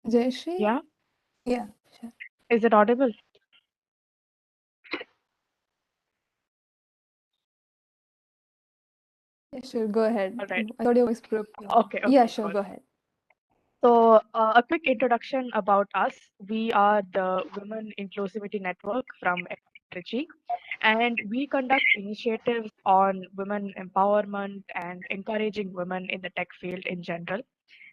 Jayashree? Yeah, Yeah, sure. is it audible? Yeah, sure. Go ahead. All right. I thought your voice broke. Okay, Yeah, okay, sure. cool. Go ahead. So, a quick introduction about us. We are the Women Inclusivity Network from Trichy, and we conduct initiatives on women empowerment and encouraging women in the tech field in general.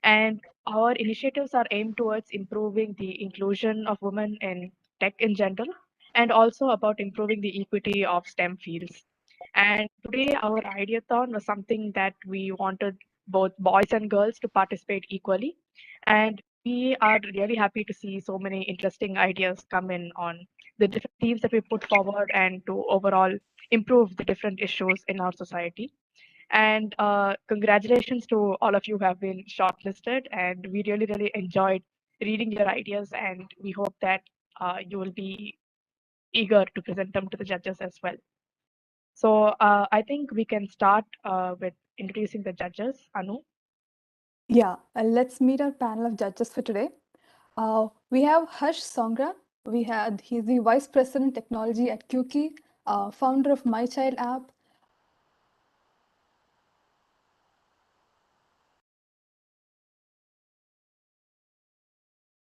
And our initiatives are aimed towards improving the inclusion of women in tech in general, and also about improving the equity of STEM fields. And today, our ideathon was something that we wanted both boys and girls to participate equally. And we are really happy to see so many interesting ideas come in on the different themes that we put forward and to overall improve the different issues in our society. And congratulations to all of you who have been shortlisted. And we really, really enjoyed reading your ideas. And we hope that you will be eager to present them to the judges as well. So I think we can start with introducing the judges. Anu? Yeah, let's meet our panel of judges for today. We have Harsh Songra. He's the Vice President Technology at Qki, founder of My Child app.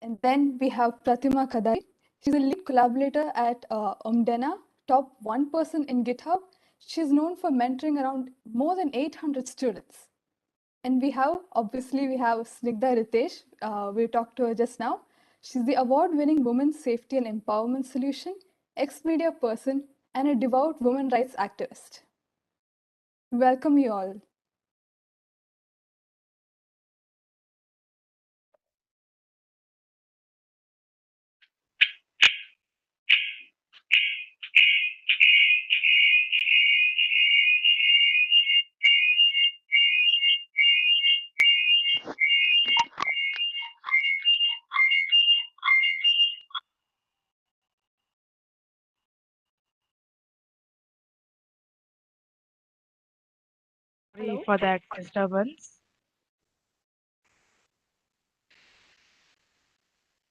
And then we have Pratima Kadari. She's a lead collaborator at Omdena, top 1% in GitHub. She's known for mentoring around more than 800 students. And obviously, we have Snigdha Ritesh. We talked to her just now. She's the award-winning Women's Safety and Empowerment Solution, ex-media person, and a devout women rights activist. Welcome you all. Sorry for that disturbance.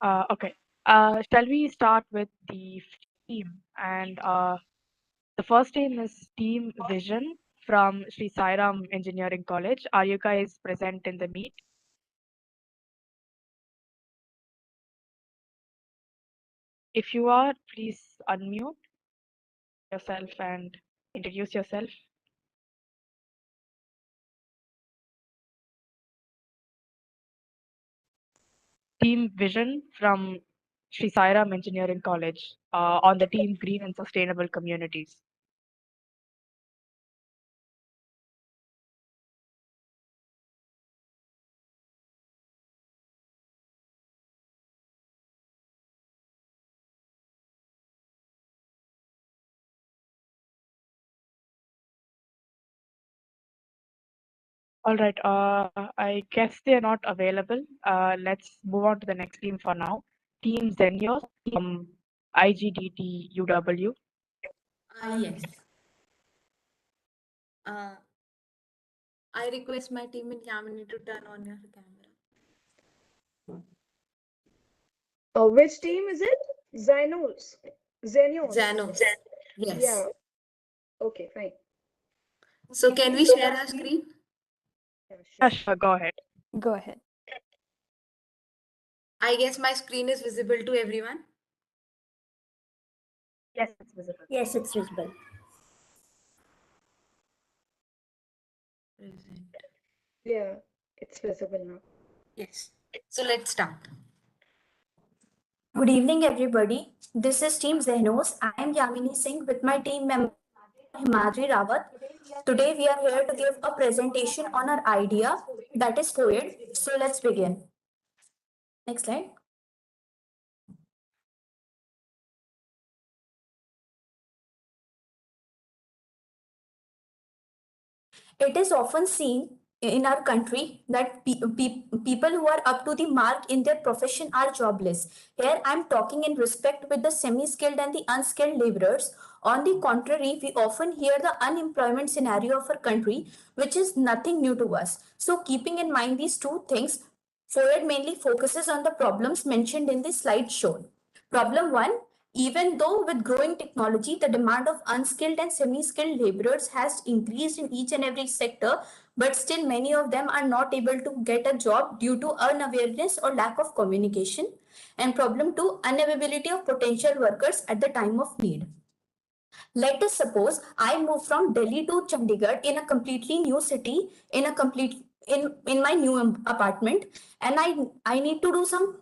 Okay. Shall we start with the team? And the first team is Team Vision from Sri Sairam Engineering College. Are you guys present in the meet? If you are, please unmute yourself and introduce yourself. Team Vision from Sri Sairam Engineering College on the team Green and Sustainable Communities. All right, I guess they're not available. Let's move on to the next team for now. Team Zenios from IGDT UW. Yes. I request my team in Yamini to turn on your camera. Which team is it? Xenos. Janos. Yes. Yeah. Okay, fine. So can we share our screen? Yeah, Sure, go ahead. Go ahead. I guess my screen is visible to everyone. Yes, it's visible. Yes, it's visible. Yeah, it's visible now. Yes. So let's start. Good evening, everybody. This is Team Zehnos. I am Yamini Singh with my team member Himadri Rawat. Today we are here to give a presentation on our idea, that is COVID. So let's begin. Next slide. It is often seen in our country that people who are up to the mark in their profession are jobless. Here I am talking in respect with the semi-skilled and the unskilled laborers. On the contrary, we often hear the unemployment scenario of our country, which is nothing new to us. So keeping in mind these two things, FOID mainly focuses on the problems mentioned in the slide shown. Problem 1. Even though with growing technology, the demand of unskilled and semi-skilled laborers has increased in each and every sector, but still many of them are not able to get a job due to unawareness or lack of communication. And problem 2, unavailability of potential workers at the time of need. Let us suppose I move from Delhi to Chandigarh in a completely new city, in my new apartment, and I need to do some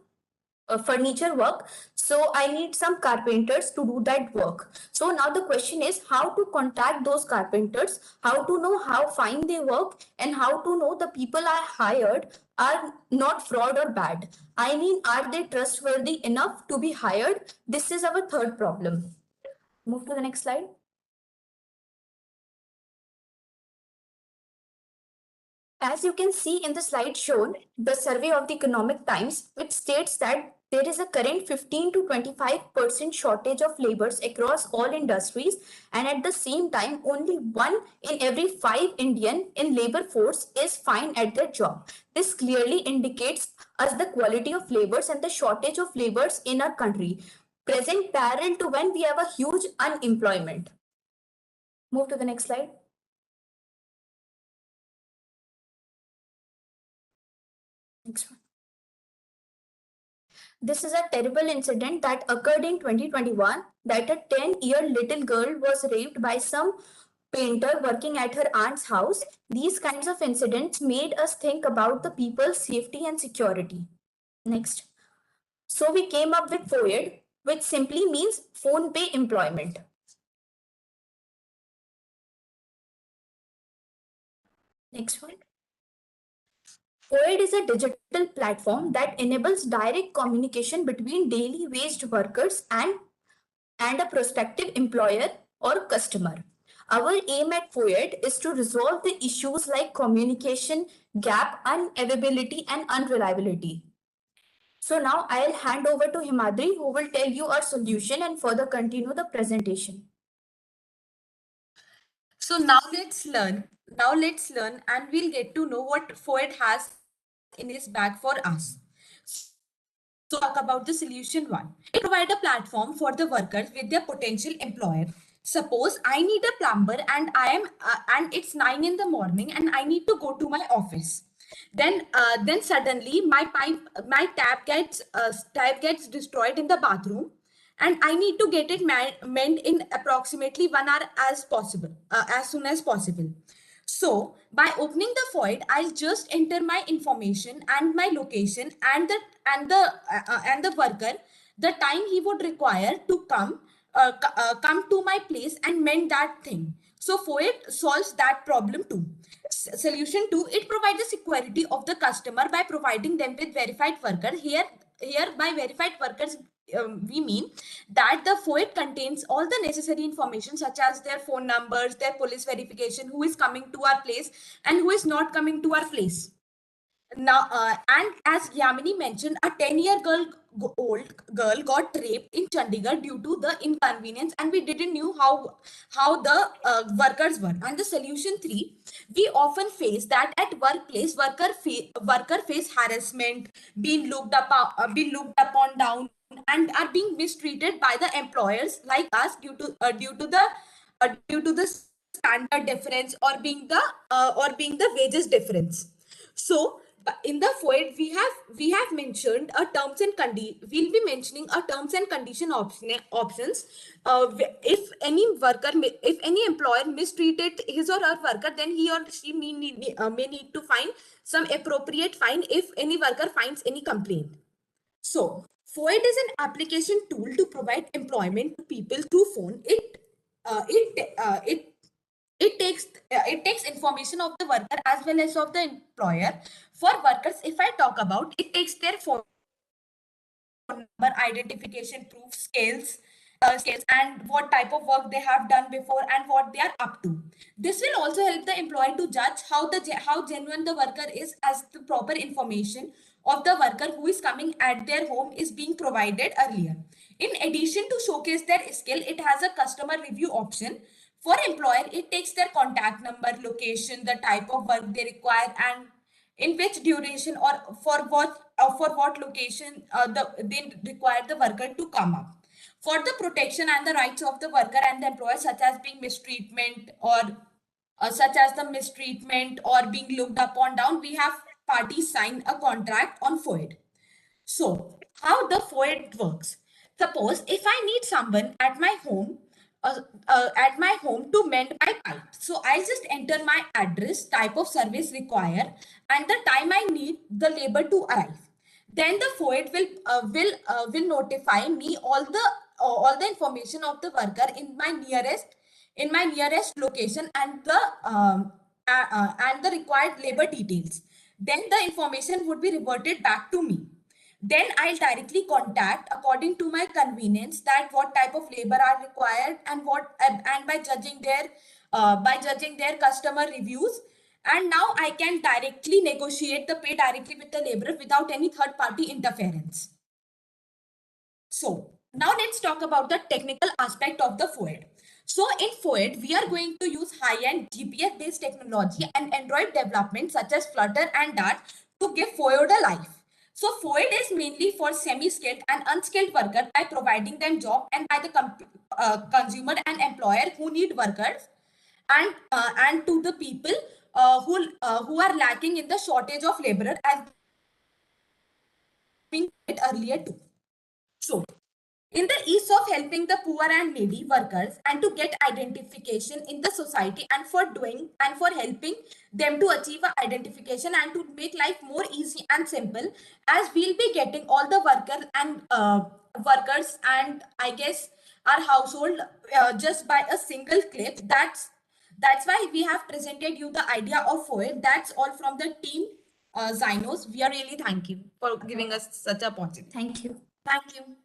furniture work. So I need some carpenters to do that work. So now the question is how to contact those carpenters, how to know how fine they work, and how to know the people I hired are not fraud or bad. I mean, are they trustworthy enough to be hired? This is our third problem. Move to the next slide. As you can see in the slide shown, the survey of the Economic Times, which states that there is a current 15 to 25% shortage of laborers across all industries, and at the same time, only 1 in every 5 Indian in labor force is fine at their job. This clearly indicates us the quality of laborers and the shortage of laborers in our country, present parallel to when we have a huge unemployment. Move to the next slide. Next one. This is a terrible incident that occurred in 2021 that a 10-year little girl was raped by some painter working at her aunt's house. These kinds of incidents made us think about the people's safety and security. Next. So we came up with FOID, which simply means phone pay employment. Next one. FOID is a digital platform that enables direct communication between daily wage workers and a prospective employer or customer. Our aim at FOID is to resolve the issues like communication gap, unavailability, and unreliability. So now I'll hand over to Himadri, who will tell you our solution and further continue the presentation. So now let's learn. And we'll get to know what FOID has in its bag for us. So talk about the solution one. It provides a platform for the workers with their potential employer. Suppose I need a plumber and and it's 9 in the morning and I need to go to my office. Then suddenly my tap gets destroyed in the bathroom, and I need to get it mend in approximately 1 hour as soon as possible. So by opening the FOID, I'll just enter my information and my location and the worker, the time he would require to come to my place and mend that thing. So FOID solves that problem too. Solution 2, it provides the security of the customer by providing them with verified worker. Here by verified workers, we mean that the FOID contains all the necessary information such as their phone numbers, their police verification, who is coming to our place and who is not coming to our place. Now, and as Yamini mentioned, a 10-year-old girl got raped in Chandigarh due to the inconvenience, and we didn't knew how the workers were. And the solution 3, we often face that at workplace, worker face harassment, being looked upon down, and are being mistreated by the employers like us due to the standard difference or being the wages difference. So in the FOID, we have mentioned a terms and we'll be mentioning a terms and condition options. If any employer mistreated his or her worker, then he or she may need to find some appropriate fine if any worker finds any complaint. So FOID is an application tool to provide employment to people through phone. It takes information of the worker as well as of the employer. For workers, if I talk about, it takes their phone number, identification proof, skills, and what type of work they have done before and what they are up to. This will also help the employer to judge how genuine the worker is, as the proper information of the worker who is coming at their home is being provided earlier. In addition to showcase their skill, it has a customer review option. For employer, it takes their contact number, location, the type of work they require, in which duration or for what location they require the worker to come up. For the protection and the rights of the worker and the employer, such as being mistreatment or being looked upon down, we have parties sign a contract on FOID. So, how the FOID works? Suppose if I need someone at my home to mend my pipe. So I'll just enter my address, type of service required, and the time I need the labor to arrive. Then the FOID will notify me all the information of the worker in my nearest location and the required labor details. Then the information would be reverted back to me. Then I'll directly contact according to my convenience that what type of labor are required and by judging their customer reviews. And now I can directly negotiate the pay directly with the laborer without any third party interference. So now let's talk about the technical aspect of the FOID. So in FOID, we are going to use high-end GPS-based technology and Android development such as Flutter and Dart to give FOID a life. So FOID is mainly for semi-skilled and unskilled workers by providing them job and by the consumer and employer who need workers, and to the people who are lacking in the shortage of laborer as being said earlier too. So in the ease of helping the poor and needy workers and to get identification in the society and for helping them to achieve identification and to make life more easy and simple, as we'll be getting all the workers and I guess our household just by a single click. That's why we have presented you the idea of FOID. That's all from the team Zynos. We are really thank you for giving us such a opportunity. Thank you. Thank you.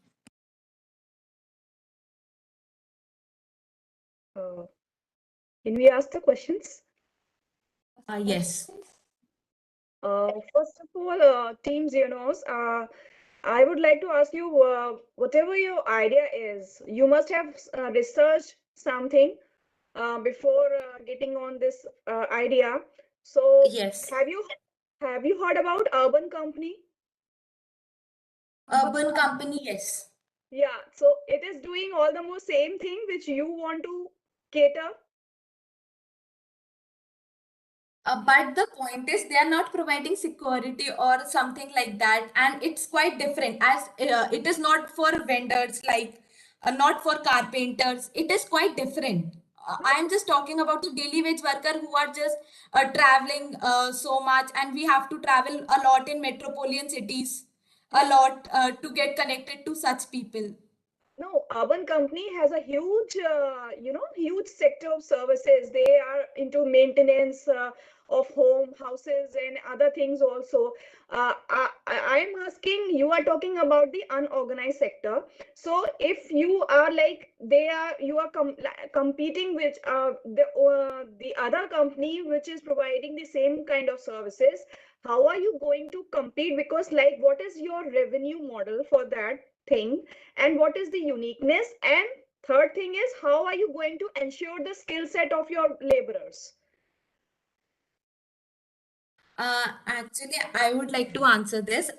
Can we ask the questions? Yes. First of all, Team Xenos, I would like to ask you, whatever your idea is, you must have researched something before getting on this idea. So Yes. have you heard about Urban Company? Urban company, yes. Yeah, so it is doing all the more same thing which you want to cater. But the point is they are not providing security or something like that, and it's quite different as it is not for vendors like not for carpenters. It is quite different. I am just talking about the daily wage worker who are just traveling so much, and we have to travel a lot in metropolitan cities, a lot to get connected to such people. No, Urban Company has a huge, huge sector of services. They are into maintenance of home, houses, and other things also. I'm asking, you are talking about the unorganized sector. So if you are like you are competing with the other company which is providing the same kind of services. How are you going to compete? Because like, what is your revenue model for that thing? And what is the uniqueness? And third thing is, how are you going to ensure the skill set of your laborers? Actually, I would like to answer this.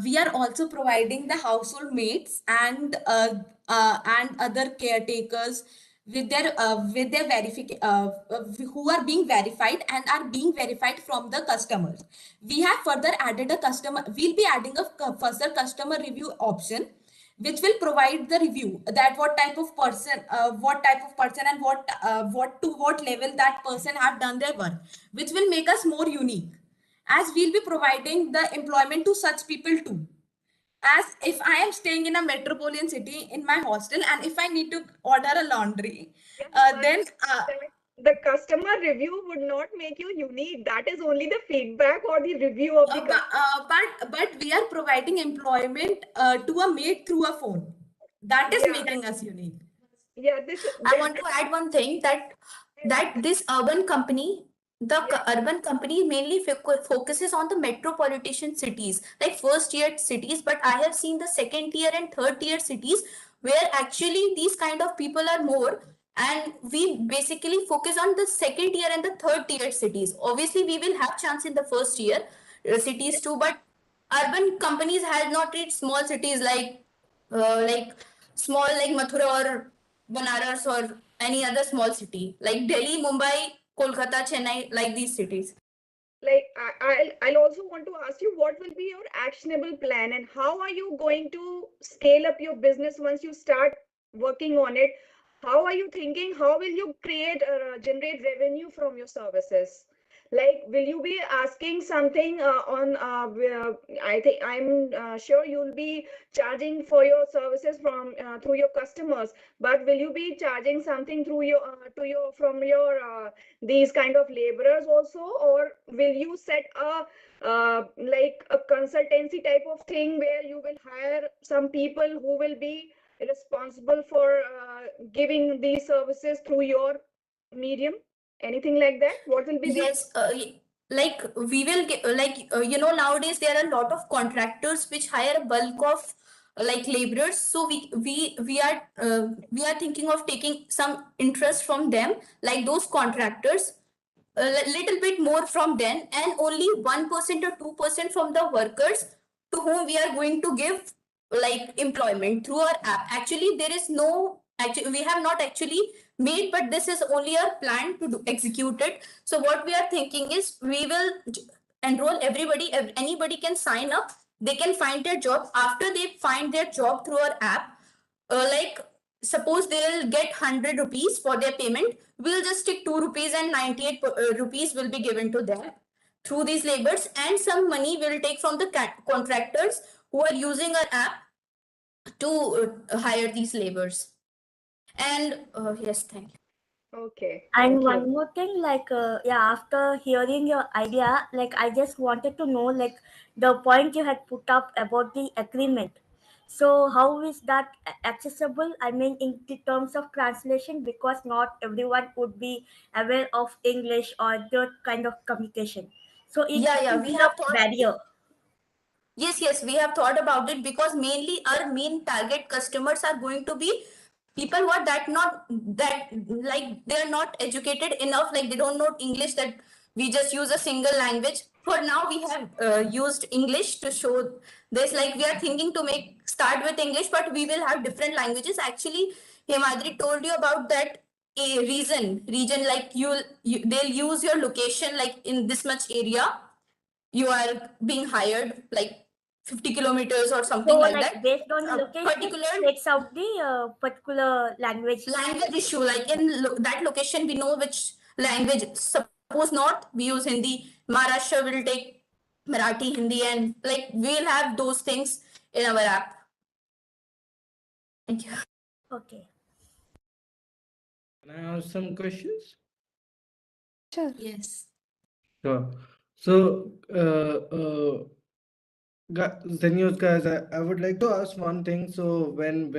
We are also providing the household mates and other caretakers with their who are being verified and are being verified from the customers. We have further added a customer. We'll be adding a further customer review option, which will provide the review that what type of person and what level that person have done their work, which will make us more unique, as we'll be providing the employment to such people too. As if I am staying in a metropolitan city in my hostel and if I need to order a laundry, then the customer review would not make you unique. That is only the feedback or the review of the customer. but we are providing employment to a mate through a phone. That is making us unique. Yeah, I want to add one thing that this urban company, urban company mainly focuses on the metropolitan cities, like first tier cities. But I have seen the second tier and third tier cities where actually these kind of people are more. And we basically focus on the second tier and the third tier cities. Obviously, we will have chance in the first year cities too, but urban companies have not reached small cities like small like Mathura or Banaras or any other small city like Delhi, Mumbai, Kolkata, Chennai, like these cities. Like I'll also want to ask you, what will be your actionable plan and how are you going to scale up your business once you start working on it? How are you thinking? How will you generate revenue from your services? Like, will you be asking something I think I'm sure you'll be charging for your services from through your customers, but will you be charging something through your to your from your these kind of laborers also, or will you set a like a consultancy type of thing where you will hire some people who will be responsible for giving these services through your medium? Anything like that? What will be the Yes, like we will get nowadays there are a lot of contractors which hire a bulk of like laborers. So we are thinking of taking some interest from them, like those contractors, a little bit more from them, and only 1% or 2% from the workers to whom we are going to give like employment through our app. Actually, there is no actually we have not actually made, but this is only our plan to execute it. So what we are thinking is we will enroll everybody. Anybody can sign up. They can find their job. After they find their job through our app, like suppose they'll get 100 rupees for their payment, we'll just take 2 rupees and 98 rupees will be given to them through these labors, and some money will take from the contractors who are using our app to hire these labors. And yes, thank you. okay? And Thank you. one more thing, after hearing your idea, like I just wanted to know, like the point you had put up about the agreement. So how is that accessible? I mean, in the terms of translation, because not everyone would be aware of English or that kind of communication. So it Yeah, will we be have a thought. barrier. Yes, we have thought about it, because mainly our main target customers are going to be people who are that like they are not educated enough, like they don't know English, that we just use a single language. For now, we have used English to show this. Like we are thinking to make start with English, but we will have different languages. Actually, Himadri told you about that a region like they'll use your location, like in this much area you are being hired, like 50 kilometers or So something like like that. based on the A location, particular it takes out the particular language. language issue, like in that location, we know which language. Suppose North, we use Hindi. Maharashtra will take Marathi, Hindi, and like we'll have those things in our app. Thank you. Okay. Can I ask some questions? Sure. Yes. Sure. So, Zenios guys, I would like to ask one thing. So when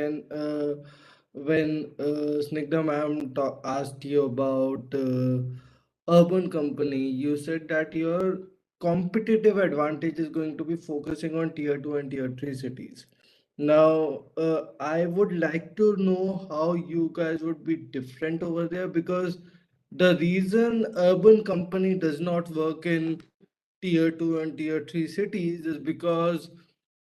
Snigdha ma'am asked you about urban company, you said that your competitive advantage is going to be focusing on tier 2 and tier 3 cities. Now, I would like to know how you guys would be different over there, because the reason urban company does not work in tier 2 and tier 3 cities is because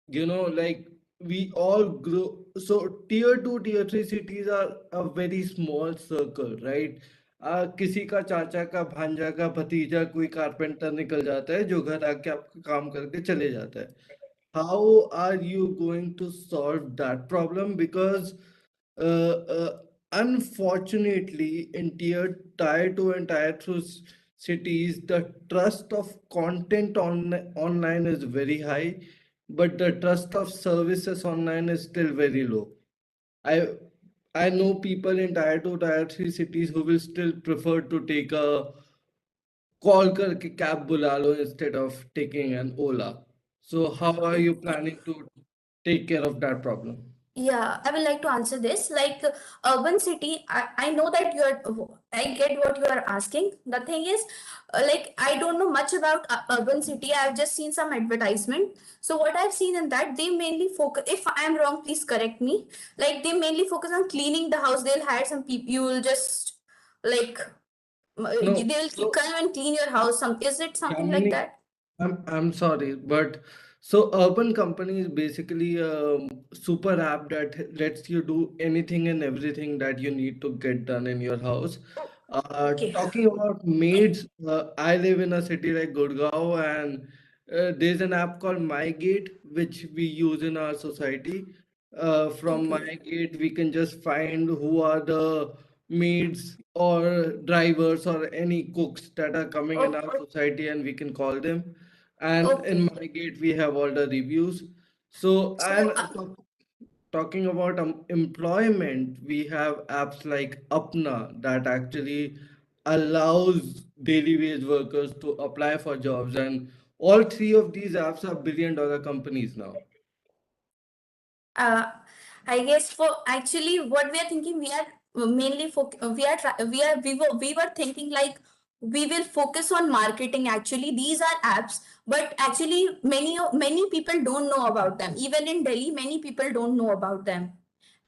like we all grow. So tier 2 tier 3 cities are a very small circle, right? किसी का चाचा का भांजा का भतीजा कोई carpenter निकल जाता है जो घर आके आपका काम करके चले जाता है. How are you going to solve that problem? Because unfortunately, in tier 2 and tier 3 cities, the trust of content online is very high, but the trust of services online is still very low. I I know people in tier 2, tier 3 cities who will still prefer to take a call करके cab बुला लो instead of taking an Ola. So how are you planning to take care of that problem? Yeah, I would like to answer this. Like urban city, I know that I get what you are asking. The thing is, like, I don't know much about urban city. I've just seen some advertisement. So what I've seen in that, they mainly focus, if I'm wrong, please correct me. Like they mainly focus on cleaning the house. They'll hire some people. You will just like, No, they'll so come and clean your house. Is it something like Kamini, that? I'm sorry, but so Urban Company is basically a super app that lets you do anything and everything that you need to get done in your house. Okay. Talking about maids, I live in a city like Gurgaon, and there's an app called MyGate, which we use in our society. From Okay. MyGate, we can just find who are the maids or drivers or any cooks that are coming in our society, and we can call them. And in Okay. my gate, we have all the reviews. So, So, and talking about employment, we have apps like Apna that actually allows daily wage workers to apply for jobs. And all three of these apps are billion-dollar companies now. uh, I guess for actually what we are thinking, we are mainly we are we were thinking like we will focus on marketing. Actually, these are apps, but actually many people don't know about them. Even in Delhi, many people don't know about them.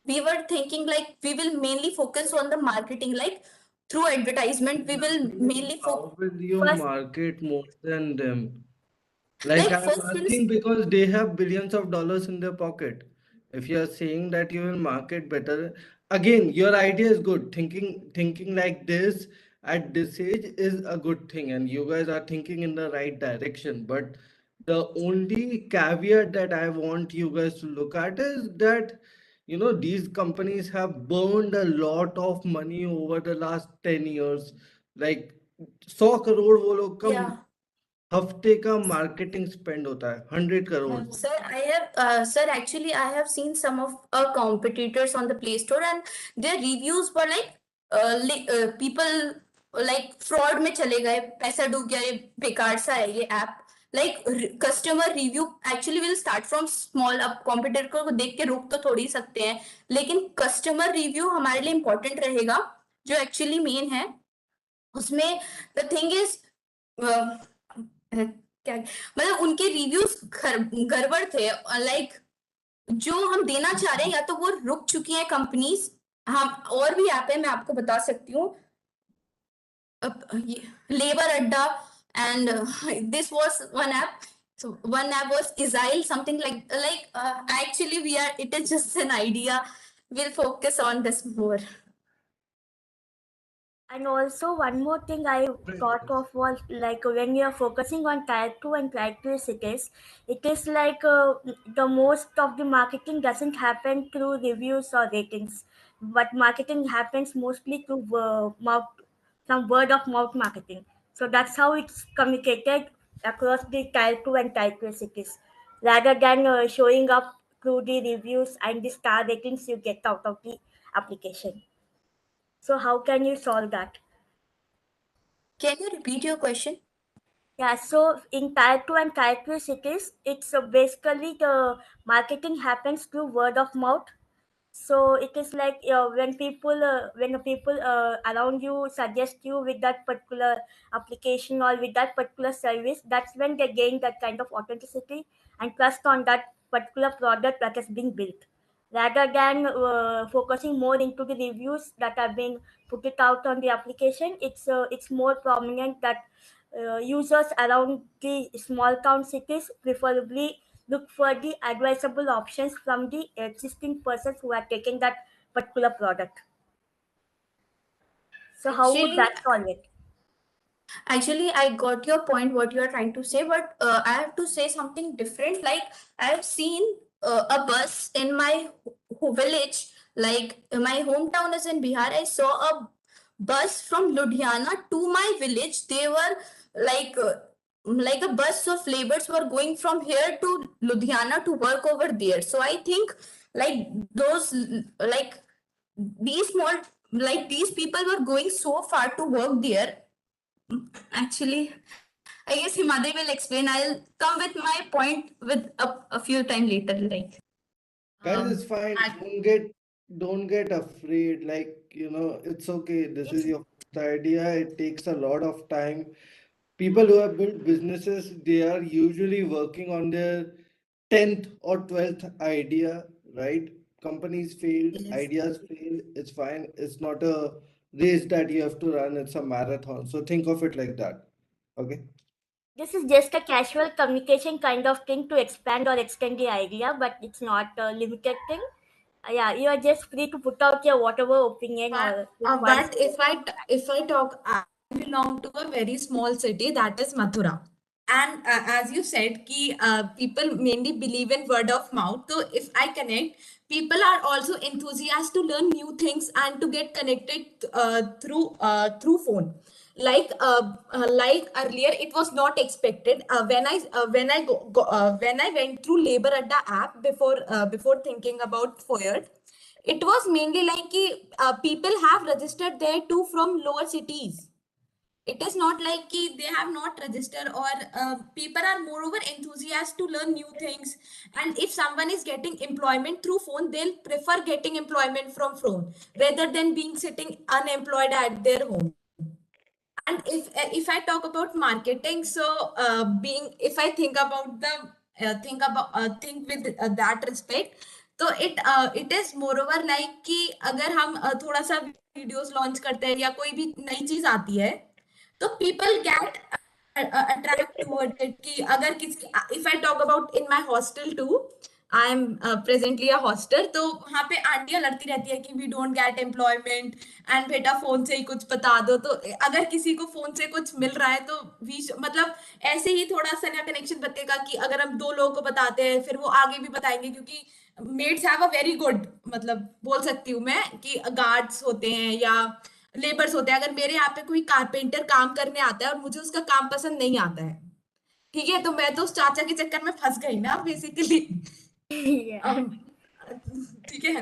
We were thinking like we will mainly focus on the marketing, like through advertisement. We will mainly How focus will you first, market more than them? Like, like I'm first we'll asking because they have billions of dollars in their pocket. If you are saying that you will market better, again, your idea is good. Thinking like this at this age is a good thing, and you guys are thinking in the right direction. But the only caveat that I want you guys to look at is that, these companies have burned a lot of money over the last 10 years. Like, 100 crore वो लोग का yeah. हफ्ते का marketing spend होता है 100 crores. Sir, sir, actually, I have seen some of our competitors on the Play Store, and their reviews were like, people like fraud में चले गए, पैसा डूब गया, ये बेकार सा है ये app. Like customer review actually will start from small. अब competitor को देख के रोक तो थोड़ी सकते हैं, लेकिन customer review हमारे लिए important रहेगा, जो actually main है. उसमें the thing is, क्या मतलब उनके रिव्यूज गड़बड़ थे. लाइक जो हम देना चाह रहे हैं या तो वो रुक चुकी हैं कंपनीज. हम और भी ऐप है, मैं आपको बता सकती हूँ. लेबर अड्डा and this was one app. So one app was Isail, something actually we are, it is just an idea. We'll focus on this more. And also one more thing I thought of was like when you are focusing on tier 2 and tier 3 cities, it is like the most of the marketing doesn't happen through reviews or ratings, but marketing happens mostly through mouth, some word of mouth marketing. So that's how it's communicated across the tier 2 and tier 3 cities, rather than showing up through the reviews and the star ratings you get out of the application. So how can you solve that? Can you repeat your question? Yeah, so in tier 2 and tier 3 cities, it's basically the marketing happens through word of mouth. So it is like when the people around you suggest you with that particular application or with that particular service, that's when they gain that kind of authenticity and trust on that particular product that has been built, rather than focusing more into the reviews that are being put it out on the application. It's more prominent that users around the small town cities preferably look for the advisable options from the existing persons who are taking that particular product. So how would Actually, that solve it? Actually, I got your point, what you are trying to say, but I have to say something different. Like, I have seen a bus in my village, like my hometown is in Bihar. I saw a bus from Ludhiana to my village. They were like a bus of laborers were going from here to Ludhiana to work over there. So I think like those like these small these people were going so far to work there. Actually, I guess Himadri will explain. I'll come with my point with a few time later. Like, Guys, um, it's fine. I- Don't get afraid. Like, it's okay. This is your first idea. It takes a lot of time. People who have built businesses, they are usually working on their 10th or 12th idea, right? Companies failed, yes. ideas fail. It's fine. It's not a race that you have to run, it's a marathon. So think of it like that. Okay. This is just a casual communication kind of thing to expand or extend the idea, but it's not a limited thing. Yeah, you are just free to put out your whatever opinion or But if I talk, I belong to a very small city, that is Mathura. And as you said, people mainly believe in word of mouth. So if I connect, people are also enthusiastic to learn new things and to get connected through phone. Like earlier, it was not expected. When I went through Labor Adda app before thinking about FOIA, it was mainly like people have registered there too from lower cities. It is not like they have not registered, or people are moreover enthusiastic to learn new things. And if someone is getting employment through phone, they'll prefer getting employment from phone rather than being sitting unemployed at their home. And if I talk about marketing, so being if I think about the think with that respect, तो it is moreover like कि अगर हम थोड़ा सा videos launch करते हैं या कोई भी नई चीज आती है, तो people get attract towards it. कि अगर किसी if I talk about in my hostel too, I am presently a hoster, तो वहाँ पे आंटियां लड़ती रहती है कि we don't get employment and बेटा फोन से ही कुछ बता दो. तो अगर किसी को फोन से कुछ मिल रहा है तो मतलब ऐसे ही थोड़ा सा नया कनेक्शन बतेगा कि अगर हम 2 लोगों को बताते हैं फिर वो आगे भी बताएंगे, क्योंकि maids have a very good, मतलब बोल सकती हूँ मैं कि गार्ड्स होते हैं या लेबर्स होते हैं. अगर मेरे यहाँ पे कोई कारपेंटर काम करने आता है और मुझे उसका काम पसंद नहीं आता है, ठीक है, तो मैं तो उस चाचा के चक्कर में फंस गई ना बेसिकली. yeah. ठीक है,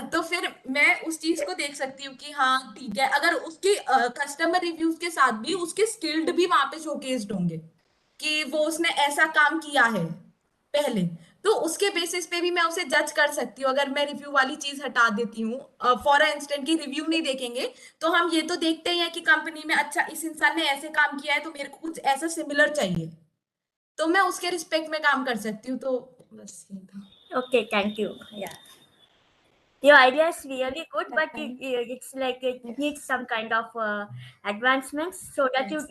तो फिर मैं उस चीज को देख सकती हूँ कि हाँ ठीक है, अगर उसके कस्टमर रिव्यूज के साथ भी उसके स्किल्ड भी वहां पे शोकेस्ड होंगे कि वो उसने ऐसा काम किया है पहले, तो उसके बेसिस पे भी मैं उसे जज कर सकती हूँ. अगर मैं रिव्यू वाली चीज हटा देती हूँ, फॉर इंस्टेंट की रिव्यू नहीं देखेंगे, तो हम ये तो देखते ही हैं कि कंपनी में अच्छा इस इंसान ने ऐसे काम किया है तो मेरे को कुछ ऐसा सिमिलर चाहिए, तो मैं उसके रिस्पेक्ट में काम कर सकती हूँ. तो बस ये था. Okay, thank you. Yeah. Your idea is really good, but it's like it needs some kind of advancements so that Yes.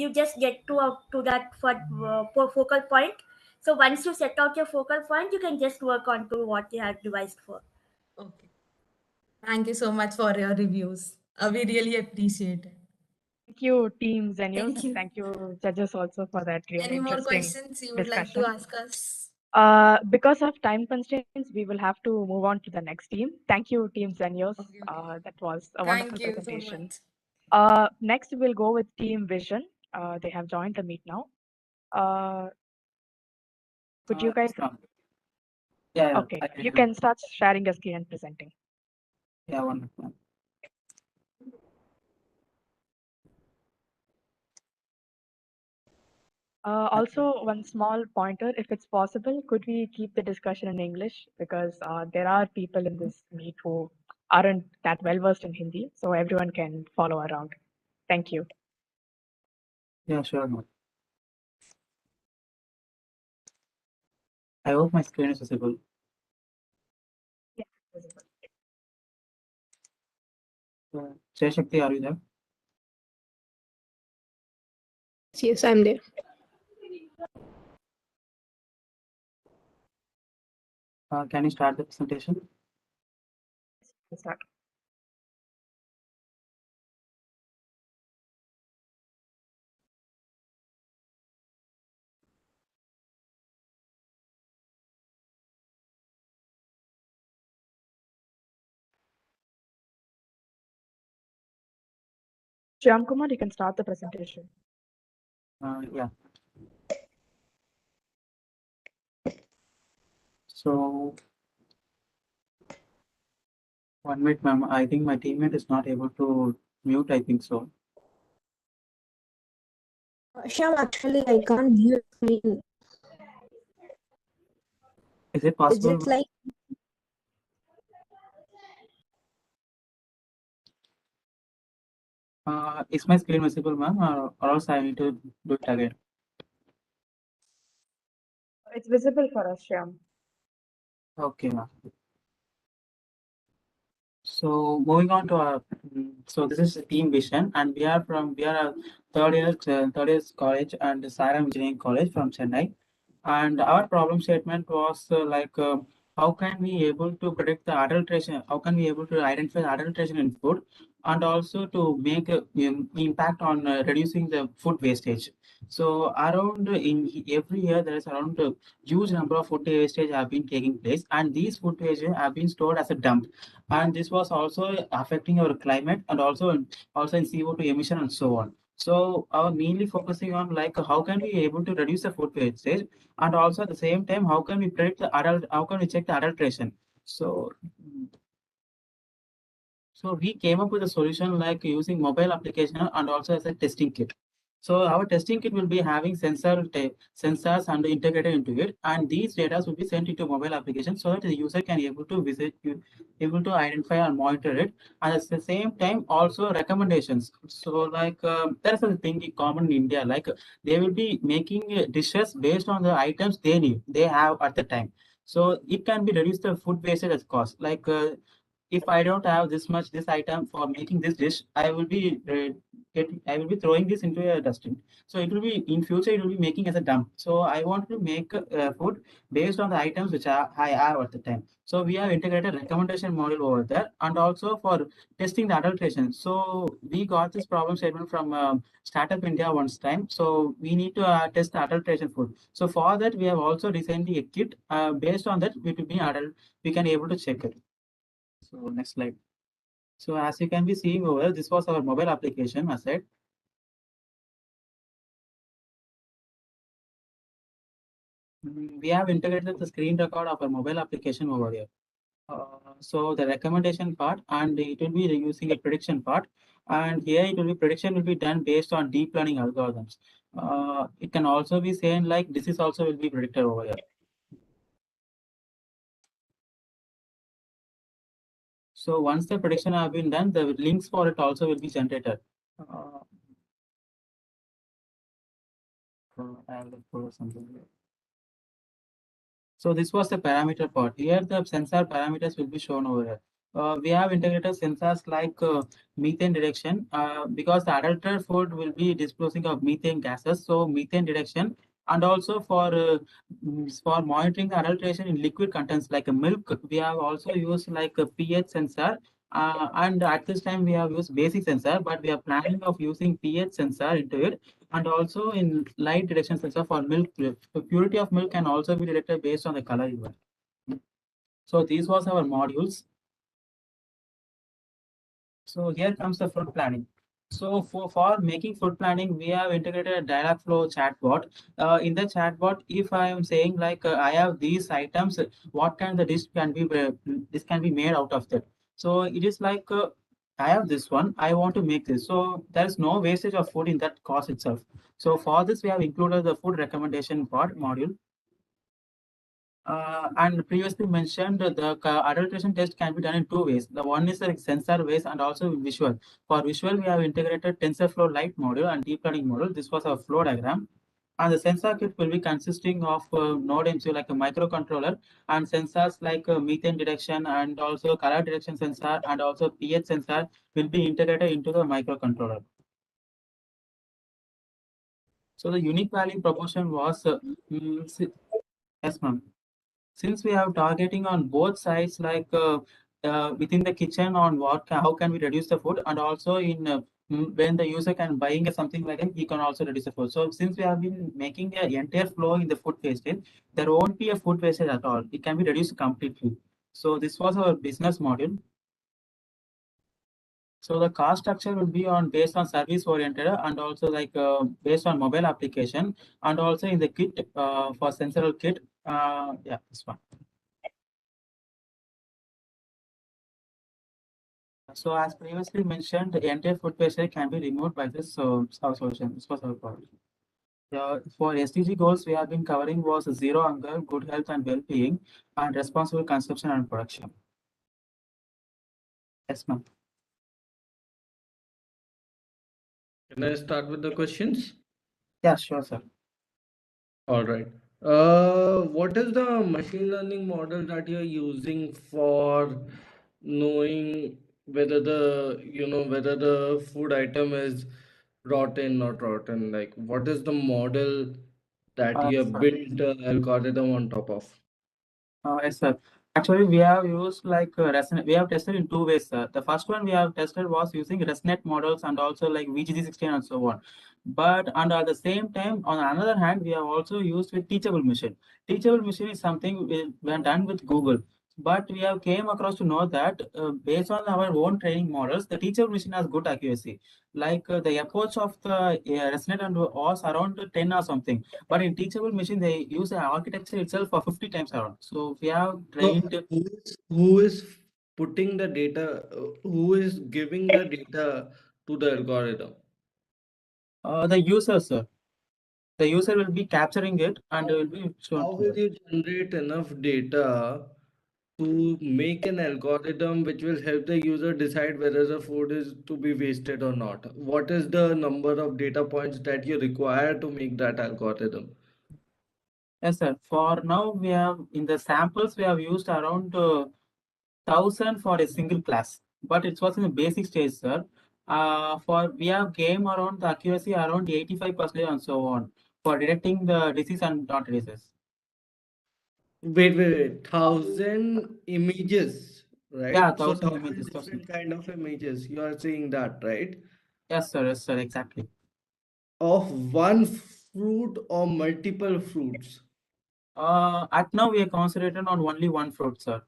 you just get to that focal point. So once you set out your focal point, you can just work on to what you have devised for. Okay. Thank you so much for your reviews. We really appreciate it. Thank you, Team Zenius. Thank you. Thank you, judges, also for that really Any more interesting questions you would like discussion. to ask us? Because of time constraints, we will have to move on to the next team. Thank you, Team Zenius. Okay. That was a Thank wonderful you so presentation. much. Next, we'll go with Team Vision. They have joined the meet now. Could you guys? Yeah. Okay, you can start sharing your screen and presenting. Yeah, wonderful. Also, one small pointer, if it's possible, could we keep the discussion in English? Because there are people in this meet who aren't that well versed in Hindi, so everyone can follow around. Thank you. Yeah, sure. ma'am. I hope my screen is visible. Yeah, visible. Jay Shakti, are you there? Yes, I'm there. Can you start the presentation? Let's start. Shyam Kumar, you can start the presentation. Yeah. So, 1 minute, ma'am. I think my teammate is not able to mute. I think so. Shyam, actually, I can't view your screen. Is it Is possible? it like Is my screen visible, ma'am, or else I need to do it again? It's visible for us, Shyam. Okay, ma'am. So moving on to our, so this is Team Vision, and we are a third year college and Saram Engineering College from Chennai, and our problem statement was how can we able to predict the adulteration? How can we able to identify the adulteration in food, and also to make a impact on reducing the food wastage. So around in every year there is around a huge number of food wastage have been taking place, and these food wastage have been stored as a dump, and this was also affecting our climate and also in CO2 emission and so on. So our mainly focusing on like how can we able to reduce the food wastage, and also at the same time how can we predict the how can we check the adulteration. So so we came up with a solution like using mobile application and also as a testing kit. So our testing kit will be having sensors and integrated into it, and these data will be sent into mobile application so that the user can able to visit you, able to identify and monitor it, and at the same time also recommendations. So like there's a thing common in India, like they will be making dishes based on the items they have at the time. So it can be reduce the food wastage as cost. Like if I don't have this item for making this dish, I will be throwing this into a dustbin. So it will be in future it will be making as a dump. So I want to make food based on the items which I have at the time. So we have integrated recommendation module over there, and also for testing the adulteration. So we got this problem statement from Startup India once time. So we need to test the adulteration food. So for that we have also designed a kit. Based on that, it will be adult. We can able to check it. So next slide. So as you can be seeing over, this was our mobile application asset. We have integrated the screen record of our mobile application over here. So the recommendation part, and it will be using a prediction part, and here it will be prediction will be done based on deep learning algorithms. It can also be saying like this is also will be predicted over here. So once the prediction have been done, the links for it also will be generated. I'll look for something here. So this was the parameter part. Here the sensor parameters will be shown over here. We have integrated sensors like methane detection because the adulterated food will be disclosing of methane gases. So methane detection, and also for monitoring the adulteration in liquid contents like milk, we have also used like a pH sensor. And at this time we have used basic sensor, but we are planning of using pH sensor into it, and also in light detection sensor for milk. The purity of milk can also be detected based on the color even. So these was our modules. So here comes the food planning. So for making food planning, we have integrated a dialog flow chatbot. In the chatbot, if I am saying like I have these items, what kind of dish can be this can be made out of that. So it is like I have this one, I want to make this. So there is no wastage of food in that cost itself. So for this, we have included the food recommendation part module. And previously mentioned, the adulteration test can be done in two ways. The one is like sensor based and also visual. For visual, we have integrated TensorFlow Lite module and deep learning module. This was our flow diagram. And the sensor kit will be consisting of node MCU like a microcontroller and sensors like methane detection and also color detection sensor and also pH sensor will be integrated into the microcontroller. So the unique value proportion was yes, ma'am. Since we have targeting on both sides, like within the kitchen on how can we reduce the food, and also in when the user can buying something like that, he can also reduce the food. So since we have been making the entire flow in the food wastage, there won't be a food wastage at all. It can be reduced completely. So this was our business model. So the cost structure will be on based on service oriented and also like based on mobile application, and also in the kit for sensor kit. Yeah, this one. So as previously mentioned, the entire food wastage can be removed by this our solution. This was our product. For SDG goals, we have been covering was zero hunger, good health and well-being, and responsible consumption and production. Yes, ma'am. Can I start with the questions? Yeah, sure, sir. All right. What is the machine learning model that you're using for knowing whether whether the food item is rotten, not rotten. Like, what is the model that you have Sir. built the algorithm on top of? Yes, sir. Actually, we have used like ResNet. We have tested in two ways, sir. The first one we have tested was using ResNet models and also like VGG16 and so on. But and at the same time, on another hand, we have also used with Teachable Machine. Teachable Machine is something we have done with Google. But we have came across to know that based on our own training models, the Teachable Machine has good accuracy. Like the approach of the ResNet and was around 10 or something. But in Teachable Machine, they use the architecture itself for 50 times around. So we have So trained who is putting the data, who is giving the data to the algorithm? the user, sir. The user will be capturing it and will be shown How to will us. you generate enough data to make an algorithm which will help the user decide whether the food is to be wasted or not? What is the number of data points that you require to make that algorithm? Yes, sir. For now, we have in the samples we have used around 1,000 for a single class, but it was in the basic stage, sir. For we have game around the accuracy around 85% and so on for detecting the disease and not diseases. Wait. 1,000 images, Yeah, right? So 1,000 1,000 images, different 1,000. kind of images. You are saying that, right? Yes, sir. Yes, sir. Exactly. Of one fruit or multiple fruits. At now we are concentrated on only one fruit, sir.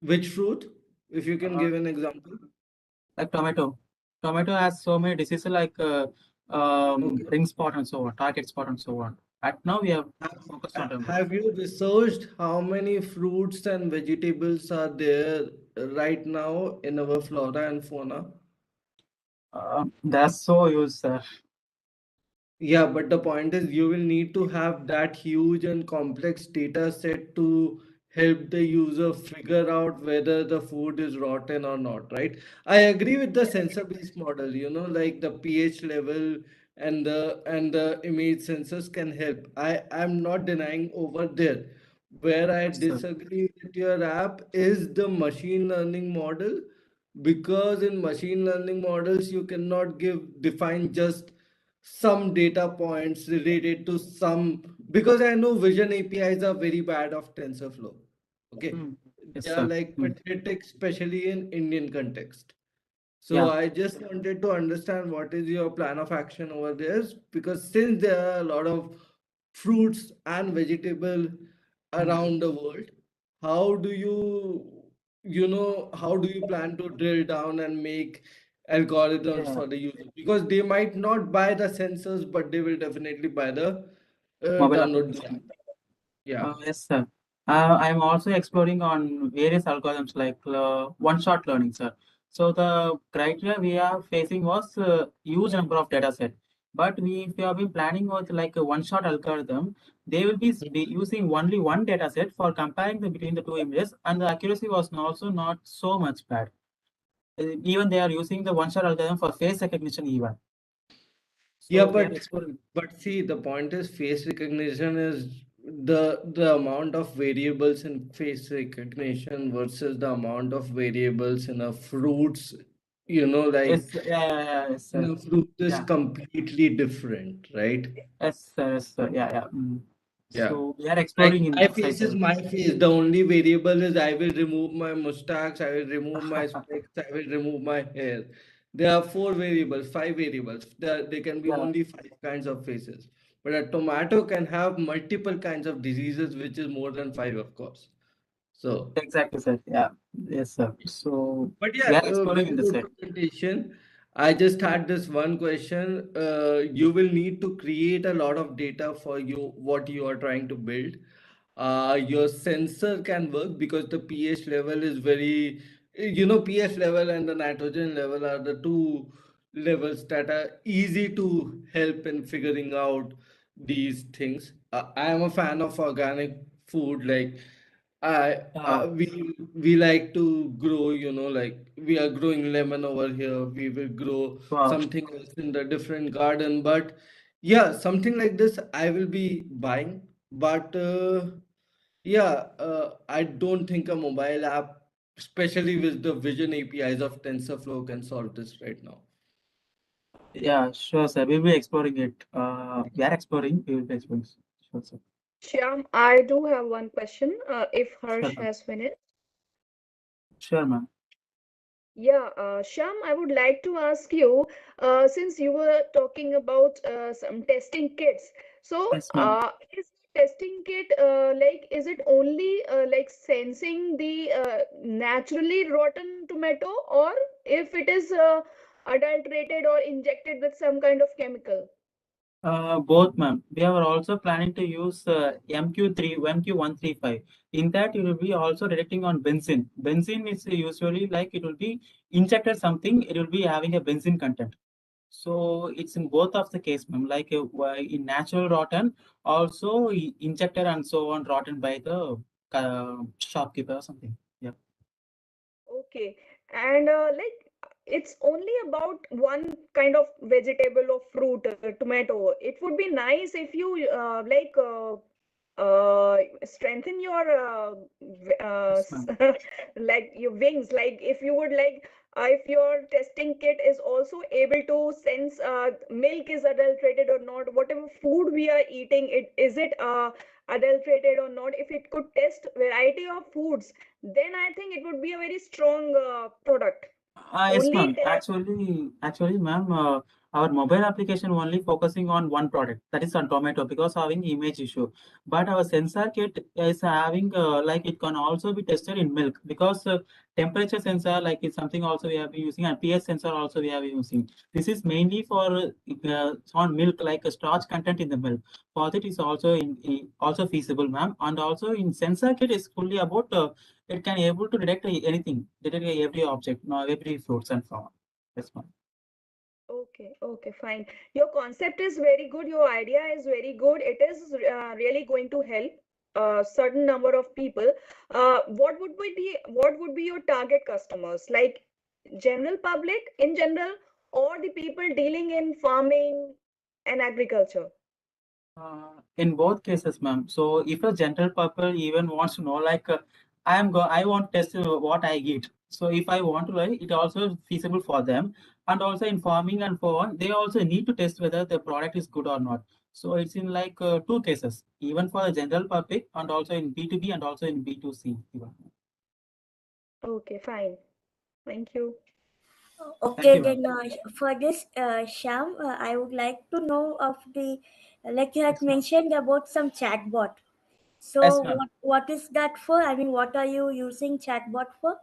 Which fruit? If you can Uh, give an example. like tomato. Tomato has so many diseases like Okay. ring spot and so on, target spot and so on. At now we have Have, focused on tomato. have you researched how many fruits and vegetables are there right now in our flora and fauna? That's so used, sir. Yeah, but the point is, you will need to have that huge and complex data set to help the user figure out whether the food is rotten or not, right? I agree with the sensor-based model, like the pH level and the image sensors can help. I'm not denying over there. Where I Yes, sir. disagree with your app is the machine learning model, because in machine learning models you cannot give define just some data points related to some, because I know vision APIs are very bad of TensorFlow. Okay. Mm. Yes, They are sir. like Mm. pathetic, especially in Indian context. So Yeah. I just wanted to understand what is your plan of action over there, because since there are a lot of fruits and vegetable Mm. around the world, how do how do you plan to drill down and make algorithms Yeah. for the user? Because they might not buy the sensors, but they will definitely buy the Mobile download the app. application. Yeah. Yes, sir. I'm also exploring on various algorithms like one-shot learning, sir. So the criteria we are facing was huge number of data set. But if we have been planning with like a one-shot algorithm, they will be using only one data set for comparing between the two images, and the accuracy was also not so much bad. Even they are using the one-shot algorithm for face recognition even. Yeah, So we are but exploring. but see, the point is face recognition is the amount of variables in face recognition versus the amount of variables in a fruits, like Yes, yes, in sir. a fruit is Yeah. completely different, right? Yes, sir. Yeah, yeah. Mm. Yeah. So we are Like exploring in my that side, face is sir. my face. The only variable is I will remove my mustache, I will remove my specs, I will remove my hair. There are four variables, five variables. There can be Yeah, only five kinds of faces. But a tomato can have multiple kinds of diseases, which is more than five, of course. So. exactly, sir. Yeah, yes, sir. So But we yeah, are exploring very in the good side. presentation. I just had this one question. You will need to create a lot of data for what you are trying to build. Your sensor can work because the pH level is very, pH level and the nitrogen level are the two levels that are easy to help in figuring out these things. I am a fan of organic food. Like I Uh, we like to grow, like we are growing lemon over here. We will grow wow. something else in the different garden. But yeah, something like this I will be buying. But yeah, I don't think a mobile app especially with the vision APIs of TensorFlow can solve this right now. Yeah, sure, sir. We'll be exploring it. We are exploring. We will be exploring. Sure, sir. Shyam, I do have one question, if Sure, Harsh ma'am. has finished. Sure, ma'am. Yeah, Shyam, I would like to ask you, since you were talking about some testing kits. So, Yes, ma'am. is the testing kit like, is it only like sensing the naturally rotten tomato, or if it is adulterated or injected with some kind of chemical? Both, ma'am. We are also planning to use MQ135. In that, it will be also detecting on benzene. Benzene is usually like it will be injected something, it will be having a benzene content. So it's in both of the case, ma'am. Like in natural rotten, also injected and so on rotten by the shopkeeper or something. Yeah. Okay, and like it's only about one kind of vegetable or fruit, tomato. It would be nice if you strengthen your Yes, ma'am. like your wings. Like if you would like, if your testing kit is also able to sense milk is adulterated or not, whatever food we are eating, it is it adulterated or not. If it could test variety of foods, then I think it would be a very strong product. Yes, Only ma'am. Actually, ma'am, our mobile application only focusing on one product, that is on tomato, because having image issue. But our sensor kit is having like it can also be tested in milk because temperature sensor like is something also we have been using, and pH sensor also we have been using. This is mainly for on milk, like a starch content in the milk. For that is also also feasible, ma'am. And also in sensor kit is fully about it can able to detect anything, detect every object, no, every fruits and so on. That's fine. okay, okay, fine. Your concept is very good. Your idea is very good. It is really going to help a certain number of people. What would be your target customers? Like general public in general, or the people dealing in farming and agriculture? In both cases, ma'am. So if a general people even wants to know, like I want to test what I eat. So if I want to, like, it also feasible for them. And also in farming and so on, they also need to test whether the product is good or not. So it's in like two cases, even for the general public and also in B2B and also in B2C. Even. Okay, fine. Thank you. Thank Okay, you, ma'am. then for this, Sham, I would like to know of the, like you had Yes, ma'am. mentioned about some chatbot. So Yes, ma'am. what is that for? I mean, what are you using chatbot for?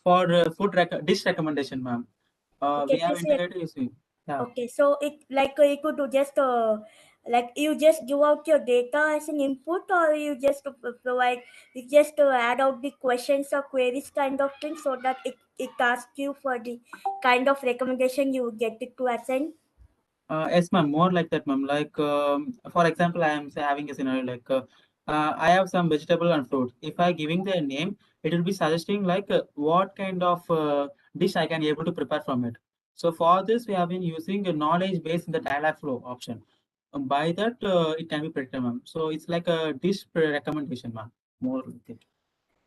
For dish recommendation, ma'am. Okay, We have this is integrated using. Yeah. okay. So it like you could do just like you just give out your data as an input, or you just provide, you just add out the questions or queries kind of thing, so that it asks you for the kind of recommendation you get it to assign. Yes, ma'am. More like that, ma'am. Like, for example, I am say, having a scenario like I have some vegetable and fruit. If I giving the name, it will be suggesting like what kind of dish I can able to prepare from it. So for this, we have been using a knowledge base in the dialog flow option. By that, it can be predicted, ma'am. So it's like a dish recommendation, ma'am. More like it.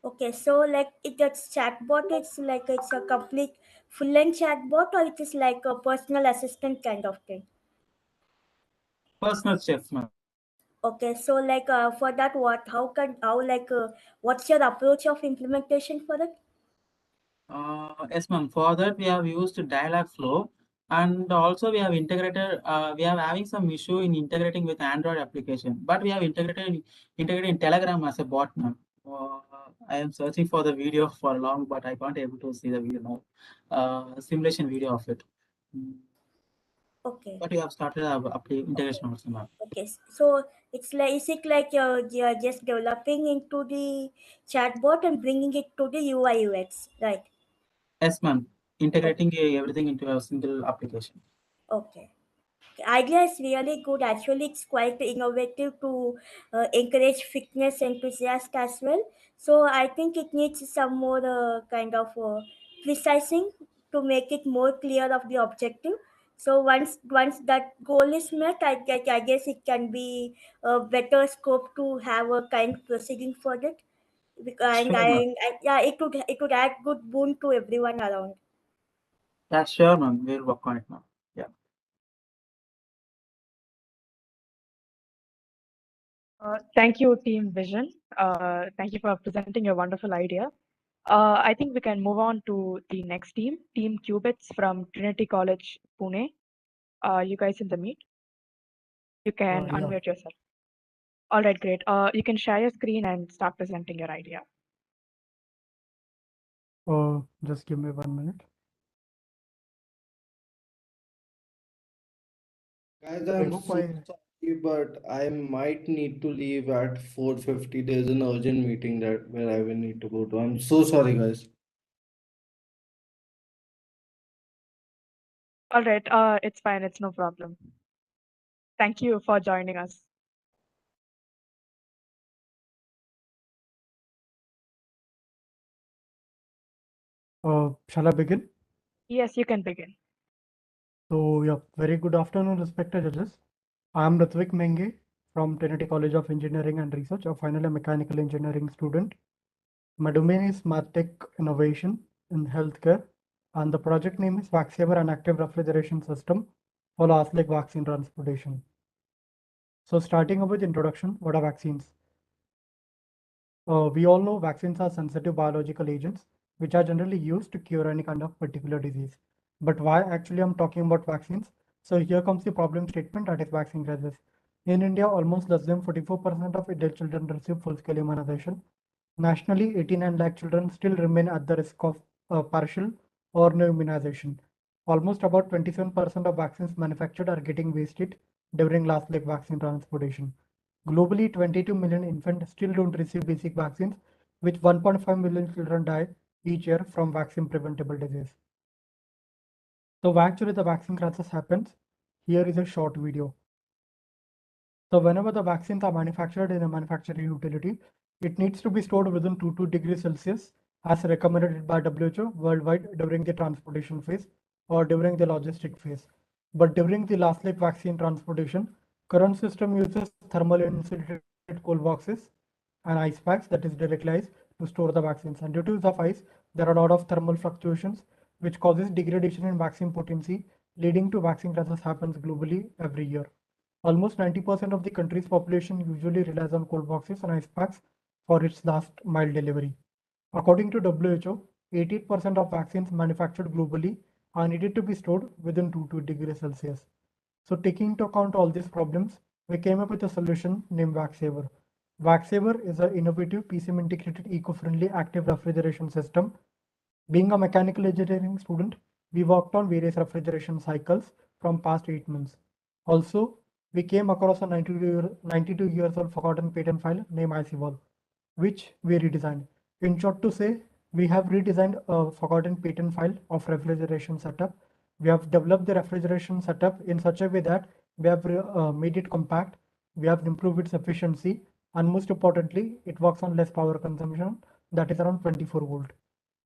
Okay, so like it's chatbot, it's like it's a complete full-length chatbot, or it is like a personal assistant kind of thing. Personal chef, ma'am. Okay, so like for that, how like what's your approach of implementation for it? Yes, ma'am. For that, we have used dialog flow, and also we have integrated. We are having some issue in integrating with Android application, but we have integrated in Telegram as a bot, ma'am. Uh, I am searching for the video for long, but I can't able to see the video now. Simulation video of it. Okay, But we have started our integration also, ma'am. okay. So it's like, is it like you're just developing into the chatbot and bringing it to the UI UX, right? Yes, ma'am. Okay. Integrating everything into a single application. Okay. Idea is really good. Actually, it's quite innovative to encourage fitness enthusiasts as well. So I think it needs some more kind of precising to make it more clear of the objective. So once that goal is met, I guess it can be a better scope to have a kind proceeding for it. And, Sure, ma'am. yeah, it could add good boon to everyone around. Yeah, sure, ma'am. We'll work on it, ma'am. Yeah. Thank you, Team Vision. Thank you for presenting your wonderful idea. I think we can move on to the next team, Team Qubits from Trinity College, Pune. You guys in the meet? You can Yeah. unmute yourself. All right, great. You can share your screen and start presenting your idea. Just give me 1 minute. Guys, I I'm hope so sorry, but I might need to leave at 4:50. There's an urgent meeting that where I will need to go to. I'm so sorry, guys. All right, it's fine. It's no problem. Thank you for joining us. Shall I begin? Yes, you can begin. So, yeah, very good afternoon, respected judges. I am Ritvik Menge from Trinity College of Engineering and Research, a final mechanical engineering student. My domain is MarTech Innovation in Healthcare, and the project name is Vaxsaver, an active refrigeration system for last-leg vaccine transportation. So, starting with introduction, what are vaccines? We all know vaccines are sensitive biological agents which are generally used to cure any kind of particular disease. But why actually I'm talking about vaccines? So here comes the problem statement, that is vaccine crisis. In India, almost less than 44% of adult children receive full-scale immunization. Nationally, 89 lakh children still remain at the risk of partial or no immunization. Almost about 27% of vaccines manufactured are getting wasted during last leg vaccine transportation. Globally, 22 million infants still don't receive basic vaccines, with 1.5 million children die each year from vaccine preventable disease. So why actually the vaccine crisis happens? Here is a short video. So whenever the vaccines are manufactured in a manufacturing utility, it needs to be stored within 2 degrees Celsius as recommended by WHO worldwide during the transportation phase or during the logistic phase. But during the last leg vaccine transportation, current system uses thermal insulated cold boxes and ice packs, that is direct ice, to store the vaccines. And due to use of ice, there are a lot of thermal fluctuations which causes degradation in vaccine potency, leading to vaccine crisis happens globally every year. Almost 90% of the country's population usually relies on cold boxes and ice packs for its last mile delivery. According to WHO, 88% of vaccines manufactured globally are needed to be stored within 2 degrees Celsius. So taking into account all these problems, we came up with a solution named Vaxsaver. Vaxsaver is an innovative PCM integrated eco-friendly active refrigeration system. Being a mechanical engineering student, we worked on various refrigeration cycles from past 8 months. Also, we came across a 92 years old forgotten patent file named ICVol, which we redesigned. In short to say, we have redesigned a forgotten patent file of refrigeration setup. We have developed the refrigeration setup in such a way that we have made it compact, we have improved its efficiency, and most importantly, it works on less power consumption, that is around 24 volt.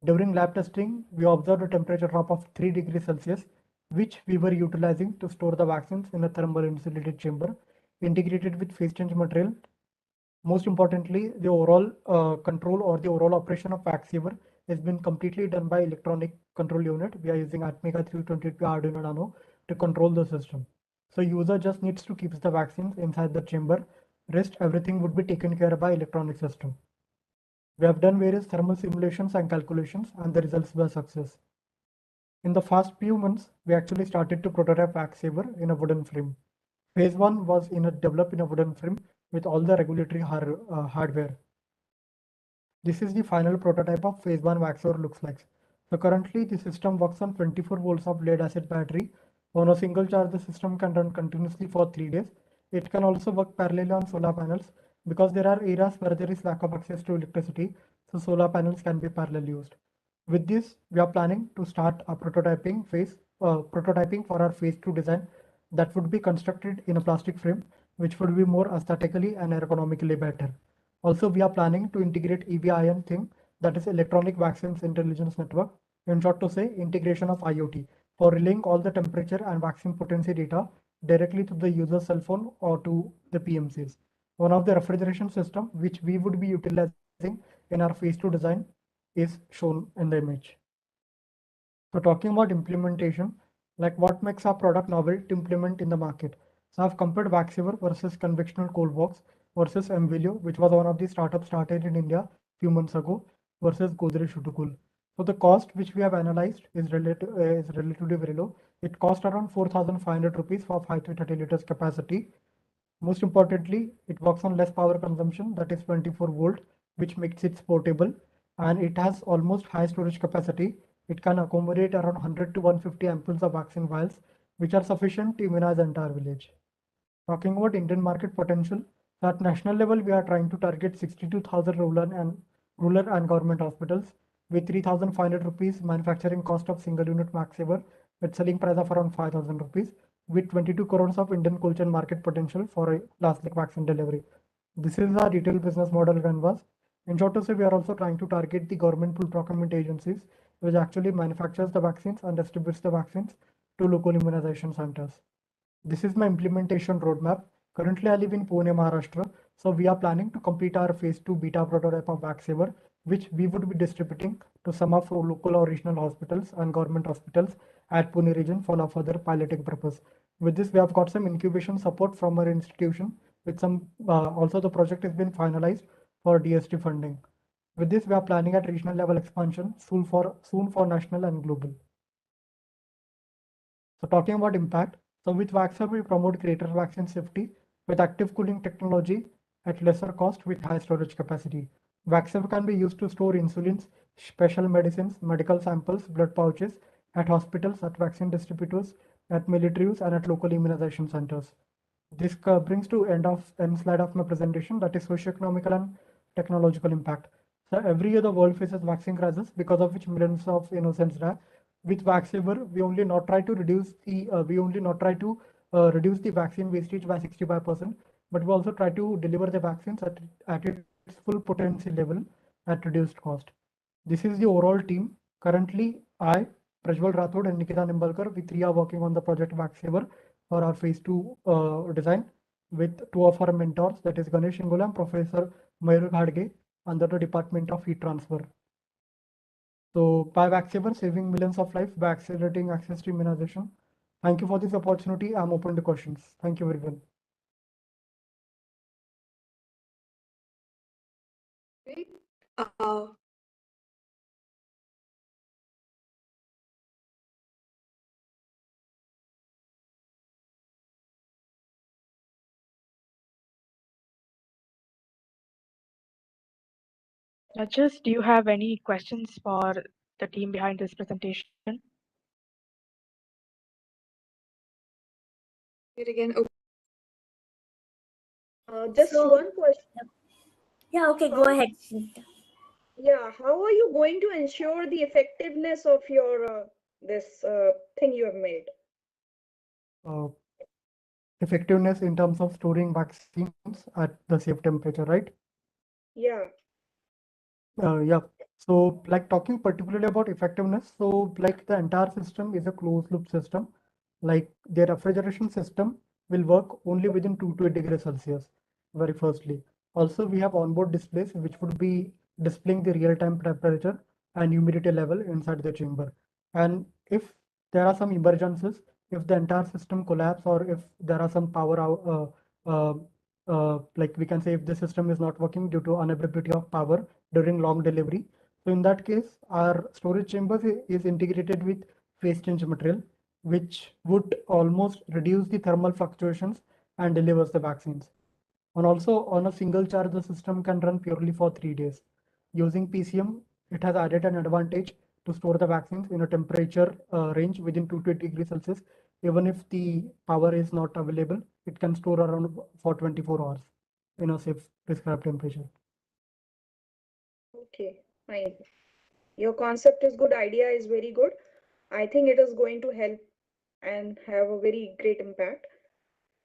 During lab testing, we observed a temperature drop of 3 degrees Celsius, which we were utilizing to store the vaccines in a thermal insulated chamber integrated with phase change material. Most importantly, the overall control or the overall operation of Vaxsaver has been completely done by electronic control unit. We are using Atmega 322 Arduino Nano to control the system. So user just needs to keep the vaccines inside the chamber. Rest everything would be taken care of by electronic system. We have done various thermal simulations and calculations, and the results were success. In the first few months, we actually started to prototype Vaxsaver in a wooden frame. Phase 1 was developed in a wooden frame with all the regulatory hardware. This is the final prototype of phase 1 Vaxsaver looks like. So currently the system works on 24 volts of lead acid battery. On a single charge, the system can run continuously for 3 days. It can also work parallelly on solar panels because there are areas where there is lack of access to electricity, so solar panels can be parallel used. With this, we are planning to start a prototyping for our phase 2 design that would be constructed in a plastic frame, which would be more aesthetically and ergonomically better. Also, we are planning to integrate EVIN thing, that is Electronic Vaccines Intelligence Network, in short to say integration of IoT, for relaying all the temperature and vaccine potency data directly to the user's cell phone or to the PMCs. One of the refrigeration system which we would be utilizing in our phase 2 design is shown in the image. So talking about implementation, like what makes our product novel to implement in the market. So I've compared Vaxiver versus conventional cold box versus Mvilio, which was one of the startups started in India few months ago, versus Godrej Shutukul. So the cost which we have analyzed is relatively very low. It cost around 4,500 rupees for 5 to 30 liters capacity. Most importantly, it works on less power consumption, that is 24 volt, which makes it portable, and it has almost high storage capacity. It can accommodate around 100 to 150 ampoules of vaccine vials, which are sufficient to immunize the entire village. Talking about Indian market potential, at national level, we are trying to target 62,000 rural and government hospitals with 3,500 rupees manufacturing cost of single unit Maxsaver with selling price of around 5,000 rupees with 22 crores of Indian culture market potential for a last like vaccine delivery. This is our retail business model canvas. In short to say, we are also trying to target the government pool procurement agencies, which actually manufactures the vaccines and distributes the vaccines to local immunization centers. This is my implementation roadmap. Currently, I live in Pune, Maharashtra. So we are planning to complete our phase 2 beta prototype of Vaxsaver, which we would be distributing to some of our local or regional hospitals and government hospitals at Pune region for further piloting purpose. With this, we have got some incubation support from our institution. With some, also the project has been finalized for DST funding. With this, we are planning at regional level expansion soon for national and global. So talking about impact, so with Vaxsaver, we promote greater vaccine safety with active cooling technology at lesser cost with high storage capacity. Vaxsaver can be used to store insulins, special medicines, medical samples, blood pouches at hospitals, at vaccine distributors, at militaries, and at local immunization centers. This brings to end slide of my presentation, that is socioeconomical and technological impact. So every year the world faces vaccine crisis because of which millions of innocents die. With Vaxsaver, we only not try to reduce the vaccine wastage by 65%, but we also try to deliver the vaccines at its full potency level at reduced cost. This is the overall team. Currently, I, Prajwal Rathod and Nikita Nimbalkar, we three are working on the project Vaxsaver for our phase 2 design with two of our mentors, that is Ganesh Ingole and Professor Mayur Ghadge under the Department of Heat Transfer. So by Vaxsaver, saving millions of lives by accelerating access to immunization. Thank you for this opportunity. I'm open to questions. Thank you very much. Judges, do you have any questions for the team behind this presentation? Again, just one question. Yeah, okay, go ahead. Yeah, how are you going to ensure the effectiveness of your this thing you have made? Effectiveness in terms of storing vaccines at the safe temperature, right? Yeah. Yeah. So like talking particularly about effectiveness, so like the entire system is a closed loop system. Like the refrigeration system will work only within 2 to 8 degrees Celsius, very firstly. Also, we have onboard displays which would be displaying the real-time temperature and humidity level inside the chamber. And if there are some emergencies, if the entire system collapse or if there are some power out, like we can say if the system is not working due to unavailability of power during long delivery. So in that case, our storage chambers is integrated with phase change material, which would almost reduce the thermal fluctuations and delivers the vaccines. And also on a single charge, the system can run purely for 3 days. Using PCM, it has added an advantage to store the vaccines in a temperature range within 2 to 8 degrees Celsius. Even if the power is not available, it can store around for 24 hours in a safe prescribed temperature. Okay, fine. Your concept is good, idea is very good. I think it is going to help and have a very great impact.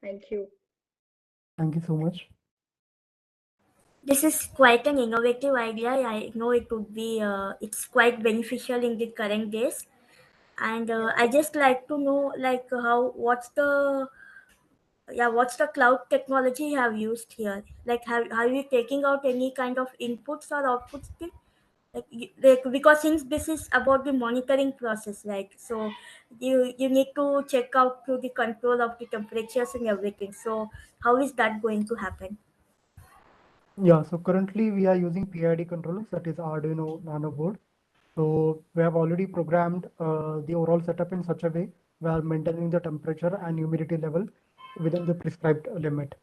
Thank you. Thank you so much. This is quite an innovative idea. I know it would be, it's quite beneficial in the current days. And I just like to know, like, what's the Yeah, what's the cloud technology you have used here? Like, have you taking out any kind of inputs or outputs there? Like because since this is about the monitoring process, like, so you need to check out to the control of the temperatures and everything. So how is that going to happen? Yeah, so currently we are using PID controllers, that is Arduino Nano board. So we have already programmed the overall setup in such a way where maintaining the temperature and humidity level within the prescribed limit.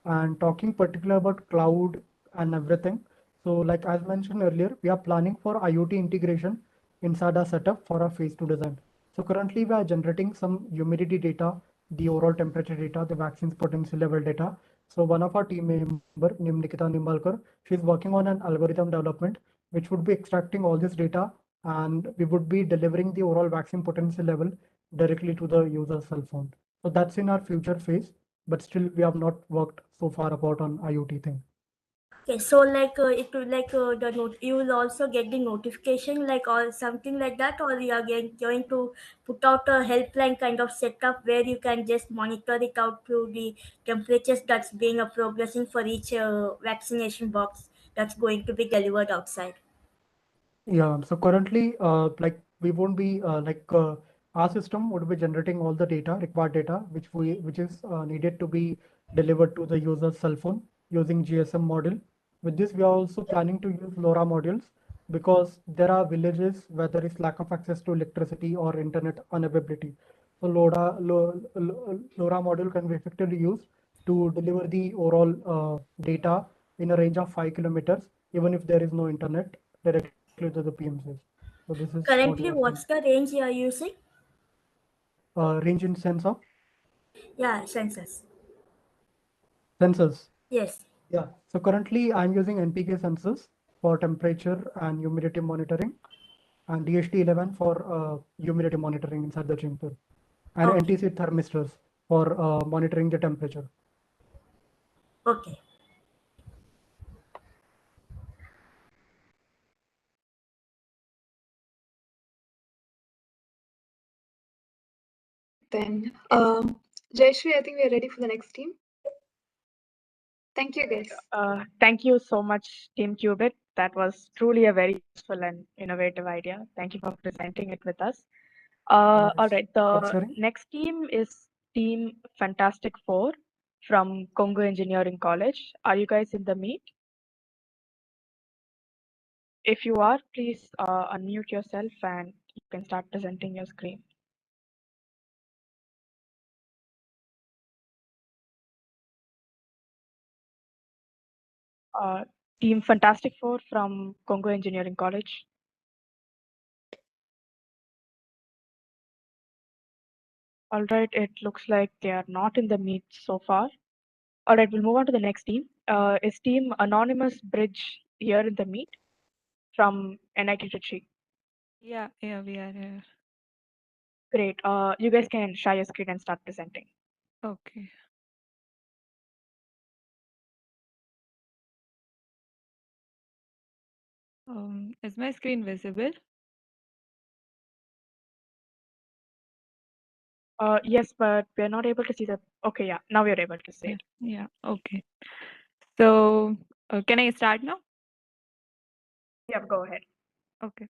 And talking particular about cloud and everything. So like as mentioned earlier, we are planning for IoT integration inside our setup for our phase 2 design. So currently we are generating some humidity data, the overall temperature data, the vaccine's potency level data. So one of our team member named Nikita Nimbalkar, she's working on an algorithm development which would be extracting all this data, and we would be delivering the overall vaccine potency level directly to the user's cell phone. So that's in our future phase, but still we have not worked so far about on IoT thing. Okay, so like it will like the note you will also get the notification like or something like that, or you are going to put out a helpline kind of setup where you can just monitor it out to the temperatures that's being progressing for each vaccination box that's going to be delivered outside. Yeah, so currently, like we won't be our system would be generating all the data, required data, which is needed to be delivered to the user's cell phone using GSM module. With this, we are also planning to use LoRa modules because there are villages where there is lack of access to electricity or internet unavailability. So LoRa module can be effectively used to deliver the overall data in a range of 5 kilometers, even if there is no internet directly to the PMCs. So this is what we Currently, are seeing. what's the range you are using? Range in sense of Yeah, sensors. sensors. Yes. Yeah. So currently I'm using NPK sensors for temperature and humidity monitoring, and DHT11 for humidity monitoring inside the chamber, and Okay. NTC thermistors for monitoring the temperature. Okay. Then, Jayashri, I think we are ready for the next team. Thank you, guys. Thank you so much, Team Qubit. That was truly a very useful and innovative idea. Thank you for presenting it with us. All right, the Sharing? next team is Team Fantastic Four from Congo Engineering College. Are you guys in the meet? If you are, please unmute yourself and you can start presenting your screen. Team Fantastic Four from Congo Engineering College. All right, it looks like they are not in the meet so far. All right, we'll move on to the next team. Is Team Anonymous Bridge here in the meet from NIT Trichy? Yeah, we are here. Great. You guys can share your screen and start presenting. Okay. Is my screen visible? Yes, but we're not able to see the. Okay, yeah, now we're able to see it. Yeah, okay. So, can I start now? Yeah, go ahead. Okay.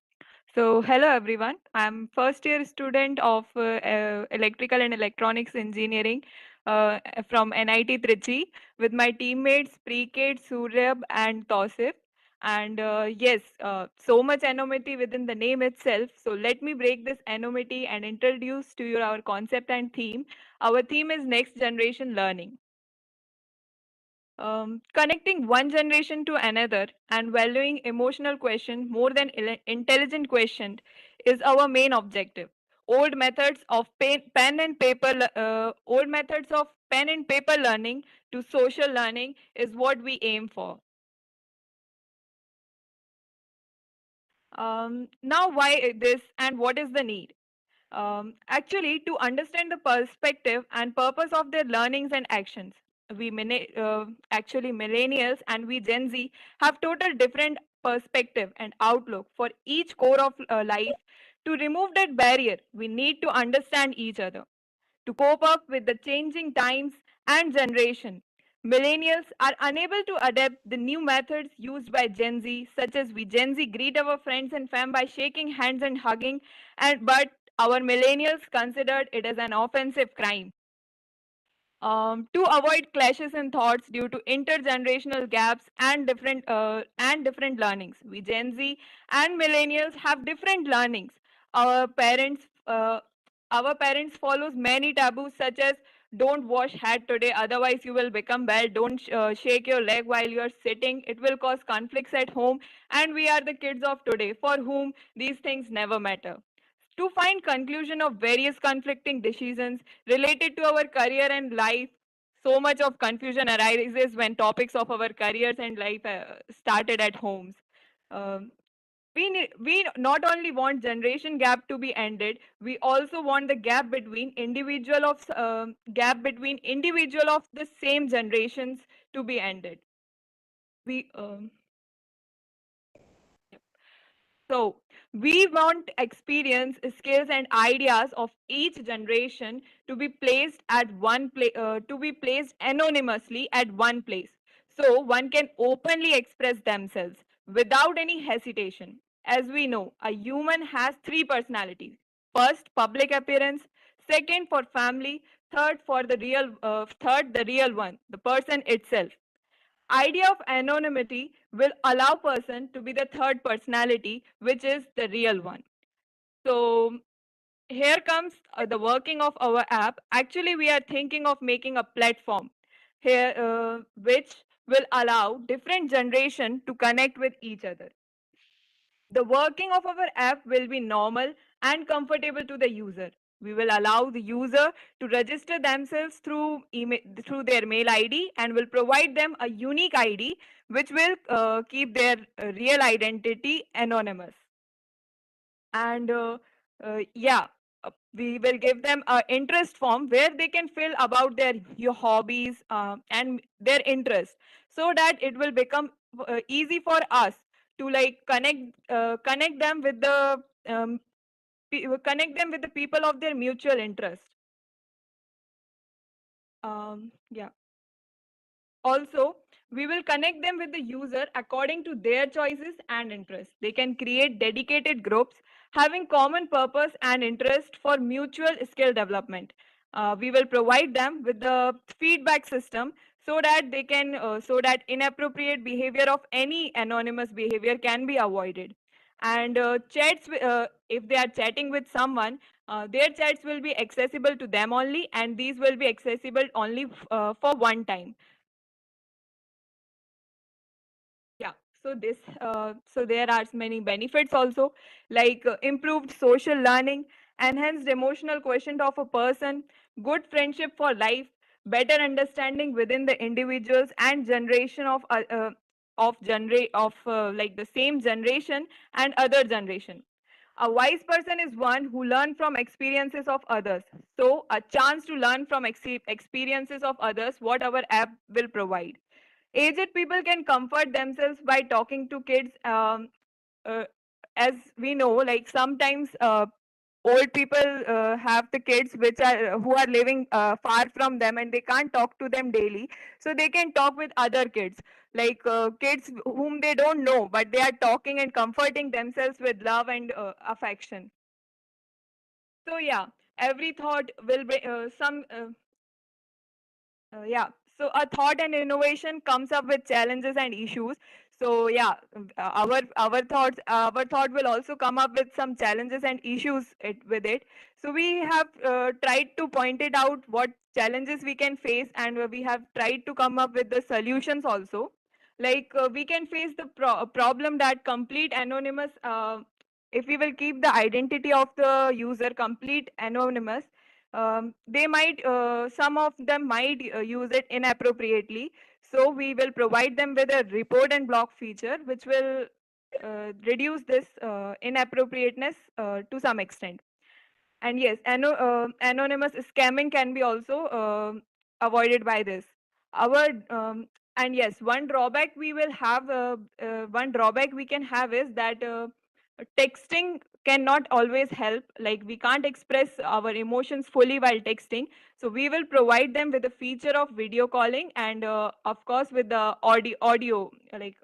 So, hello everyone. I'm first year student of Electrical and Electronics Engineering from NIT Trichy with my teammates Preet, Suryab and Tausif. And yes, so much anonymity within the name itself. So let me break this anonymity and introduce to you our concept and theme. Our theme is next generation learning. Connecting one generation to another and valuing emotional question more than intelligent question is our main objective. Old methods of old methods of pen and paper learning to social learning is what we aim for. Now, why this and what is the need? Actually, to understand the perspective and purpose of their learnings and actions. Actually, millennials and we Gen Z have total different perspective and outlook for each core of life. To remove that barrier, we need to understand each other. To cope up with the changing times and generation. Millennials are unable to adapt the new methods used by Gen Z, such as we Gen Z greet our friends and fam by shaking hands and hugging, but our millennials considered it as an offensive crime. To avoid clashes in thoughts due to intergenerational gaps and different learnings, we Gen Z and millennials have different learnings. Our parents uh, our parents follows many taboos such as don't wash hat today, otherwise you will become bad. Don't shake your leg while you are sitting, it will cause conflicts at home. And we are the kids of today for whom these things never matter. To find conclusion of various conflicting decisions related to our career and life, so much of confusion arises when topics of our careers and life started at homes. Um, we not only want generation gap to be ended, we also want the gap between individual of the same generations to be ended. We So we want experience, skills, and ideas of each generation to be placed at to be placed anonymously at one place, so one can openly express themselves without any hesitation. As we know, a human has three personalities: first, public appearance; second, for family; third, the real one, the person itself. Idea of anonymity will allow person to be the third personality, which is the real one. So here comes the working of our app. Actually, we are thinking of making a platform here which will allow different generation to connect with each other. The working of our app will be normal and comfortable to the user. We will allow the user to register themselves through email, through their mail ID, and will provide them a unique ID which will keep their real identity anonymous. And yeah, we will give them an interest form where they can fill about their hobbies and their interests, so that it will become easy for us to like connect them with the people of their mutual interest. Yeah. Also, we will connect them with the user according to their choices and interests. They can create dedicated groups having common purpose and interest for mutual skill development. We will provide them with the feedback system so that so that inappropriate behavior of any anonymous behavior can be avoided. And if they are chatting with someone, their chats will be accessible to them only, and these will be accessible only for one time. Yeah, so there are many benefits also, like improved social learning, enhanced emotional quotient of a person, good friendship for life, better understanding within the individuals and generation of like the same generation and other generation. A wise person is one who learn from experiences of others. So a chance to learn from experiences of others, what our app will provide. Aged people can comfort themselves by talking to kids. Uh, as we know, like sometimes old people have the kids which are who are living far from them, and they can't talk to them daily. So they can talk with other kids, like kids whom they don't know, but they are talking and comforting themselves with love and affection. So yeah, every thought will be some. Yeah. So a thought and innovation comes up with challenges and issues. So yeah, our thought will also come up with some challenges and issues with it. So we have tried to point it out what challenges we can face, and we have tried to come up with the solutions also. Like we can face the problem that complete anonymous. If we will keep the identity of the user complete anonymous, they might some of them might use it inappropriately. So we will provide them with a report and block feature which will reduce this inappropriateness to some extent. And yes, anonymous scamming can be also avoided by this. Our and yes, one drawback we can have is that texting cannot always help. Like we can't express our emotions fully while texting. So we will provide them with the feature of video calling, and of course with the audio like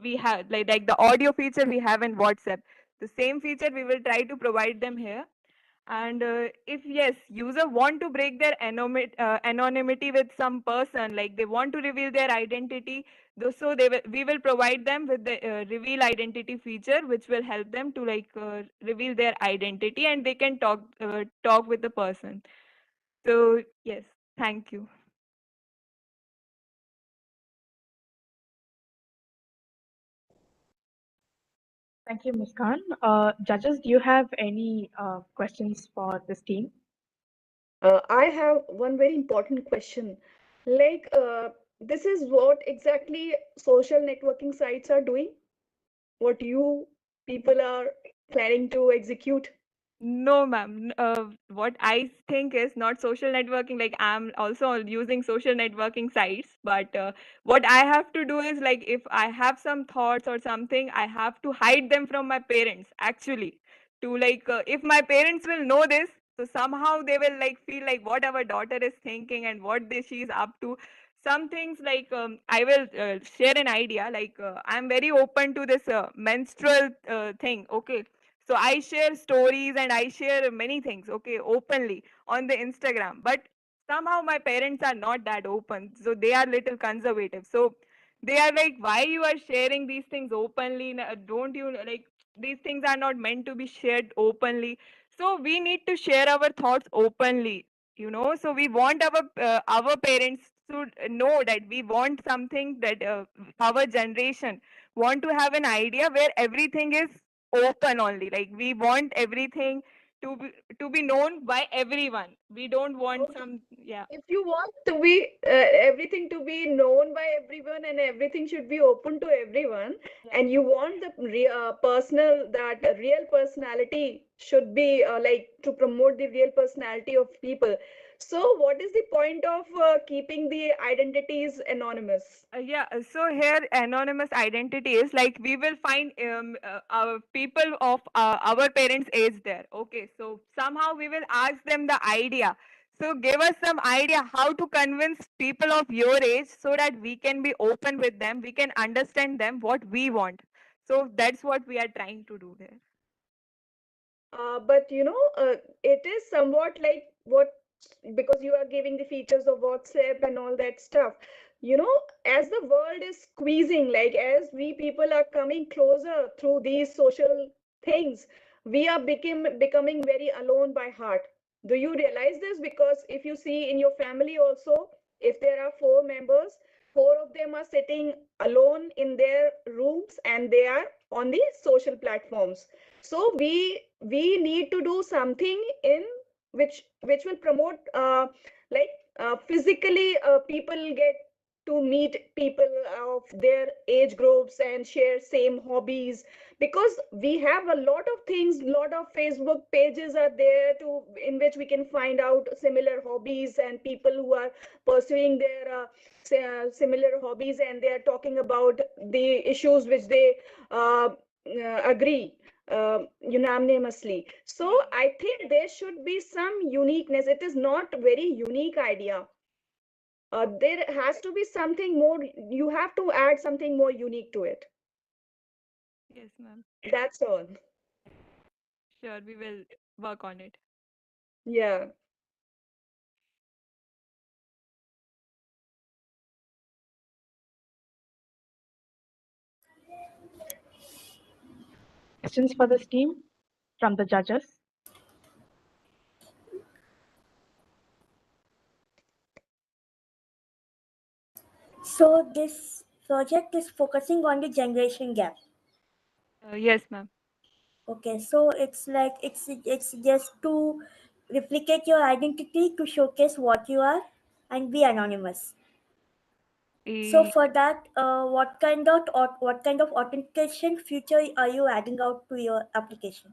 we have like the audio feature we have in WhatsApp. The same feature we will try to provide them here. And if yes, user want to break their anonymity with some person, like they want to reveal their identity, so we will provide them with the reveal identity feature, which will help them to like reveal their identity, and they can talk with the person. So yes, thank you. Thank you, Ms. Khan. Judges, do you have any questions for this team? I have one very important question. Like, this is what exactly social networking sites are doing? What you people are planning to execute? No, ma'am. What I think is not social networking. Like I'm also using social networking sites, but what I have to do is like if I have some thoughts or something, I have to hide them from my parents. Actually, to like if my parents will know this, so somehow they will like feel like what our daughter is thinking and what she's up to. Some things like I will share an idea. Like I'm very open to this menstrual thing. Okay, so I share stories and I share many things, okay, openly on the Instagram. But somehow my parents are not that open. So they are little conservative. So they are like, why you are sharing these things openly? Don't you like these things are not meant to be shared openly. So we need to share our thoughts openly, you know. So we want our parents to know that we want something that our generation want to have an idea where everything is open only. Like we want everything to be known by everyone. We don't want Okay. some, yeah. If you want to be everything to be known by everyone and everything should be open to everyone, and you want the real personality should be like to promote the real personality of people. So what is the point of keeping the identities anonymous? Yeah, so here anonymous identity is like we will find our people of our parents' age there. Okay, so somehow we will ask them the idea. So give us some idea how to convince people of your age so that we can be open with them, we can understand them what we want. So that's what we are trying to do there. But it is somewhat like what, because you are giving the features of WhatsApp and all that stuff. As the world is squeezing, like as we people are coming closer through these social things, we are becoming very alone by heart. Do you realize this? Because if you see in your family also, if there are four members, four of them are sitting alone in their rooms and they are on the social platforms. So we need to do something in which will promote like physically people get to meet people of their age groups and share same hobbies, because we have a lot of things, lot of Facebook pages are there to in which we can find out similar hobbies and people who are pursuing their similar hobbies, and they are talking about the issues which they agree unanimously. So I think there should be some uniqueness. It is not very unique idea. There has to be something more. You have to add something more unique to it. Yes, ma'am. That's all. Sure, we will work on it. Yeah. Questions for this team from the judges? So this project is focusing on the generation gap. Yes, ma'am. Okay, so it's like it's just to replicate your identity to showcase what you are and be anonymous. So for that, what kind of authentication feature are you adding out to your application?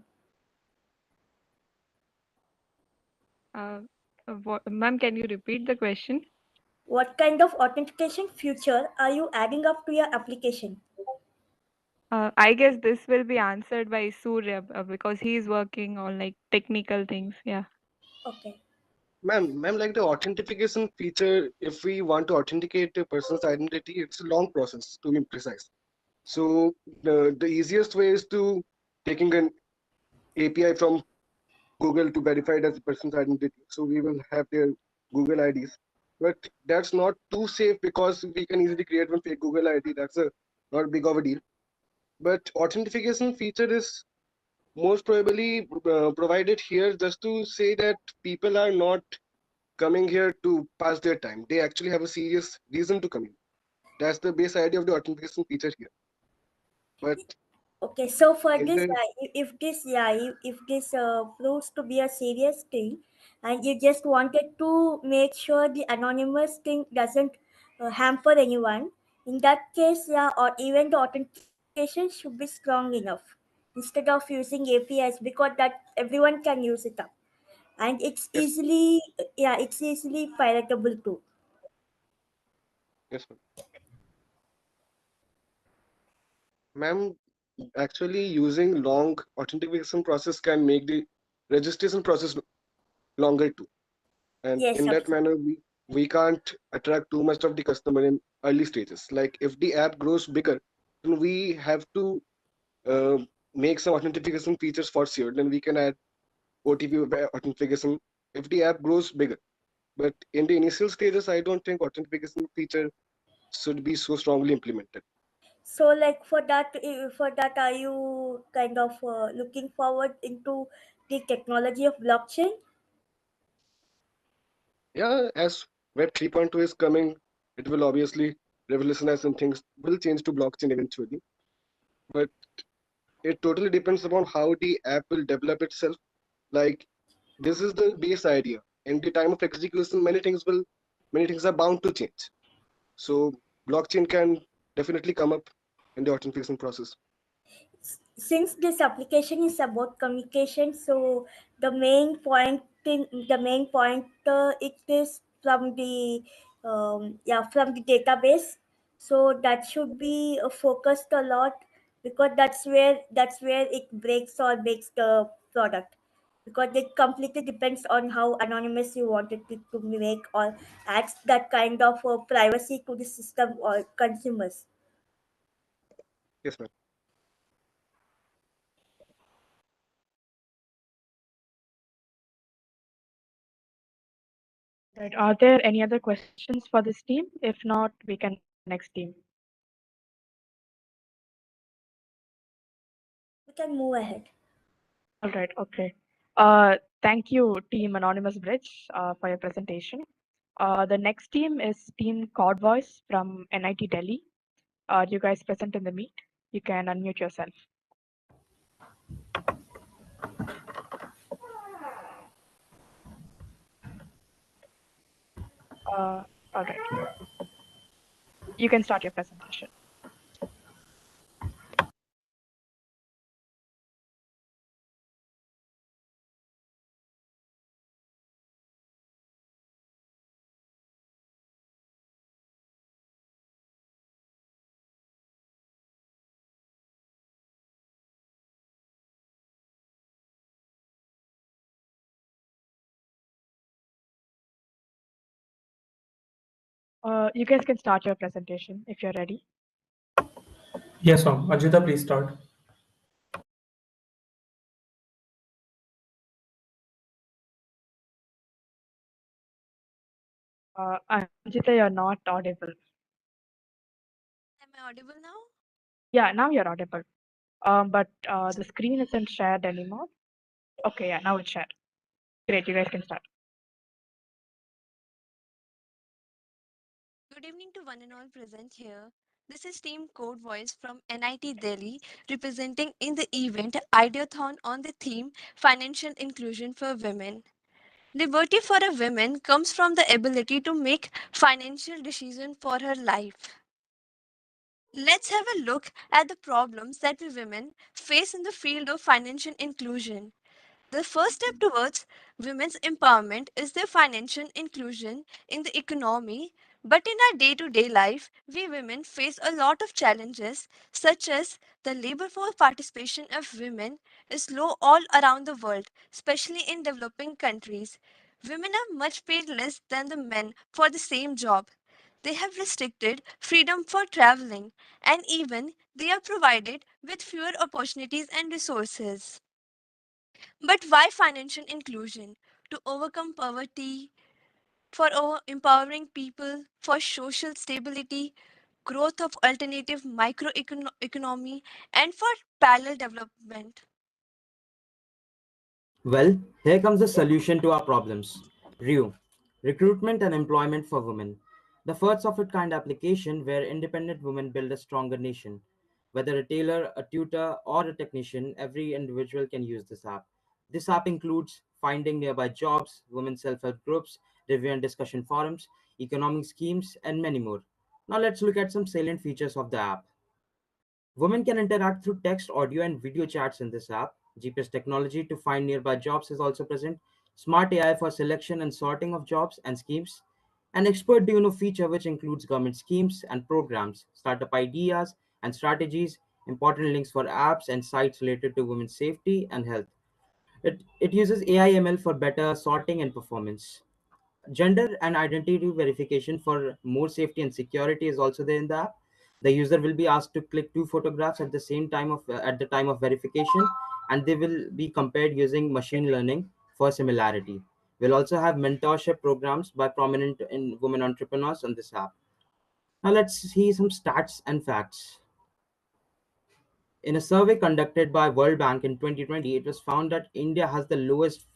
Ma'am, can you repeat the question? What kind of authentication feature are you adding up to your application? I guess this will be answered by Surya because he's working on like technical things. Yeah. Okay. Ma'am, like the authentication feature, if we want to authenticate a person's identity, it's a long process to be precise. So the easiest way is to taking an API from Google to verify it as a person's identity. So we will have their Google IDs. But that's not too safe because we can easily create one fake Google ID. That's a not big of a deal. But authentication feature is most probably provided here just to say that people are not coming here to pass their time. They actually have a serious reason to come in. That's the base idea of the authentication feature here. But Okay, so for is this, there, if this proves to be a serious thing, and you just wanted to make sure the anonymous thing doesn't hamper anyone, in that case, yeah, or even the authentication should be strong enough instead of using APIs because that everyone can use it up, and it's yes, easily, yeah, it's easily piratable too. yes, ma'am. Actually, using long authentication process can make the registration process longer too. And Yes, in that absolutely. manner, we can't attract too much of the customer in early stages. Like if the app grows bigger, then we have to uh, make some authentication features for sure. Then we can add OTP authentication if the app grows bigger. But in the initial stages, I don't think authentication feature should be so strongly implemented. So, like for that, are you kind of looking forward into the technology of blockchain? Yeah, as Web 3.2 is coming, it will obviously revolutionize and things will change to blockchain eventually. But it totally depends upon how the app will develop itself. Like this is the base idea. In the time of execution, many things are bound to change. So blockchain can definitely come up in the authentication process. Since this application is about communication, so the main point it is from the from the database. So that should be focused a lot because that's where it breaks or makes the product because it completely depends on how anonymous you wanted it to make or adds that kind of privacy to the system or consumers. Yes, ma'am. Right. Are there any other questions for this team? If not, we can move to the next team. We can move ahead. All right. Okay. Thank you, Team Anonymous Bridge, for your presentation. The next team is Team Cod Voice from NIT Delhi. Are you guys present in the meet? You can unmute yourself. All right. You can start your presentation. You guys can start your presentation if you're ready. Yes, ma'am. Ajita, please start. Anjita, you're not audible. Am I audible now? Yeah, now you're audible. But the screen isn't shared anymore. Okay, yeah, now it's shared. Great, you guys can start. Good evening to one and all present here. This is Team Code Voice from NIT Delhi, representing in the event Ideathon on the theme Financial Inclusion for Women. Liberty for a woman comes from the ability to make financial decisions for her life. Let's have a look at the problems that we women face in the field of financial inclusion. The first step towards women's empowerment is their financial inclusion in the economy, But in our day-to-day life, we women face a lot of challenges, such as the labor force participation of women is low all around the world, especially in developing countries. Women are much paid less than the men for the same job. They have restricted freedom for traveling, and even they are provided with fewer opportunities and resources. But why financial inclusion? To overcome poverty, for empowering people, for social stability, growth of alternative microeconomy, and for parallel development. Well, here comes the solution to our problems. REW, Recruitment and Employment for Women. The first of its kind application where independent women build a stronger nation. Whether a tailor, a tutor, or a technician, every individual can use this app. This app includes finding nearby jobs, women self-help groups, review and discussion forums, economic schemes, and many more. Now let's look at some salient features of the app. Women can interact through text, audio, and video chats in this app. GPS technology to find nearby jobs is also present. Smart AI for selection and sorting of jobs and schemes. An expert do you know feature which includes government schemes and programs, startup ideas and strategies, important links for apps and sites related to women's safety and health. It uses AI ML for better sorting and performance. Gender and identity verification for more safety and security is also there in the app. The user will be asked to click two photographs at the same time at the time of verification, and they will be compared using machine learning for similarity. We'll also have mentorship programs by prominent women entrepreneurs on this app. Now let's see some stats and facts. In a survey conducted by World Bank in 2020, it was found that India has the lowest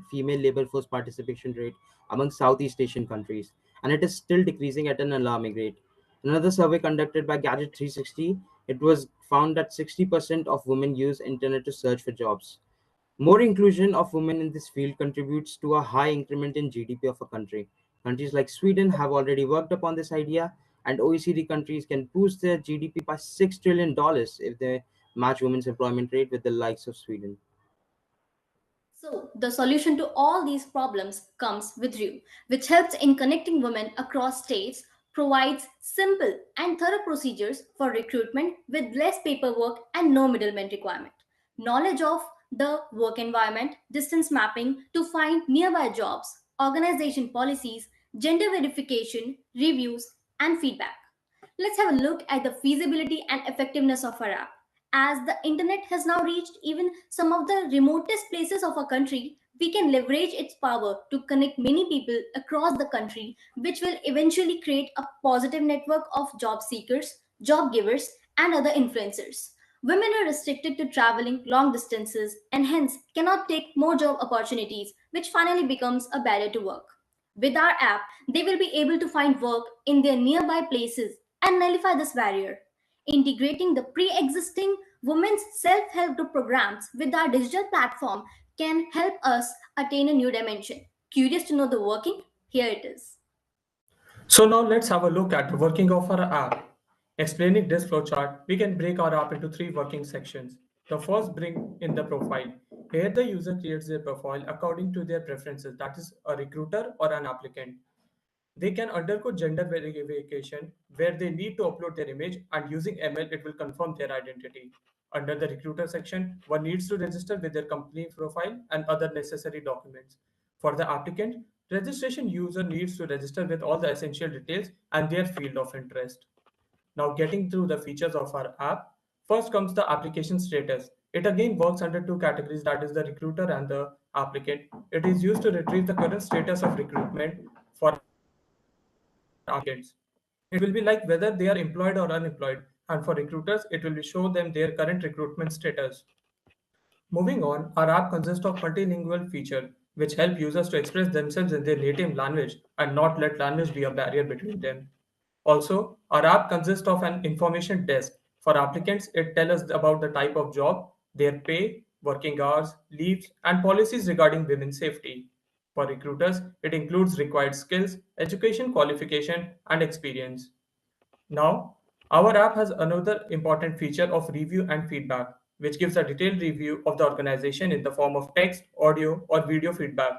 female labor force participation rate among Southeast Asian countries, and it is still decreasing at an alarming rate. Another survey conducted by Gadget 360, it was found that 60% of women use internet to search for jobs. More inclusion of women in this field contributes to a high increment in GDP of a country. Countries like Sweden have already worked upon this idea, and OECD countries can boost their GDP by $6 trillion if they match women's employment rate with the likes of Sweden. So, the solution to all these problems comes with REW, which helps in connecting women across states, provides simple and thorough procedures for recruitment with less paperwork and no middleman requirement. Knowledge of the work environment, distance mapping to find nearby jobs, organization policies, gender verification, reviews, and feedback. Let's have a look at the feasibility and effectiveness of our app. As the internet has now reached even some of the remotest places of our country, we can leverage its power to connect many people across the country, which will eventually create a positive network of job seekers, job givers, and other influencers. Women are restricted to traveling long distances and hence cannot take more job opportunities, which finally becomes a barrier to work. With our app, they will be able to find work in their nearby places and nullify this barrier. Integrating the pre existing women's self help group programs with our digital platform can help us attain a new dimension. Curious to know the working? Here it is. So now let's have a look at the working of our app. Explaining this flowchart, we can break our app into three working sections. The first bring in the profile. Here the user creates their profile according to their preferences, that is a recruiter or an applicant. They can undergo gender verification where they need to upload their image and using ML it will confirm their identity. Under the recruiter section, one needs to register with their company profile and other necessary documents. For the applicant, registration user needs to register with all the essential details and their field of interest. Now getting through the features of our app, first comes the application status. It again works under two categories, that is the recruiter and the applicant. It is used to retrieve the current status of recruitment for applicants. It will be like whether they are employed or unemployed, and for recruiters, it will show them their current recruitment status. Moving on, our app consists of multilingual feature, which help users to express themselves in their native language and not let language be a barrier between them. Also, our app consists of an information desk. For applicants, it tells us about the type of job, their pay, working hours, leaves, and policies regarding women's safety. For recruiters, it includes required skills, education qualification, and experience. Now, our app has another important feature of review and feedback, which gives a detailed review of the organization in the form of text, audio, or video feedback.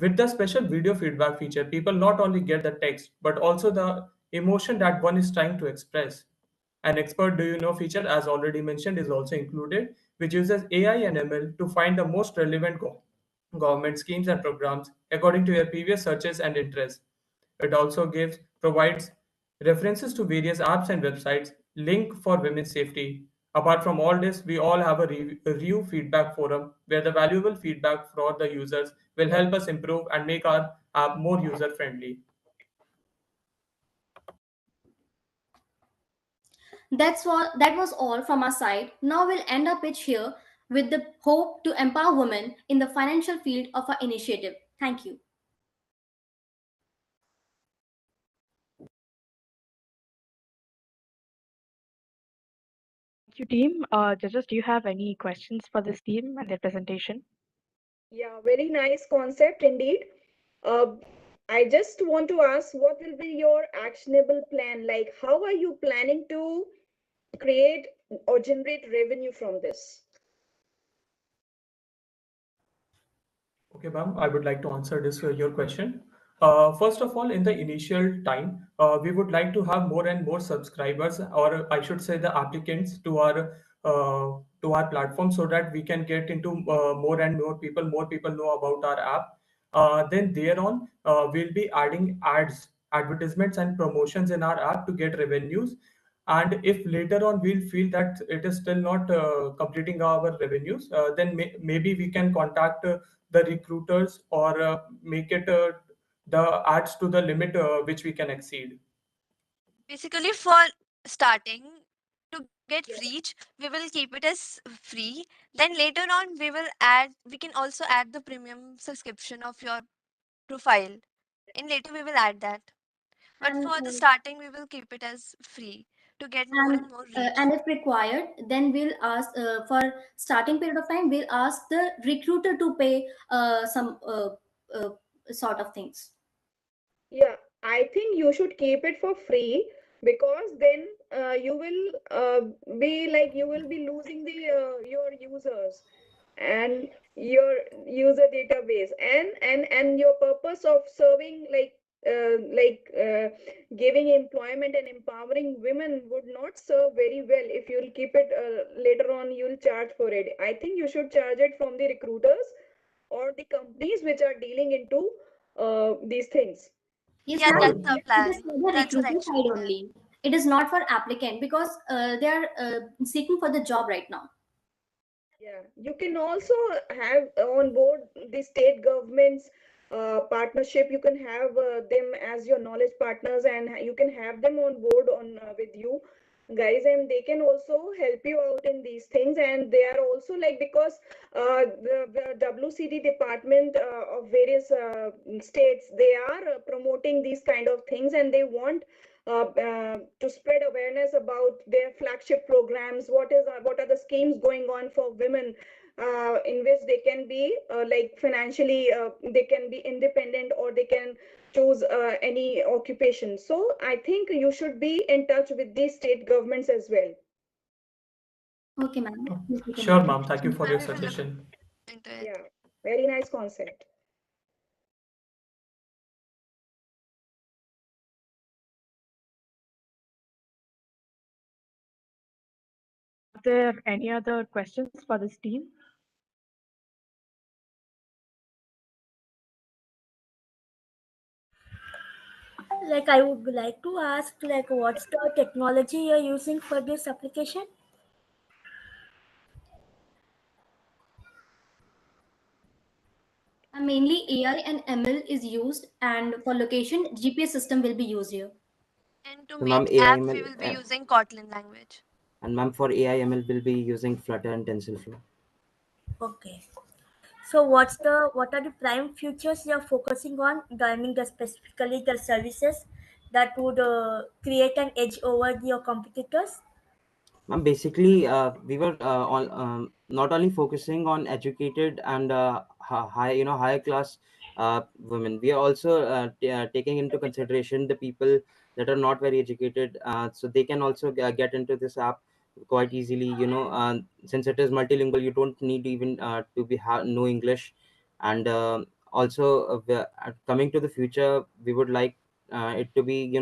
With the special video feedback feature, people not only get the text, but also the emotion that one is trying to express. An expert do you know feature, as already mentioned, is also included, which uses AI and ML to find the most relevant government schemes and programs according to your previous searches and interests. It also provides references to various apps and websites, link for women's safety. Apart from all this, we all have a review feedback forum where the valuable feedback for the users will help us improve and make our app more user friendly. That was all from our side. Now we'll end our pitch here with the hope to empower women in the financial field of our initiative. Thank you. Thank you, team. Judges, do you have any questions for this team and their presentation? Yeah, very nice concept indeed. Uh, I just want to ask, what will be your actionable plan? Like, how are you planning to create or generate revenue from this? Okay, ma'am, I would like to answer this your question. First of all, in the initial time, we would like to have more and more subscribers, or I should say, the applicants to our platform, so that we can get into more and more people. More people know about our app. Then thereon, we'll be adding ads, advertisements, and promotions in our app to get revenues. And if later on we'll feel that it is still not completing our revenues, then maybe we can contact the recruiters, or make it the ads to the limit which we can exceed. Basically, for starting to get reach, we will keep it as free. Then later on, we can also add the premium subscription of your profile. And later we will add that. But And, for the starting, we will keep it as free to get more and more reach. and if required, then we'll ask for starting period of time. We'll ask the recruiter to pay some uh, sort of things. Yeah, I think you should keep it for free, because then you will be like, you will be losing the your users and your user database, and your purpose of serving, giving employment and empowering women would not serve very well if you'll keep it later on you'll charge for it. I think you should charge it from the recruiters or the companies which are dealing into these things. Yes, Yeah, ma'am. that's the It is plan. for the That's the recruiter actual side plan. only. It is not for applicant, because they are seeking for the job right now. Yeah, you can also have on board the state government's partnership. You can have them as your knowledge partners, and you can have them on board on with you guys, and they can also help you out in these things. And they are also like, because the WCD department of various states, they are promoting these kind of things, and they want to spread awareness about their flagship programs. What are the schemes going on for women, in which they can be like financially, they can be independent, or they can choose any occupation. So I think you should be in touch with the state governments as well. Okay, ma'am. Sure, ma'am. Thank you for your suggestion. Yeah, very nice concept. Are there any other questions for this team? Like, I would like to ask, like, what's the technology you're using for this application? Mainly AI and ML is used, and for location, GPS system will be used here. And to So, ma'am, make AI app, we will be using Kotlin language. and ma'am, for AI ML will be using Flutter and TensorFlow. Okay. So what are the prime features you're focusing on, driving the specifically the services that would create an edge over your competitors? Basically, we were not only focusing on educated and high, higher class women. We are also taking into consideration the people that are not very educated, so they can also get into this app quite easily. Since it is multilingual, you don't need even to know English, and Also, coming to the future, we would like it to be,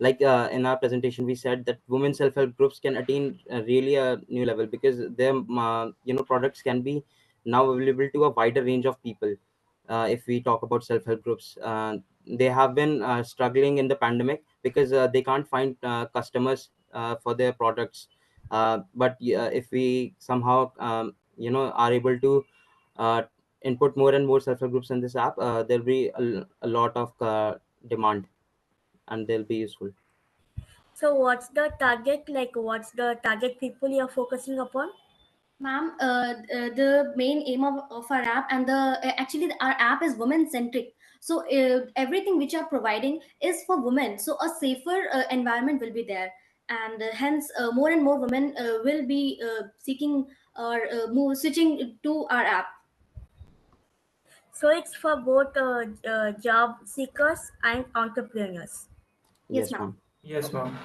like in our presentation we said that women self-help groups can attain really a new level, because their products can be now available to a wider range of people. If we talk about self-help groups, they have been struggling in the pandemic because they can't find customers for their products. But if we somehow are able to uh, input more and more self-help groups in this app, there'll be a lot of demand, and they'll be useful. So what's the target? Like, what's the target people you're focusing upon? Ma'am, the main aim of our app, and actually our app is women centric. So everything which are providing is for women. So a safer environment will be there, and hence more and more women will be seeking or switching to our app. So it's for both job seekers and entrepreneurs. Yes, Yes, ma'am. ma'am. Yes, ma'am.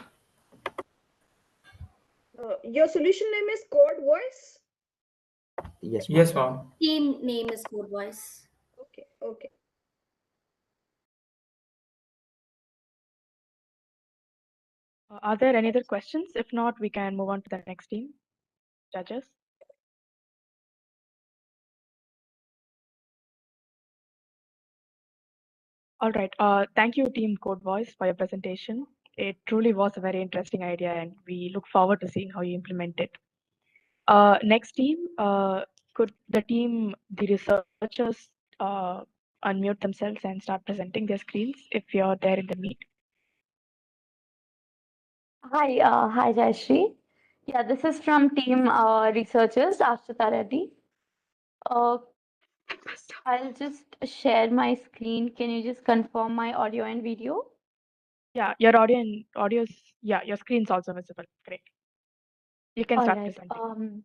Your solution name is Code Voice? Yes, ma'am. Yes, ma'am. Team name is Code Voice. Okay, okay. Are there any other questions? If not, we can move on to the next team. Judges. All right. Thank you, Team Code Voice, for your presentation. It truly was a very interesting idea, and we look forward to seeing how you implement it. Next team, could the researchers, unmute themselves and start presenting their screens if you're there in the meet? Hi, Jayashree. Yeah, this is from team researchers, Ashita Reddy. I'll just share my screen. Can you just confirm my audio and video? Yeah, your audio's, yeah, your screen's also visible. Great. You can All start right. presenting.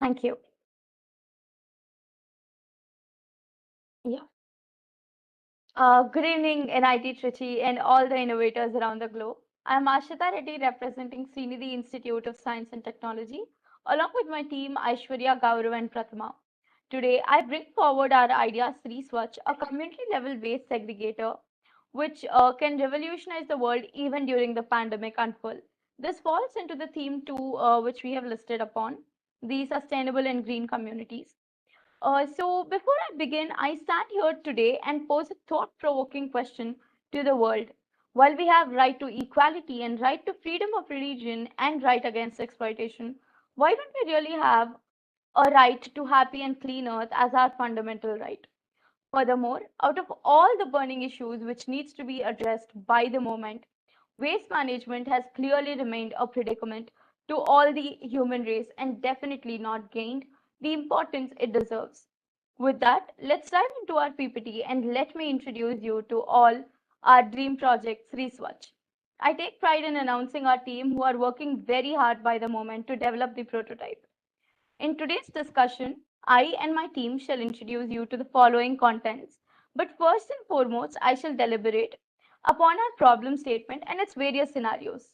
Thank you. Yeah. Good evening, NIT Trichy and all the innovators around the globe. I'm Ashita Reddy representing Srinidhi Institute of Science and Technology, along with my team Aishwarya, Gaurav, and Prathama. Today, I bring forward our Ideas Research, a community-level waste segregator, which can revolutionize the world even during the pandemic unfold. This falls into the theme two, which we have listed upon, the sustainable and green communities. So before I begin, I stand here today and pose a thought-provoking question to the world. While we have right to equality and right to freedom of religion and right against exploitation, why don't we really have a right to happy and clean earth as our fundamental right? Furthermore, out of all the burning issues which needs to be addressed by the moment, waste management has clearly remained a predicament to all the human race and definitely not gained the importance it deserves. With that, let's dive into our PPT and let me introduce you to all our dream projects research. I take pride in announcing our team who are working very hard by the moment to develop the prototype. In today's discussion, I and my team shall introduce you to the following contents. But first and foremost, I shall deliberate upon our problem statement and its various scenarios.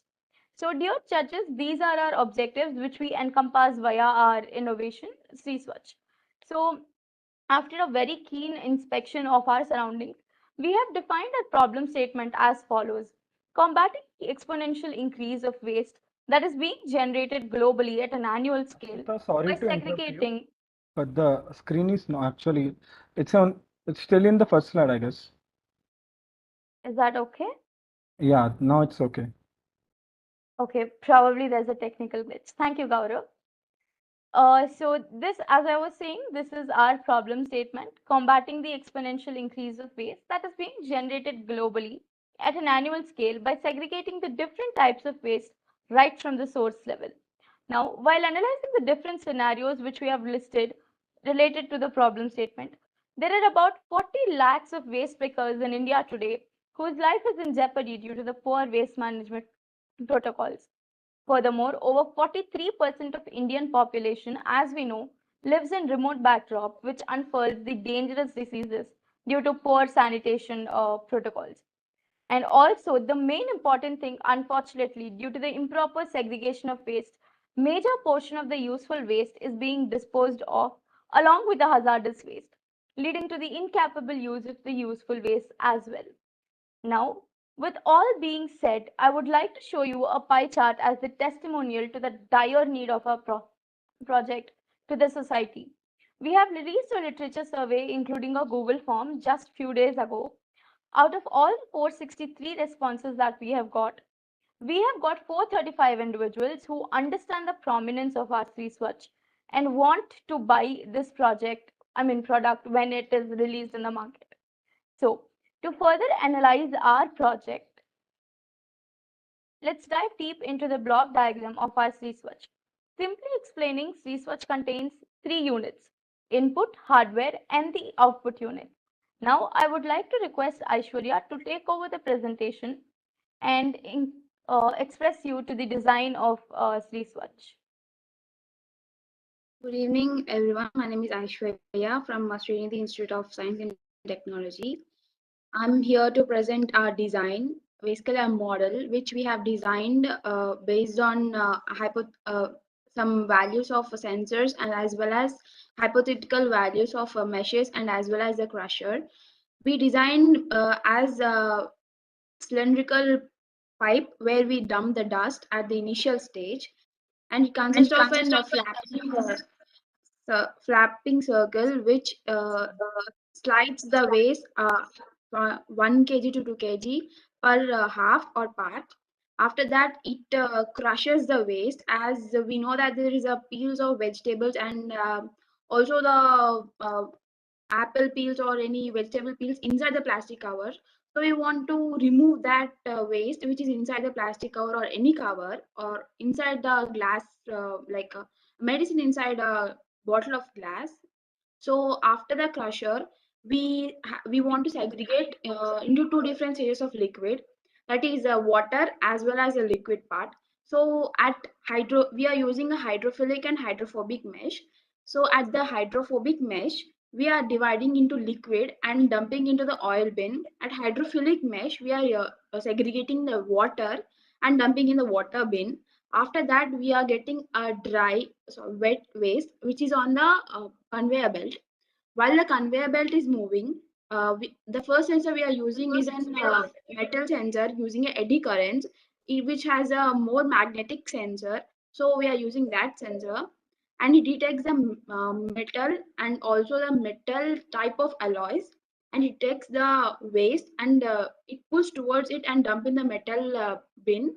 So, dear judges, these are our objectives which we encompass via our innovation research. So, after a very keen inspection of our surroundings, we have defined our problem statement as follows. Combating the exponential increase of waste that is being generated globally at an annual scale Ashita, sorry by to interrupt you, segregating. but the screen is no actually it's still in the first slide, I guess. Is that okay? Yeah, now it's okay. Okay, probably there's a technical glitch. Thank you, Gaurav. So this, as I was saying, this is our problem statement, combating the exponential increase of waste that is being generated globally at an annual scale by segregating the different types of waste right from the source level. Now, while analyzing the different scenarios which we have listed related to the problem statement, there are about 40 lakhs of waste pickers in India today whose life is in jeopardy due to the poor waste management protocols. Furthermore, over 43% of Indian population, as we know, lives in remote backdrop, which unfurls the dangerous diseases due to poor sanitation protocols. And also, the main important thing, unfortunately, due to the improper segregation of waste, major portion of the useful waste is being disposed of along with the hazardous waste. leading to the incapable use of the useful waste as well. Now, with all being said, I would like to show you a pie chart as the testimonial to the dire need of our project to the society. We have released a literature survey, including a Google form, just few days ago. Out of all 463 responses that we have got 435 individuals who understand the prominence of our research and want to buy this product when it is released in the market. So, to further analyze our project, let's dive deep into the block diagram of our research. Simply explaining, research contains 3 units: input, hardware, and the output unit. Now, I would like to request Aishwarya to take over the presentation and express you to the design of research. Good evening, everyone. My name is Aishwarya from Trinity Institute of Science and Technology. I'm here to present our design, basically a model which we have designed based on some values of sensors and as well as hypothetical values of meshes and as well as the crusher. We designed as a cylindrical pipe where we dump the dust at the initial stage, and it consists of flapping circle which slides the waste from 1 kg to 2 kg per half or part. After that, it crushes the waste, as we know that there is a peels of vegetables and also the apple peels or any vegetable peels inside the plastic cover. So we want to remove that waste which is inside the plastic cover or any cover or inside the glass, like medicine inside a bottle of glass. So after the crusher, we want to segregate into 2 different stages of liquid, that is water as well as a liquid part. So at we are using a hydrophilic and hydrophobic mesh. So at the hydrophobic mesh, we are dividing into liquid and dumping into the oil bin. At hydrophilic mesh, we are segregating the water and dumping in the water bin. After that, we are getting a wet waste which is on the conveyor belt. While the conveyor belt is moving, the first sensor we are using is an metal sensor using a eddy current, which has a more magnetic sensor. So we are using that sensor, and it detects the metal and also the metal type of alloys, and it takes the waste and it pulls towards it and dump in the metal bin.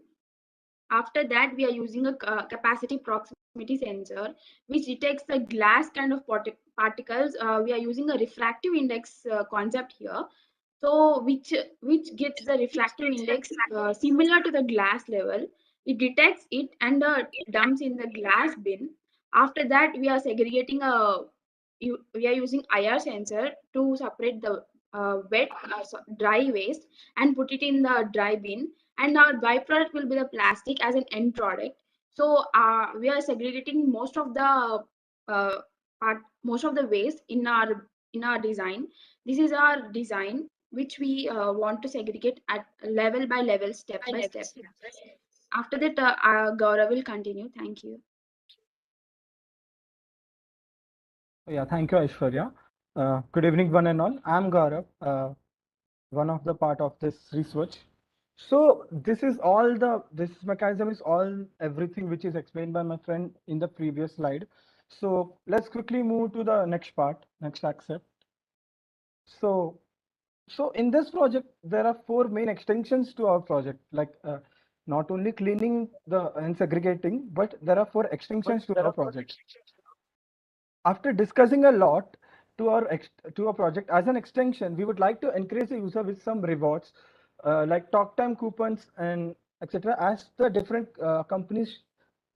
After that, we are using a capacity proximity sensor, which detects the glass kind of particles. We are using a refractive index concept here. So which gets the refractive index similar to the glass level. It detects it and dumps in the glass bin. After that, we are segregating we are using IR sensor to separate the dry waste and put it in the dry bin, and our byproduct will be the plastic as an end product. So we are segregating most of the waste in our design. This is our design which we want to segregate at level by level, step by step. After that, Gaurav will continue. Thank you. Yeah, thank you, Aishwarya. Good evening, one and all. I'm Gaurav, one of the part of this research. So this mechanism is everything which is explained by my friend in the previous slide. So let's quickly move to the next part, next accept. So in this project, there are 4 main extensions to our project, like not only cleaning and segregating, but there are 4 extensions to our project. After discussing a lot to our project as an extension, we would like to encourage the user with some rewards like talk time coupons and etc. as the different companies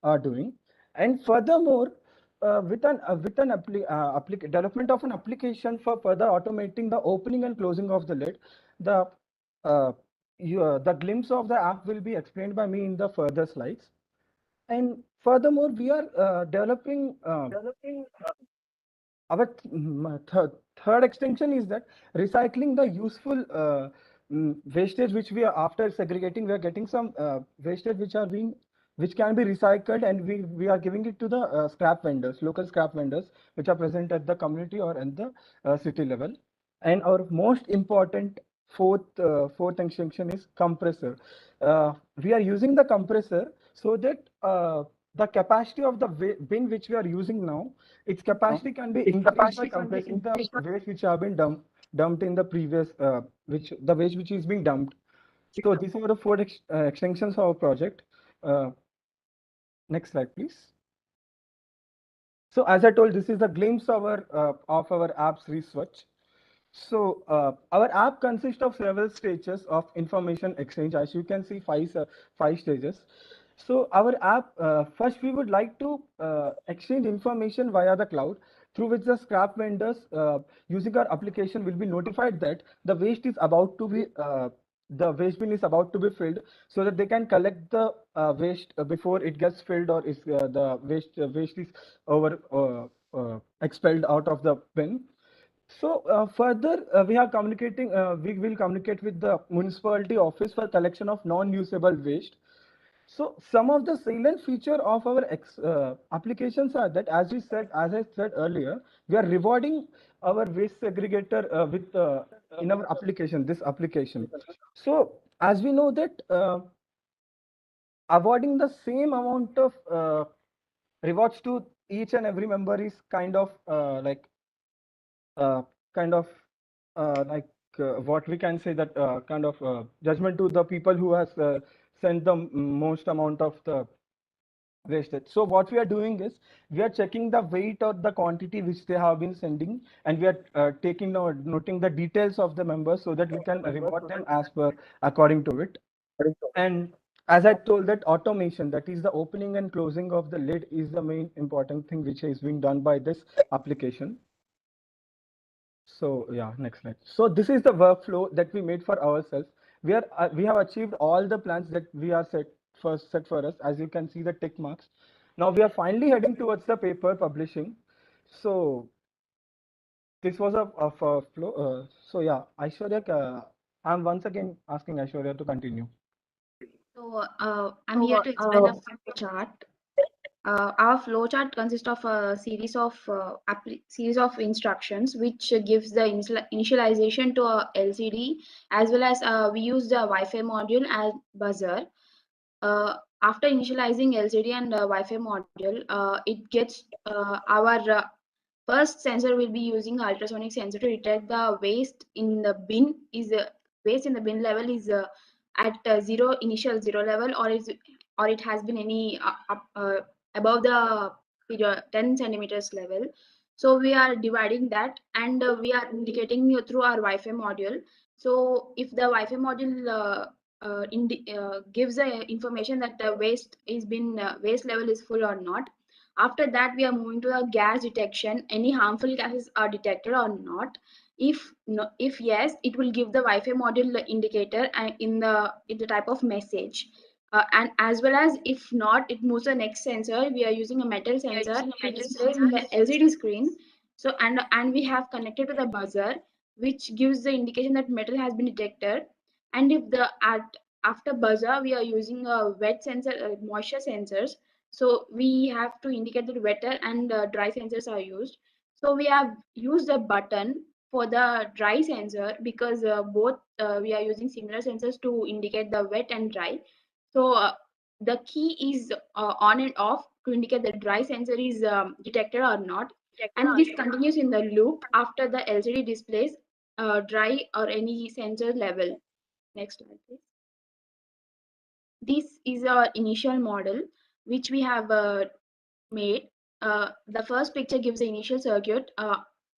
are doing. And furthermore, with development of an application for further automating the opening and closing of the lid, the glimpse of the app will be explained by me in the further slides. And furthermore, we are developing our third extension is that recycling the useful wastage which we are after segregating. We are getting some wastage which which can be recycled, and we are giving it to the scrap vendors, local scrap vendors, which are present at the community or at the city level. And our most important fourth extension is compressor. We are using the compressor so that the capacity of the bin which we are using now, its capacity can be increased by compressing the waste which have been dumped in the previous the waste which is being dumped. So these are the four extensions of our project. Next slide, please. So as I told, this is a glimpse of our app's research. So our app consists of several stages of information exchange. As you can see, five stages. So our app, first we would like to exchange information via the cloud, through which the scrap vendors using our application will be notified that the waste is about to be the waste bin is about to be filled, so that they can collect the waste before it gets filled, or is the waste is expelled out of the bin. So further, we will communicate with the municipality office for collection of non-usable waste. So some of the salient feature of our applications are that, as I said earlier, we are rewarding our waste segregator with in our application, this application. So as we know that awarding the same amount of rewards to each and every member is kind of uh, kind of what we can say, that kind of judgment to the people who has sent the most amount of the wastage. So what we are doing is we are checking the weight or the quantity which they have been sending, and we are noting the details of the members, so that we can reward them as per according to it. And as I told, that automation, that is the opening and closing of the lid, is the main important thing which is being done by this application. So yeah, next slide. So this is the workflow that we made for ourselves. We have achieved all the plans that we are set for us. As you can see, the tick marks. Now we are finally heading towards the paper publishing. So this was a flow. So yeah, Aishwarya, I'm once again asking Aishwarya to continue. So I'm here to explain a chart. Our flowchart consists of a series of instructions, which gives the initialization to a LCD, as well as we use the Wi-Fi module as buzzer. After initializing LCD and Wi-Fi module, it gets our first sensor will be using ultrasonic sensor to detect the waste in the bin. Waste in the bin level is at initial zero level, or it has been any above the 10 centimeters level. So we are dividing that, and we are indicating through our Wi-Fi module. So if the Wi-Fi module gives the information that the waste level is full or not. After that, we are moving to the gas detection. Any harmful gases are detected or not. If no, if yes, it will give the Wi-Fi module indicator in the type of message. And as well as if not, it moves the next sensor. We are using a metal sensor which displays in the LCD screen. So and we have connected to the buzzer, which gives the indication that metal has been detected. And if after buzzer, we are using a wet sensor, moisture sensors. So we have to indicate that wetter and dry sensors are used. So we have used a button for the dry sensor, because both we are using similar sensors to indicate the wet and dry. So the key is on and off to indicate the dry sensor is detected or not. And this continues in the loop after the LCD displays dry or any sensor level. Next slide, please. This is our initial model, which we have made. The first picture gives the initial circuit,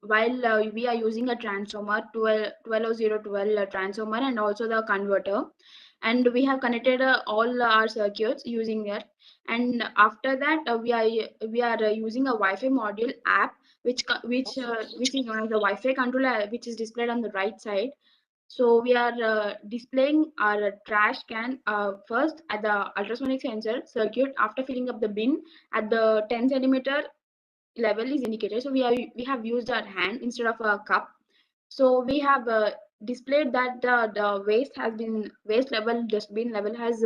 while we are using a transformer, 120012 transformer, and also the converter. And we have connected all our circuits using that. And after that, we are using a Wi-Fi module app, which is known as the Wi-Fi controller, which is displayed on the right side. So we are displaying our trash can first at the ultrasonic sensor circuit. After filling up the bin at the 10 centimeter level is indicated. So we have used our hand instead of a cup. So we have displayed that the waste level, dustbin level has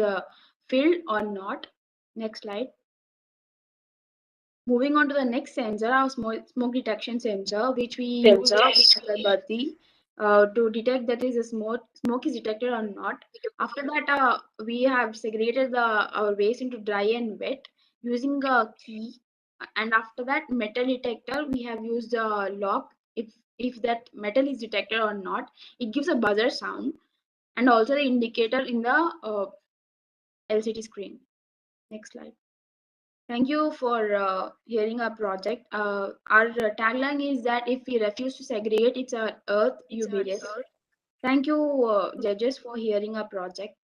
filled or not. Next slide. Moving on to the next sensor, our smoke detection sensor, which we use agarbatti to detect that is a smoke is detected or not. After that, we have segregated our waste into dry and wet using a key. And after that, metal detector, we have used a lock. If that metal is detected or not, it gives a buzzer sound, and also the indicator in the LCD screen. Next slide. Thank you for hearing our project. Our tagline is that if we refuse to segregate, it's our earth you be left. Thank you, judges, for hearing our project.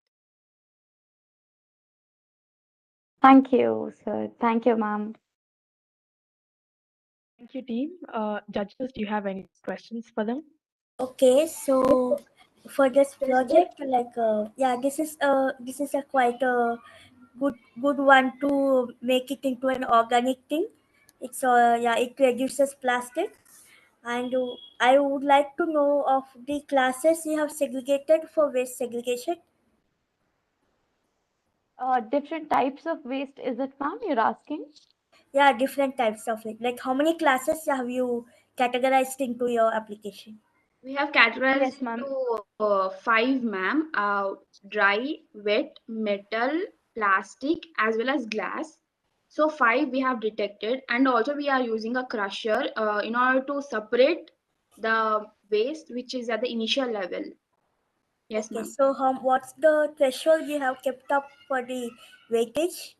Thank you, sir. Thank you, ma'am. Thank you, team. Judges, do you have any questions for them? Okay, so for this project, yeah, this is a quite a good one to make it into an organic thing. It's yeah, it reduces plastic, and I would like to know of the classes you have segregated for waste segregation. Different types of waste, is it, ma'am? You're asking? Yeah, different types of it. Like how many classes have you categorized into your application? We have categorized Yes, ma'am. into 5, ma'am. Dry, wet, metal, plastic, as well as glass. So 5 we have detected, and also we are using a crusher in order to separate the waste which is at the initial level. Yes, Okay, ma'am. so what's the threshold you have kept up for the weightage?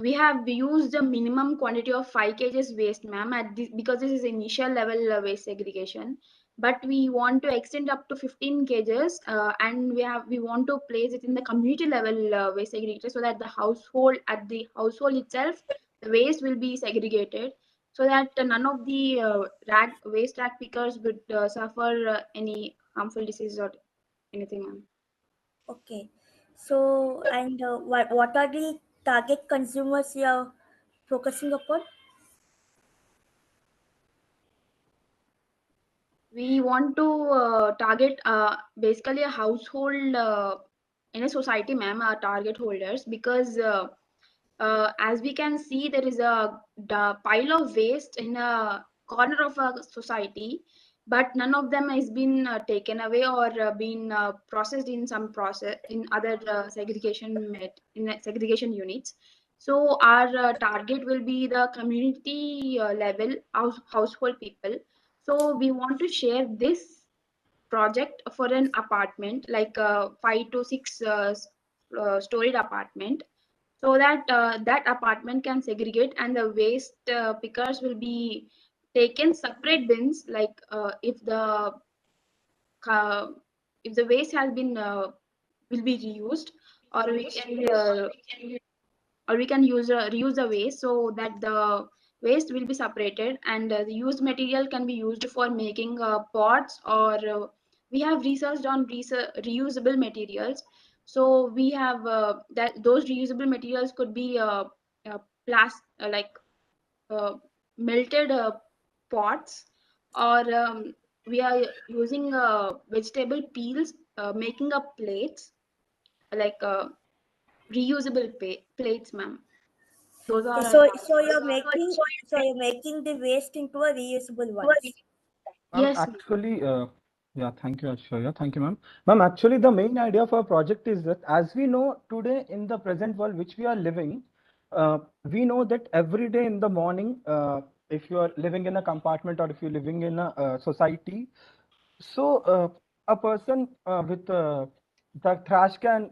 We have used a minimum quantity of 5 kgs waste, ma'am, because this is initial level waste segregation. But we want to extend up to 15 kgs, and we want to place it in the community level waste segregator, so that the household itself, the waste will be segregated, so that none of the waste rag pickers would suffer any harmful disease or anything, ma'am. Okay, so and what are the target consumers you are focusing upon? We want to target basically a household in a society, ma'am, our target holders, because as we can see, there is a pile of waste in a corner of a society, but none of them has been taken away or been processed in some process in other segregation units. So our target will be the community level household people. So we want to share this project for an apartment, like a 5 to 6 storied apartment, so that that apartment can segregate, and the waste pickers will be taken separate bins, like uh, if the waste has been will be reused, or we can reuse the waste, so that the waste will be separated, and the used material can be used for making pots, or we have researched on reusable materials. So we have that those reusable materials could be like uh, melted pots, or we are using vegetable peels, making up plates, like reusable plates, ma'am. Those Okay, are our so targets. you're making the waste into a reusable ones. Ma'am, Yes, ma'am. actually, yeah, thank you, Aishwarya. Thank you, ma'am. Ma'am, actually, the main idea of our project is that, as we know today in the present world which we are living, we know that every day in the morning, if you are living in a compartment or if you're living in a society, so a person with the trash can,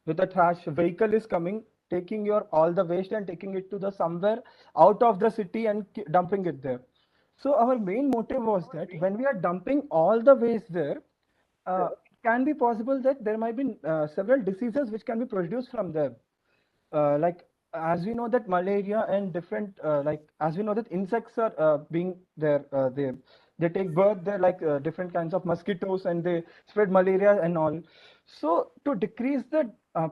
with a trash vehicle is coming, taking your all the waste and taking it to the somewhere out of the city and dumping it there. So our main motive was that when we are dumping all the waste there, can be possible that there might be several diseases which can be produced from there. Like as we know that malaria and different like as we know that insects are being there, they take birth there, like different kinds of mosquitoes, and they spread malaria and all. So to decrease the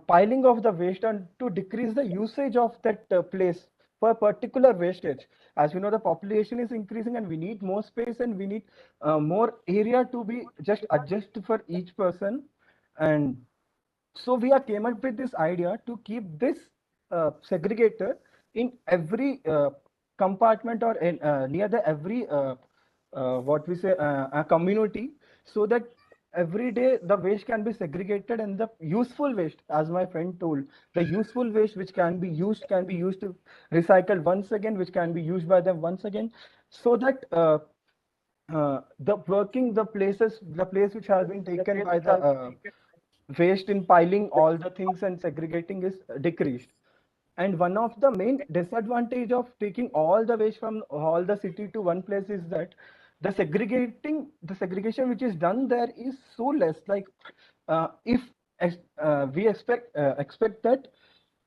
piling of the waste and to decrease the usage of that place for particular wastage, as we know the population is increasing and we need more space and we need more area to be just adjust for each person. And So we are came up with this idea to keep this segregator in every compartment or in near the every what we say a community, so that every day the waste can be segregated, and the useful waste, as my friend told, the useful waste which can be used to recycle once again, which can be used by them once again, so that the place which has been taken by the waste in piling all the things and segregating is decreased. And one of the main disadvantage of taking all the waste from all the city to one place is that the segregation which is done there is so less. Like if we expect that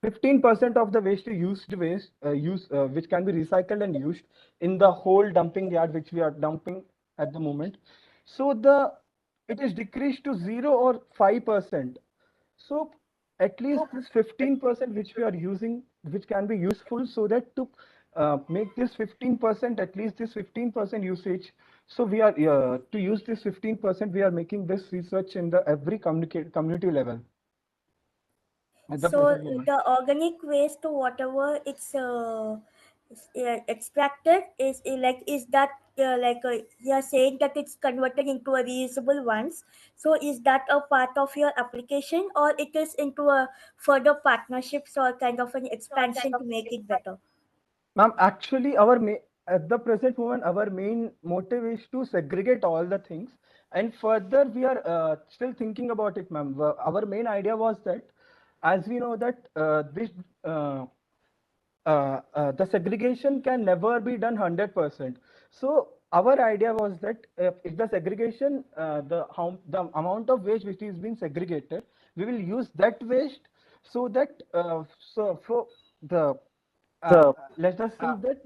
15% of the waste is used waste which can be recycled and used in the whole dumping yard which we are dumping at the moment. So it is decreased to 0 or 5%. So at least this 15% which we are using, which can be useful, so that to make this 15%, at least this 15% usage. So we are to use this 15%, we are making this research in the every community level at the So present moment. the organic waste to whatever it's extracted is that you're saying that it's converted into a reusable ones. So is that a part of your application, or it is into a further partnerships or kind of an expansion to make it better? Ma'am, actually, at the present moment, our main motive is to segregate all the things, and further we are still thinking about it, ma'am. Our main idea was that, as we know that uh, the segregation can never be done 100%. So our idea was that if the segregation, the amount of waste which is being segregated, we will use that waste, so that so for the let us think that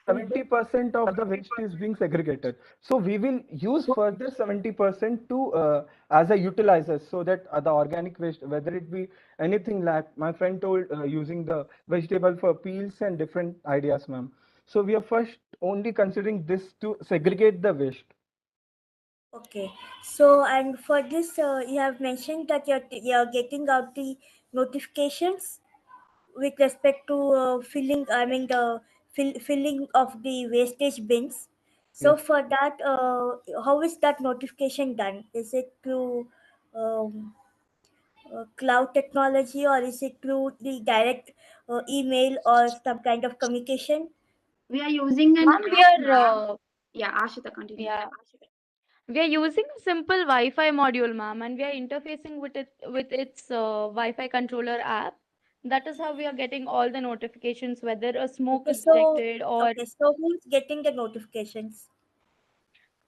70% of the waste is being segregated. So we will use further 70% to as a utilizer, so that the organic waste, whether it be anything like my friend told, using the vegetable for peels and different ideas, ma'am. So we are first only considering this to segregate the waste. Okay. So and for this, you have mentioned that you're getting out the notifications with respect to filling. I mean the filling of the wastage bins. So Yes. for that, how is that notification done? Is it through cloud technology, or is it through the direct email or some kind of communication? We are using an Ma'am, we app, are ma'am. Yeah, Ashita, continue. yeah, we are using a simple Wi-Fi module, ma'am, and we are interfacing with its Wi-Fi controller app. That is how we are getting all the notifications, whether a smoke Okay, is so detected or. who's getting the notifications?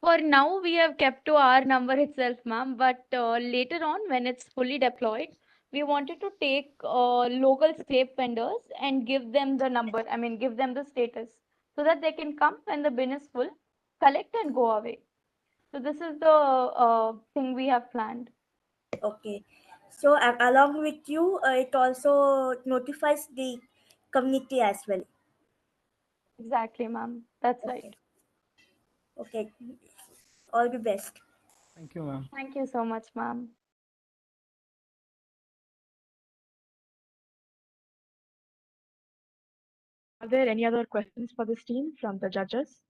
For now, we have kept to our number itself, ma'am, but later on, when it's fully deployed, we wanted to take local scrape vendors and give them the number, I mean, give them the status, so that they can come when the bin is full, collect and go away. So this is the thing we have planned. Okay. So along with you, it also notifies the community as well. Exactly, ma'am. That's Okay. right. Okay. All the best. Thank you, ma'am. Thank you so much, ma'am. Are there any other questions for this team from the judges?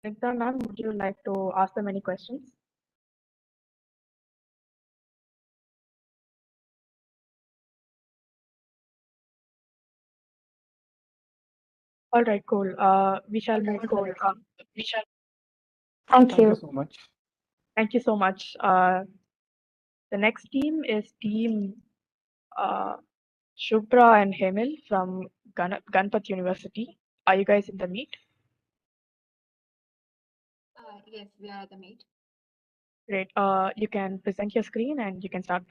Nigta ma'am, would you like to ask them any questions? All right, cool. We shall move to the next team. Thank Thank you you. so much. Thank you so much. The next team is team uh, Supra and Hamil from Ganpat University. Are you guys in the meet? Yes, we are at the meet. Great. You can present your screen and you can start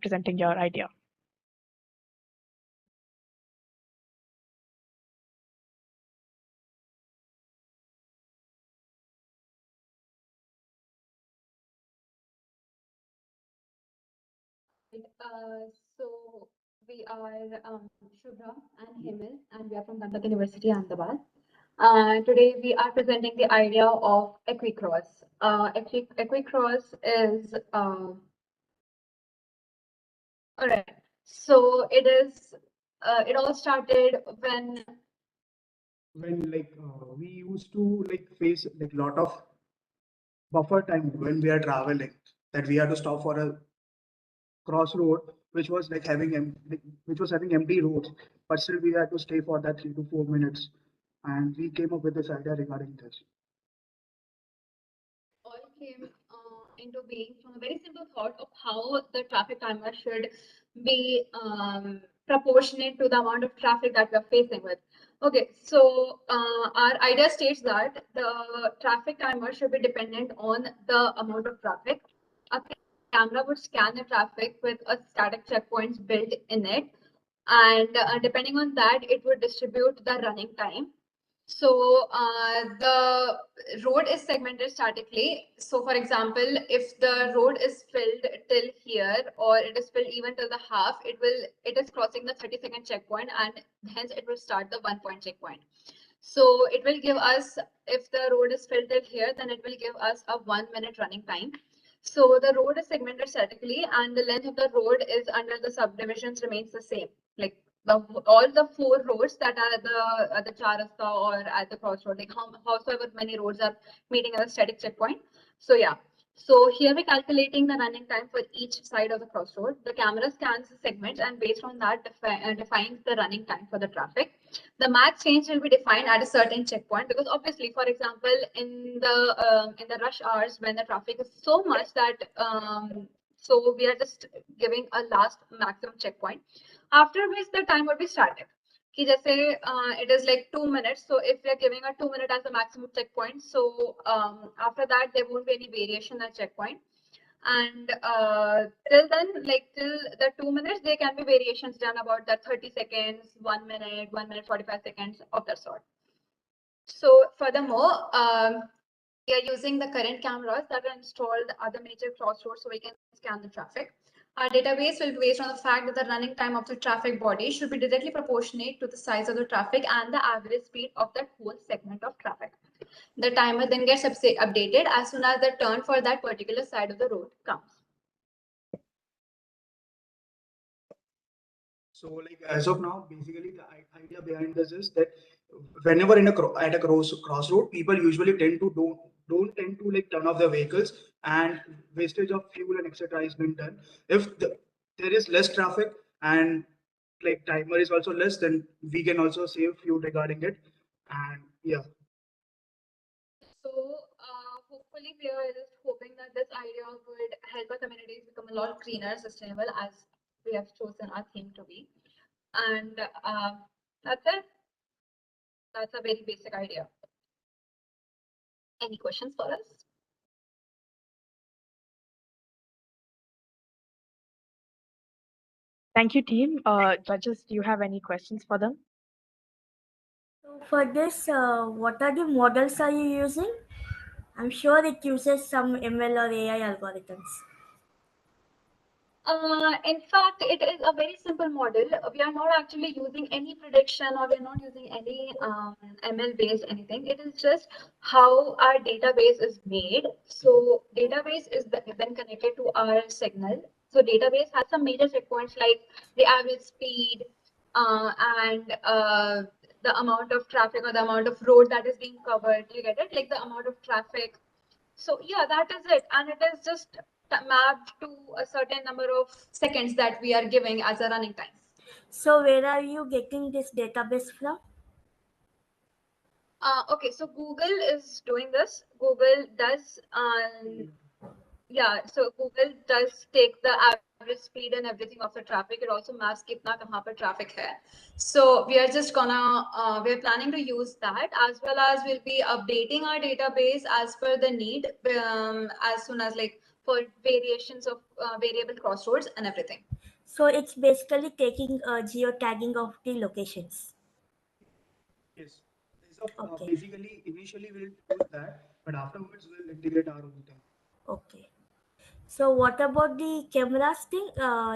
presenting your idea. So We are Supra and Hamil, and we are from University, Ahmedabad. Today we are presenting the idea of equicross. Equicross is all right. So it is. It all started when we used to face lot of buffer time when we are traveling, that we had to stop for a crossroad which was which was having empty roads, but still we had to stay for that 3 to 4 minutes, and we came up with this idea regarding this. all came into being from a very simple thought of how the traffic timer should be proportionate to the amount of traffic that we're facing with. Okay, so our idea states that the traffic timer should be dependent on the amount of traffic. A camera would scan the traffic with a static checkpoints built in it, and depending on that, it would distribute the running time. So the road is segmented statically. So for example, if the road is filled till here, or it is filled even till the half, it is crossing the 30-second checkpoint, and hence it will start the 1 point checkpoint. So it will give us, if the road is filled till here, then it will give us a 1 minute running time. So the road is segmented statically, and the length of the road is under the subdivisions remains the same. Like all the 4 roads that are at the Charasta or at the crossroad, like howsoever many roads are meeting at a static checkpoint. So yeah. So here we're calculating the running time for each side of the crossroad. The camera scans the segments, and based on that defines the running time for the traffic. The max change will be defined at a certain checkpoint, because obviously, for example, in the rush hours when the traffic is so much that so we are just giving a last maximum checkpoint, after which the time would be static. कि जैसे it is like 2 minutes, so if we are giving a 2 minute as the maximum checkpoint, so after that there won't be any variation at checkpoint, and till then, like till the 2 minutes, there can be variations done about that 30 seconds, 1 minute, 1 minute 45 seconds of that sort. So furthermore, we are using the current cameras that are installed at the major crossroads, so we can scan the traffic. Our database will be based on the fact that the running time of the traffic body should be directly proportionate to the size of the traffic and the average speed of that whole segment of traffic. The timer then gets updated as soon as the turn for that particular side of the road comes. So as of now, basically the idea behind this is that whenever at a crossroad, people usually don't tend to turn off their vehicles, and wastage of fuel and etc. is being done. If there is less traffic and timer is also less, then we can also save fuel regarding it. And yeah. So hopefully we are just hoping that this idea would help our communities become a lot greener, sustainable, as we have chosen our theme to be. And that's it. That's a very basic idea. Any questions for us? Thank you, team. Judges, do you have any questions for them? So for this, what are the models are you using? I'm sure it uses some ML or AI algorithms. In fact, it is a very simple model. We are not actually using any prediction, or we are not using any ML based anything. It is just how our database is made. So database is then connected to our signal. So database has some major checkpoints like the average speed and the amount of traffic or the amount of road that is being covered. You get it? Like the amount of traffic. So yeah, that is it. And it is just mapped to a certain number of seconds that we are giving as a running time. So where are you getting this database from? Okay, so Google is doing this. Google does, yeah, so Google does take the average speed and everything of the traffic. It also maps kitna kahan par traffic hai. So we are just gonna, we are planning to use that, as well as we'll be updating our database as per the need, as soon as like for variations of variable crossroads and everything. So it's basically taking geotagging of the locations. Yes. Basically, initially we'll use that, but afterwards we'll integrate our own thing. Okay. So what about the cameras thing?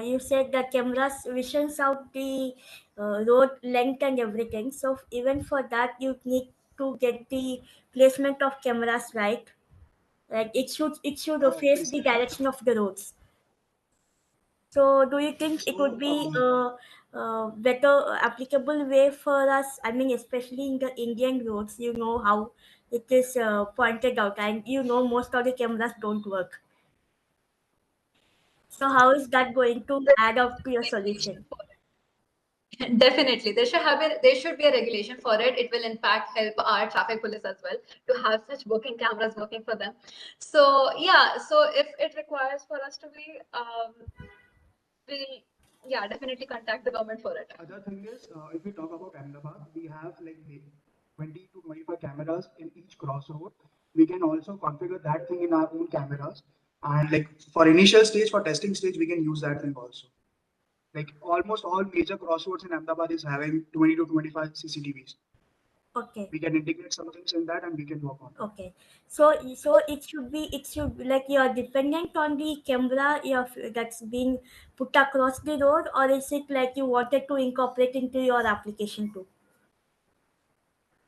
You said that cameras visions out the road length and everything. So even for that, you need to get the placement of cameras right. Like it should face the direction of the roads. So do you think it would be a better applicable way for us? I mean, especially in the Indian roads, you know how it is pointed out, and you know most of the cameras don't work. So how is that going to add up to your solution? Definitely, there should be a regulation for it. It will in fact help our traffic police as well to have such working cameras working for them. So yeah, so if it requires for us to be, we'll definitely contact the government for it. Other thing is, if we talk about Ahmedabad, we have like 20 to 25 cameras in each crossroad. We can also configure that thing in our own cameras. And like for initial stage, for testing stage, we can use that thing also. Like almost all major crossroads in Ahmedabad is having 20 to 25 CCTVs. Okay. We can integrate some things in that and we can work on it. Okay. So it should be like you're dependent on the camera that's being put across the road, or is it like you wanted to incorporate into your application too?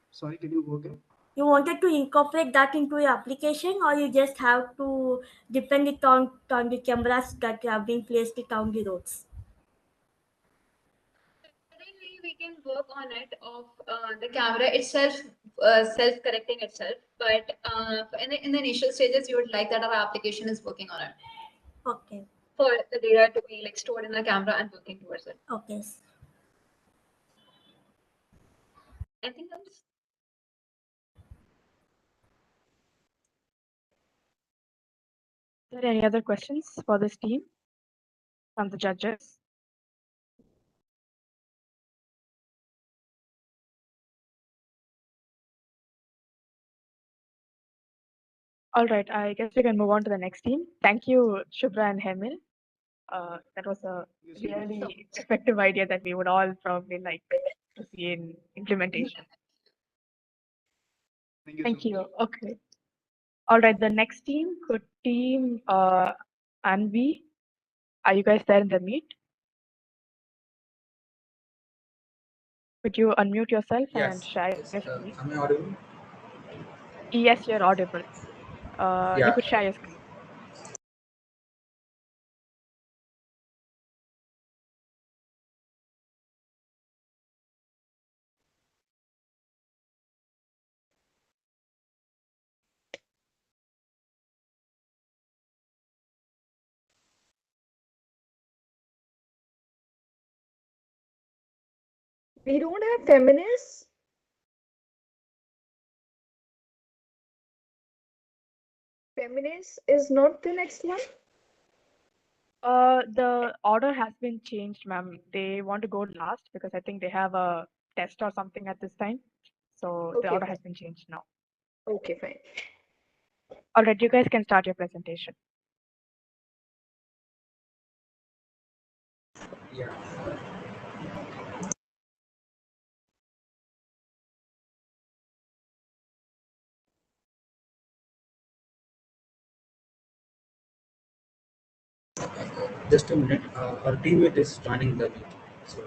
Sorry, can you go again? You wanted to incorporate that into your application, or you just have to depend it on the cameras that have been placed on the roads? Currently, we can work on it of the camera itself, self-correcting itself. But in the initial stages, you would like that our application is working on it Okay. for the data to be like stored in the camera and working towards it. Okay. Anything else? Are there any other questions for this team from the judges? All right, I guess we can move on to the next team. Thank you, Supra and Hamil. That was a really effective idea that we would all probably like to see in implementation. Thank you. Okay. All right, the next team, good team, Anvi. Are you guys there in the meet? Could you unmute yourself and share your screen? Am I audible? Yes, you're audible. You Yeah. could share your screen. We don't have feminists. Feminist is not the next one. The order has been changed, ma'am. They want to go last because I think they have a test or something at this time. So the Okay, order fine. has been changed now. Okay, fine. All right, you guys can start your presentation. Yeah. Just a minute. Our teammate is joining the meet. So.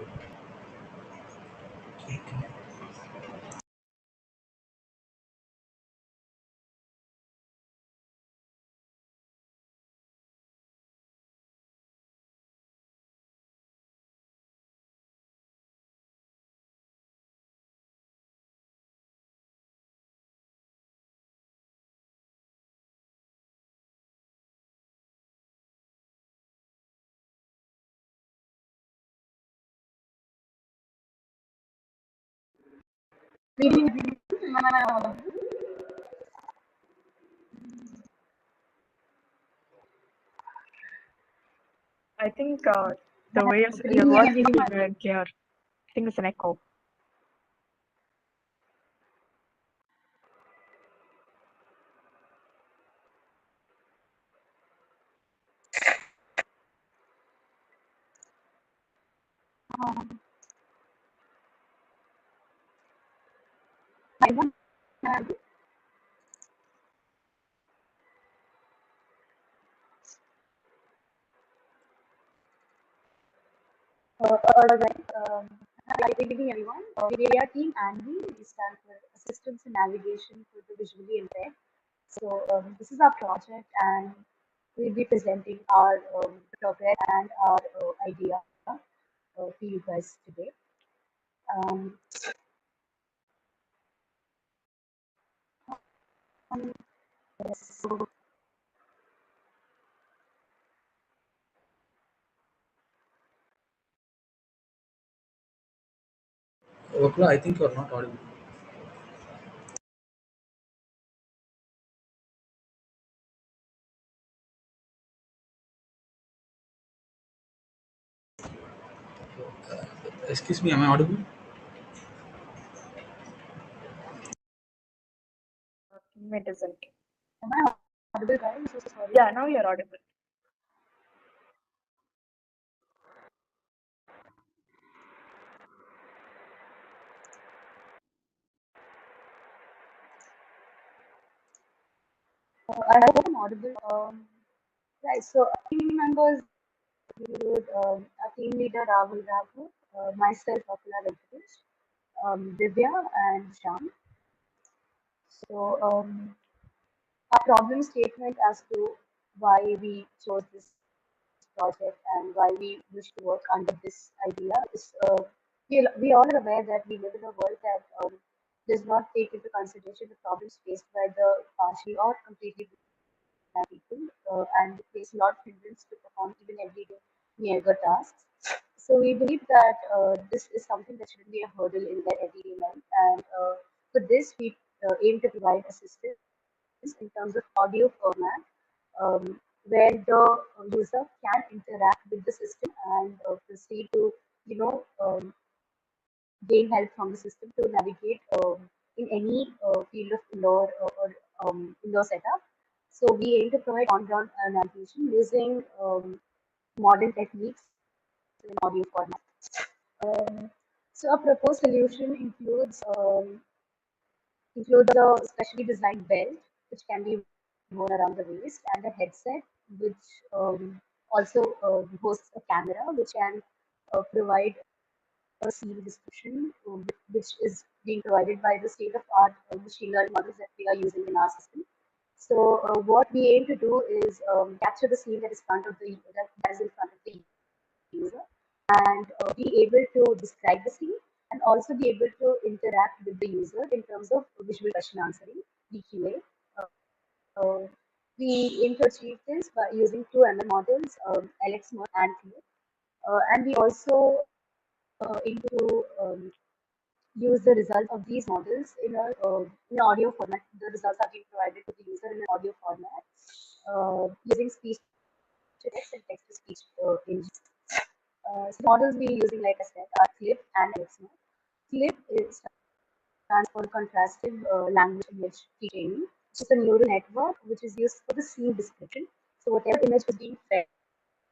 I think the way your voice is not very clear. I think it's an echo. Alright. Hi, good evening, everyone. We are Team Andy. We stand for Assistance and Navigation for the Visually Impaired. So this is our project, and we'll be presenting our progress and our idea to you guys today. Um, yes, so Okla, I think you're not audible. Excuse me, am I audible? It isn't. am I audible, guys? I'm so sorry. Yeah, now you're audible. I hope I'm audible. Right, so team members include our team leader Rahul Raghu, myself, Akula Venkatesh, Divya, and Sham. So our problem statement as to why we chose this project and why we wish to work under this idea is we all are aware that we live in a world that does not take into consideration the problems faced by the partially or completely blind people and face a lot of hindrance to perform even everyday mere tasks. So we believe that this is something that shouldn't be a hurdle in their everyday life, and for this we aim to provide assistance in terms of audio format, where the user can interact with the system and proceed to, you know, gain help from the system to navigate in any field of indoor or indoor setup. So we aim to provide on-ground navigation using modern techniques in audio format. Um, so a proposed solution includes a specially designed belt, which can be worn around the waist, and a headset, which also hosts a camera, which can provide a scene description, which is being provided by the state-of-art machine learning models that we are using in our system. So what we aim to do is capture the scene that is that is in front of the user, and be able to describe the scene and also be able to interact with the user in terms of visual question answering, VQA. Uh, we aim to achieve this by using two ML models, LXMod and Clip. And we also aim to use the results of these models in audio format. The results are being provided to the user in an audio format using speech to text and text to speech images. So models we're using, like I said, are Clip and Alexa. Clip stands for contrastive language image training, which is a neural network which is used for the scene description. So whatever image is being fed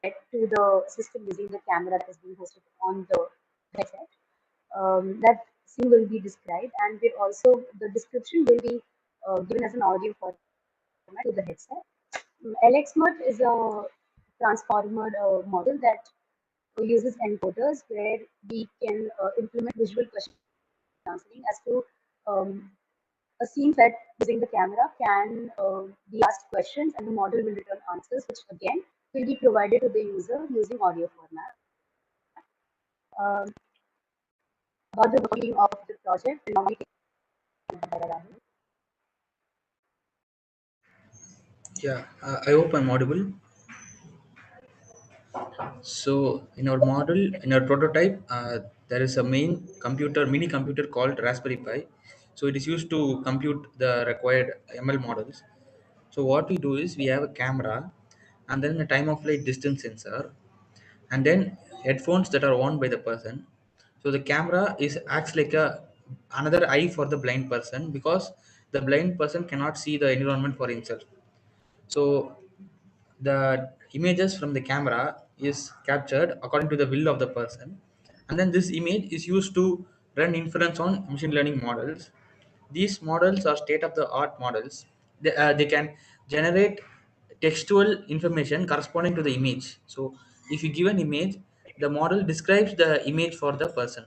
to the system using the camera that is being hosted on the headset, that scene will be described, and the description will be given as an audio format to the headset. LXMUT is a transformer model that uses encoders where we can implement visual question answering as to a scene fed using the camera can be asked questions and the model will return answers, which again will be provided to the user using audio format. About the working of the project, now we Yeah, I hope I'm audible. So in our model, in our prototype, there is a mini computer called Raspberry Pi. So it is used to compute the required ML models. So what we do is we have a camera and then a time of flight distance sensor and then headphones that are worn by the person. So the camera is acts like another eye for the blind person because the blind person cannot see the environment for himself. So the images from the camera is captured according to the will of the person, and then this image is used to run inference on machine learning models. These models are state of the art models. They can generate textual information corresponding to the image. So if you give an image, the model describes the image for the person.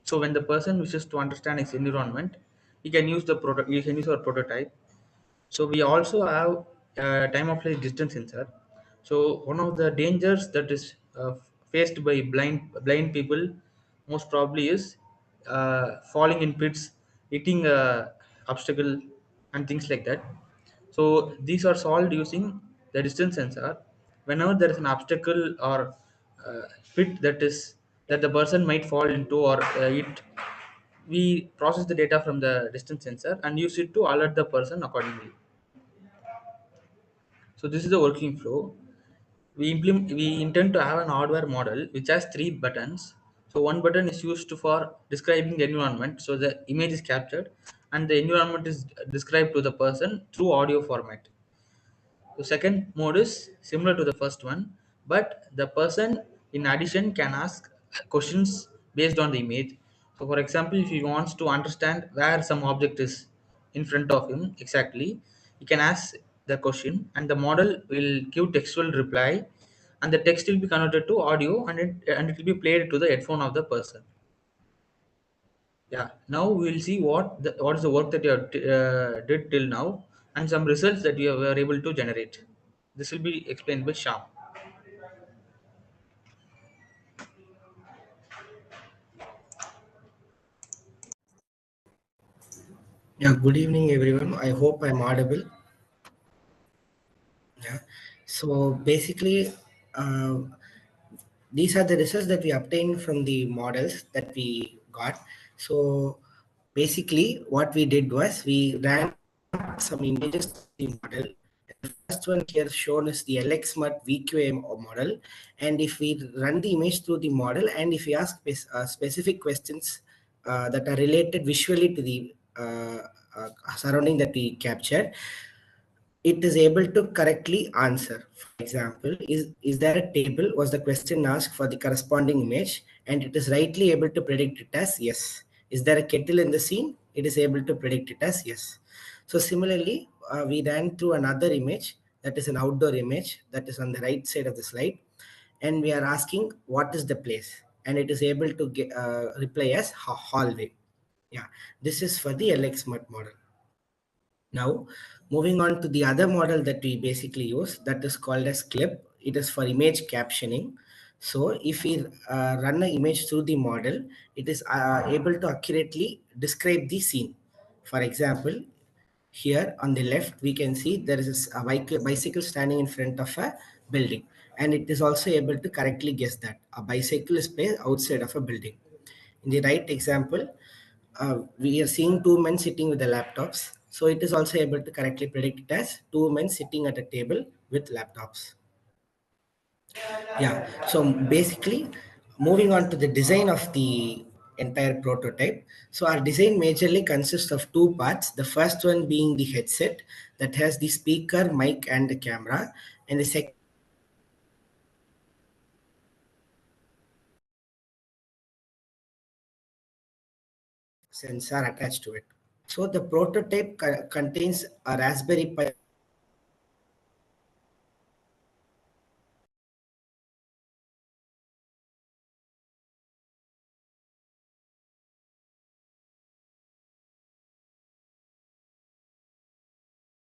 So when the person wishes to understand its environment, he can use the product. You can use our prototype. So we also have time of flight distance sensor. So one of the dangers that is faced by blind people most probably is falling in pits, hitting a obstacle, and things like that. So these are solved using the distance sensor. Whenever there is an obstacle or pit that the person might fall into or hit, we process the data from the distance sensor and use it to alert the person accordingly. So this is the working flow. We intend to have an hardware model which has three buttons. So one button is used for describing the environment. So the image is captured and the environment is described to the person through audio format. The second mode is similar to the first one, but the person in addition can ask questions based on the image. So for example, if he wants to understand where some object is in front of him exactly, he can ask the question and the model will give textual reply, and the text will be converted to audio and it will be played to the headphone of the person. Yeah, now we will see what is the work that you have did till now and some results that you were able to generate. This will be explained by Sham. Yeah, good evening, everyone. I hope I'm audible. Yeah. So basically, uh, these are the results that we obtained from the models that we got. So basically, what we did was we ran some images to the model. The first one here shown is the LXMUT VQA model. And if we run the image through the model and if we ask specific questions that are related visually to the surrounding that we captured, it is able to correctly answer. For example, is there a table was the question asked for the corresponding image, and it is rightly able to predict it as yes. Is there a kettle in the scene? It is able to predict it as yes. So similarly, we ran through another image that is an outdoor image that is on the right side of the slide, and we are asking what is the place, and it is able to reply as hallway. Yeah, this is for the LXMUT model. Now, moving on to the other model that we basically use, that is called as CLIP. It is for image captioning. So if we run an image through the model, it is able to accurately describe the scene. For example, here on the left, we can see there is a bicycle standing in front of a building. And it is also able to correctly guess that a bicycle is placed outside of a building. In the right example, we are seeing two men sitting with the laptops. So it is also able to correctly predict it as two men sitting at a table with laptops. Yeah, so basically moving on to the design of the entire prototype. So our design majorly consists of two parts. The first one being the headset that has the speaker, mic, and the camera. And the second sensor attached to it. So the prototype contains a Raspberry Pi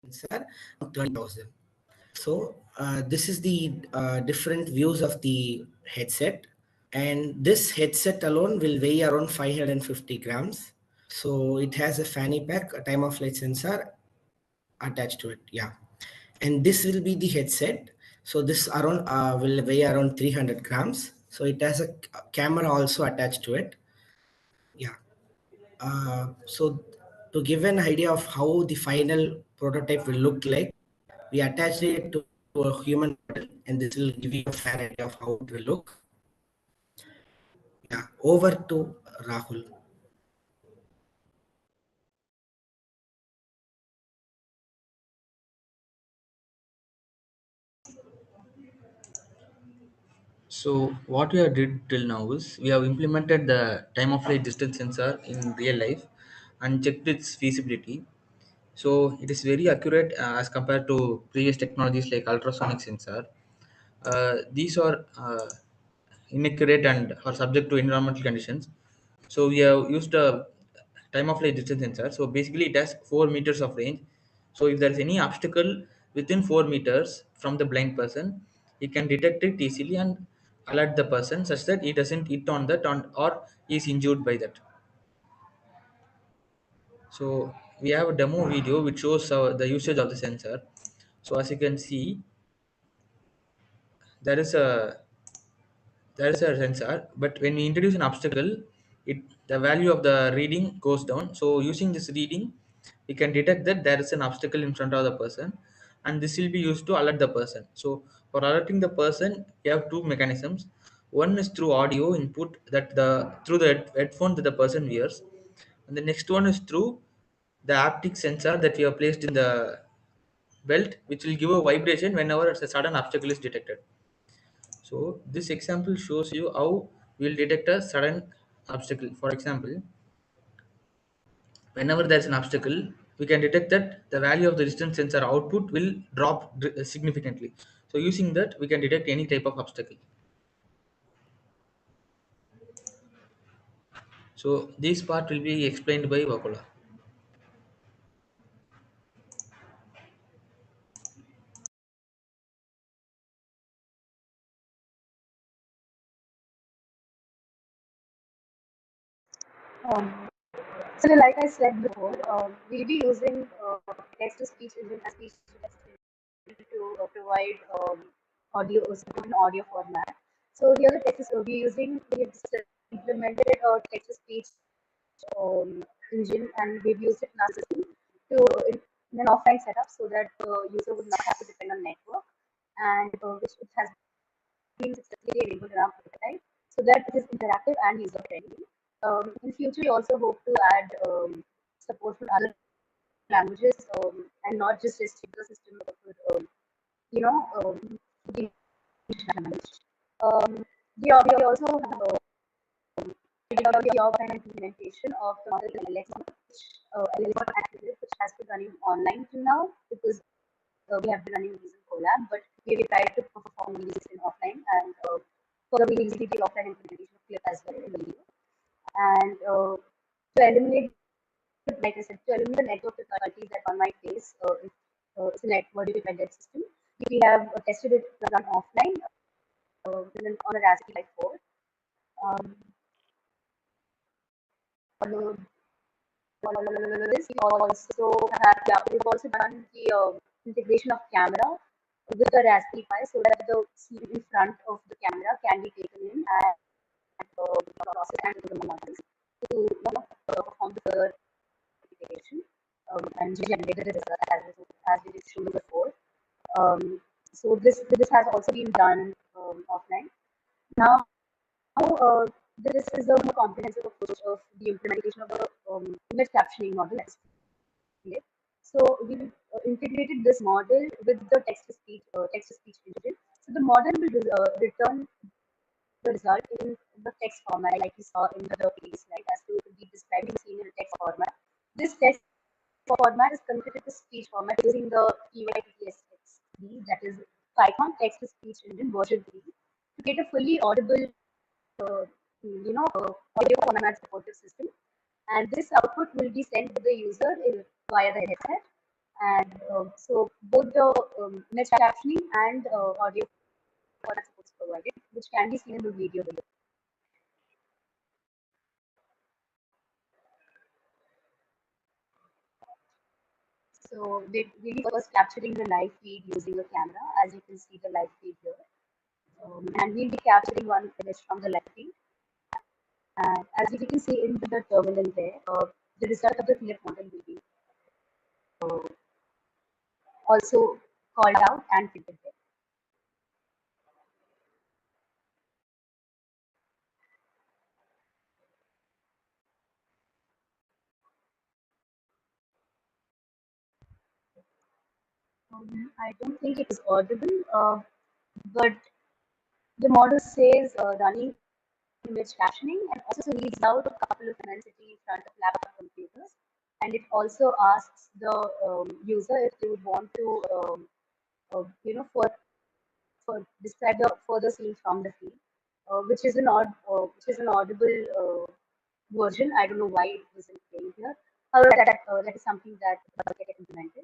sensor of 30,000. So this is the different views of the headset, and this headset alone will weigh around 550 grams. So it has a fanny pack, a time of flight sensor attached to it. Yeah, and this will be the headset. So this around will weigh around 300 grams. So it has a camera also attached to it. Yeah. So to give an idea of how the final prototype will look like, we attached it to a human model, and this will give you a fair idea of how it will look. Yeah, over to Rahul. So what we have did till now is we have implemented the time of flight distance sensor in real life and checked its feasibility. So it is very accurate as compared to previous technologies like ultrasonic sensor. These are inaccurate and are subject to environmental conditions. So we have used a time of flight distance sensor. So basically it has 4 meters of range. So if there is any obstacle within 4 meters from the blind person, he can detect it easily and alert the person such that he doesn't hit on that or he is injured by that. So we have a demo video which shows the usage of the sensor. So as you can see, there is a sensor, but when we introduce an obstacle, it the value of the reading goes down. So using this reading, we can detect that there is an obstacle in front of the person, and this will be used to alert the person. So for alerting the person, we have two mechanisms. One is through audio input that the through the headphone that the person wears, and the next one is through the haptic sensor that we have placed in the belt, which will give a vibration whenever a sudden obstacle is detected. So this example shows you how we'll detect a sudden obstacle. For example, whenever there's an obstacle, we can detect that the value of the distance sensor output will drop significantly. So using that, we can detect any type of obstacle. So this part will be explained by Vakola. Um, so like I said before, we'll be using text-to-speech engine as speech to provide audio in audio format. So here the text is we've implemented a text-to-speech engine, and we've used it in our system in an offline setup so that the user would not have to depend on network, and which it has been successfully enabled in our prototype so that it is interactive and user friendly. In future, we also hope to add support for other languages and not just restrict the system with, you know, the language. We also have the offline implementation of the model which has been running online till now because we have been running these in collab, but we tried to perform these in offline, and further we released the offline implementation of Clip as well in the video. And to eliminate, like I said, to eliminate the network difficulties that one might face if it's a network dependent system, we have tested it run offline on a Raspberry Pi 4. We've also done the integration of camera with the Raspberry Pi so that the scene in front of the camera can be taken in and processed and the models to perform the further integration and generate the result as we showed before. So this has also been done offline. Now, this is a more comprehensive approach of the implementation of the image captioning model. So we integrated this model with the text-to-speech engine. So the model will return the result in the text format, like you saw in the previous slide, as to be describing the scene in the text format. This text format is converted to speech format using the EYTTSXD, that is Python text-to-speech engine version 3, to get a fully audible, audio format supportive system. And this output will be sent to the user via the headset. And so both the image captioning and audio format support is provided, which can be seen in the video below. So we'll be first capturing the live feed using the camera, as you can see the live feed here. And we'll be capturing one image from the live feed. And as you can see in the terminal there, the result of the clip model will be also called out and printed there. I don't think it is audible, but the model says running image captioning and also reads out a couple of commands in front of laptop computers. And it also asks the user if they would want to, for describe the further scene from the feed. which is an audible version. I don't know why it wasn't playing here. However, that is something that get implemented.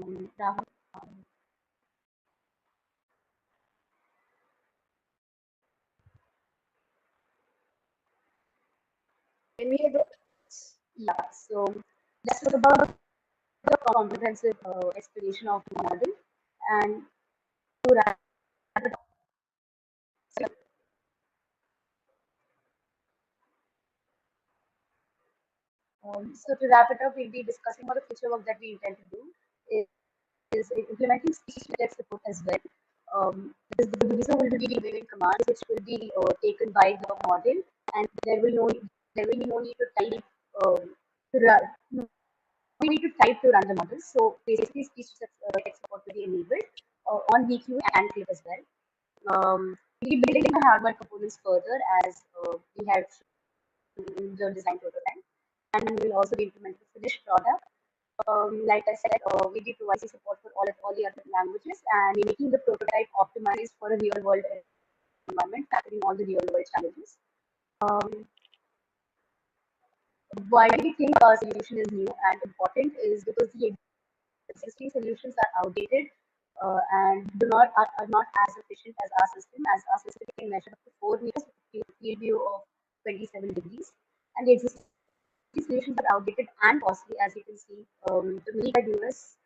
Rahul, yeah, so that's about the comprehensive explanation of the model. And to wrap it up, we'll be discussing what the future work that we intend to do is implementing speech-to-text support as well. The user will be given commands which will be taken by the model, and there will be no need to type to run. We need to type to run the model. So basically, speech-to-text support will be enabled on VQ and Clip as well. We'll be building the hardware components further as we have in the design prototype, and we'll also be implementing the finished product. Like I said, we be providing support for all the other languages, and we're making the prototype optimized for a real-world environment, tackling all the real-world challenges. Why do we think our solution is new and important is because the existing solutions are outdated and are not as efficient as our system. As our system can measure up to 4 meters with a field view of 27 degrees, and the existing solutions are outdated and costly. As you can see, the mini-guide US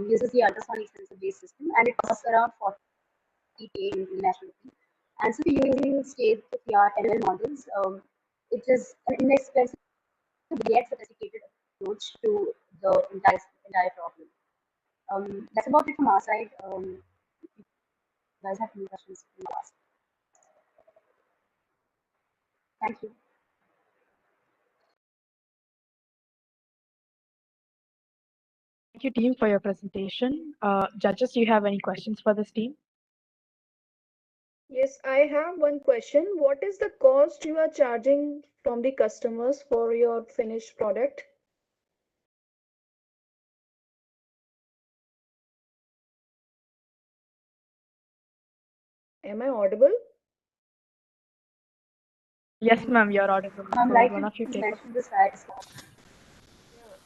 uses the ultrasonic sensor-based system, and it costs around 40K in international fee. And so, using state-of-the-art ML models, it is an inexpensive yet sophisticated approach to the entire problem. That's about it from our side. You guys have any questions, you can ask. Thank you. Thank you, team, for your presentation. Judges, do you have any questions for this team? Yes, I have one question. What is the cost you are charging from the customers for your finished product? Am I audible? Yes, ma'am, you're audible. Like One of you you take up. mentioned the slides.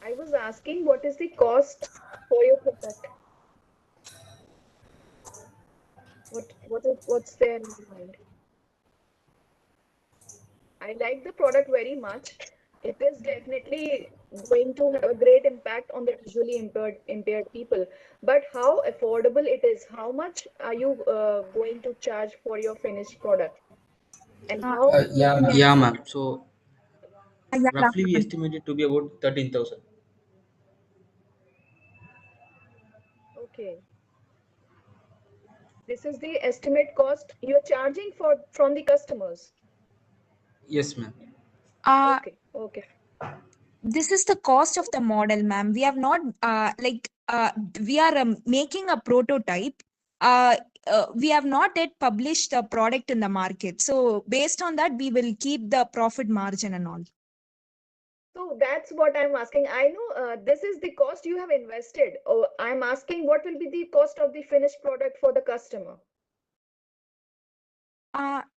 I was asking what is the cost for your product? What's there in your mind? I like the product very much. It is definitely going to have a great impact on the visually impaired people. But how affordable it is? How much are you going to charge for your finished product? And how Yeah, ma'am. So Yeah, roughly we estimate it to be about 13,000. Okay. This is the estimate cost you're charging from the customers. Yes, ma'am. Okay. This is the cost of the model, ma'am. We have not we are making a prototype. We have not yet published the product in the market. So based on that, we will keep the profit margin and all. So that's what I'm asking. I know this is the cost you have invested. Oh, I'm asking what will be the cost of the finished product for the customer?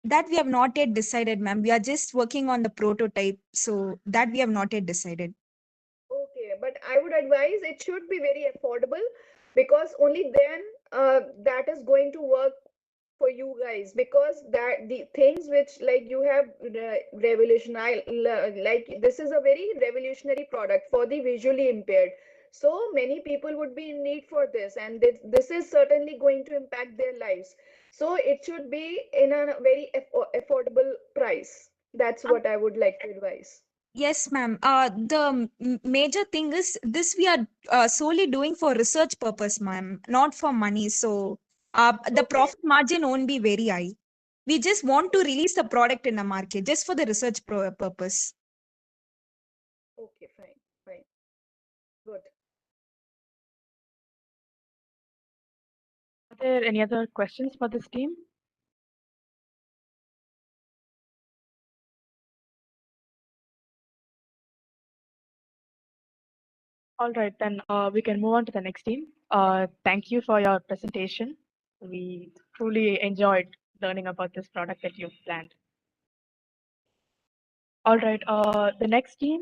That we have not yet decided, ma'am. We are just working on the prototype. So that we have not yet decided. Okay, but I would advise it should be very affordable because only then that is going to work for you guys, because that the things which like you have revolutionized, like this is a very revolutionary product for the visually impaired. So many people would be in need for this, and this is certainly going to impact their lives. So it should be in a very affordable price. That's what I would like to advise. Yes, ma'am. The major thing is this we are solely doing for research purpose, ma'am, not for money. So the profit margin won't be very high. We just want to release the product in the market just for the research purpose. Okay, fine. Good. Are there any other questions for this team? All right, then we can move on to the next team. Thank you for your presentation. We truly enjoyed learning about this product that you've planned. All right, the next team,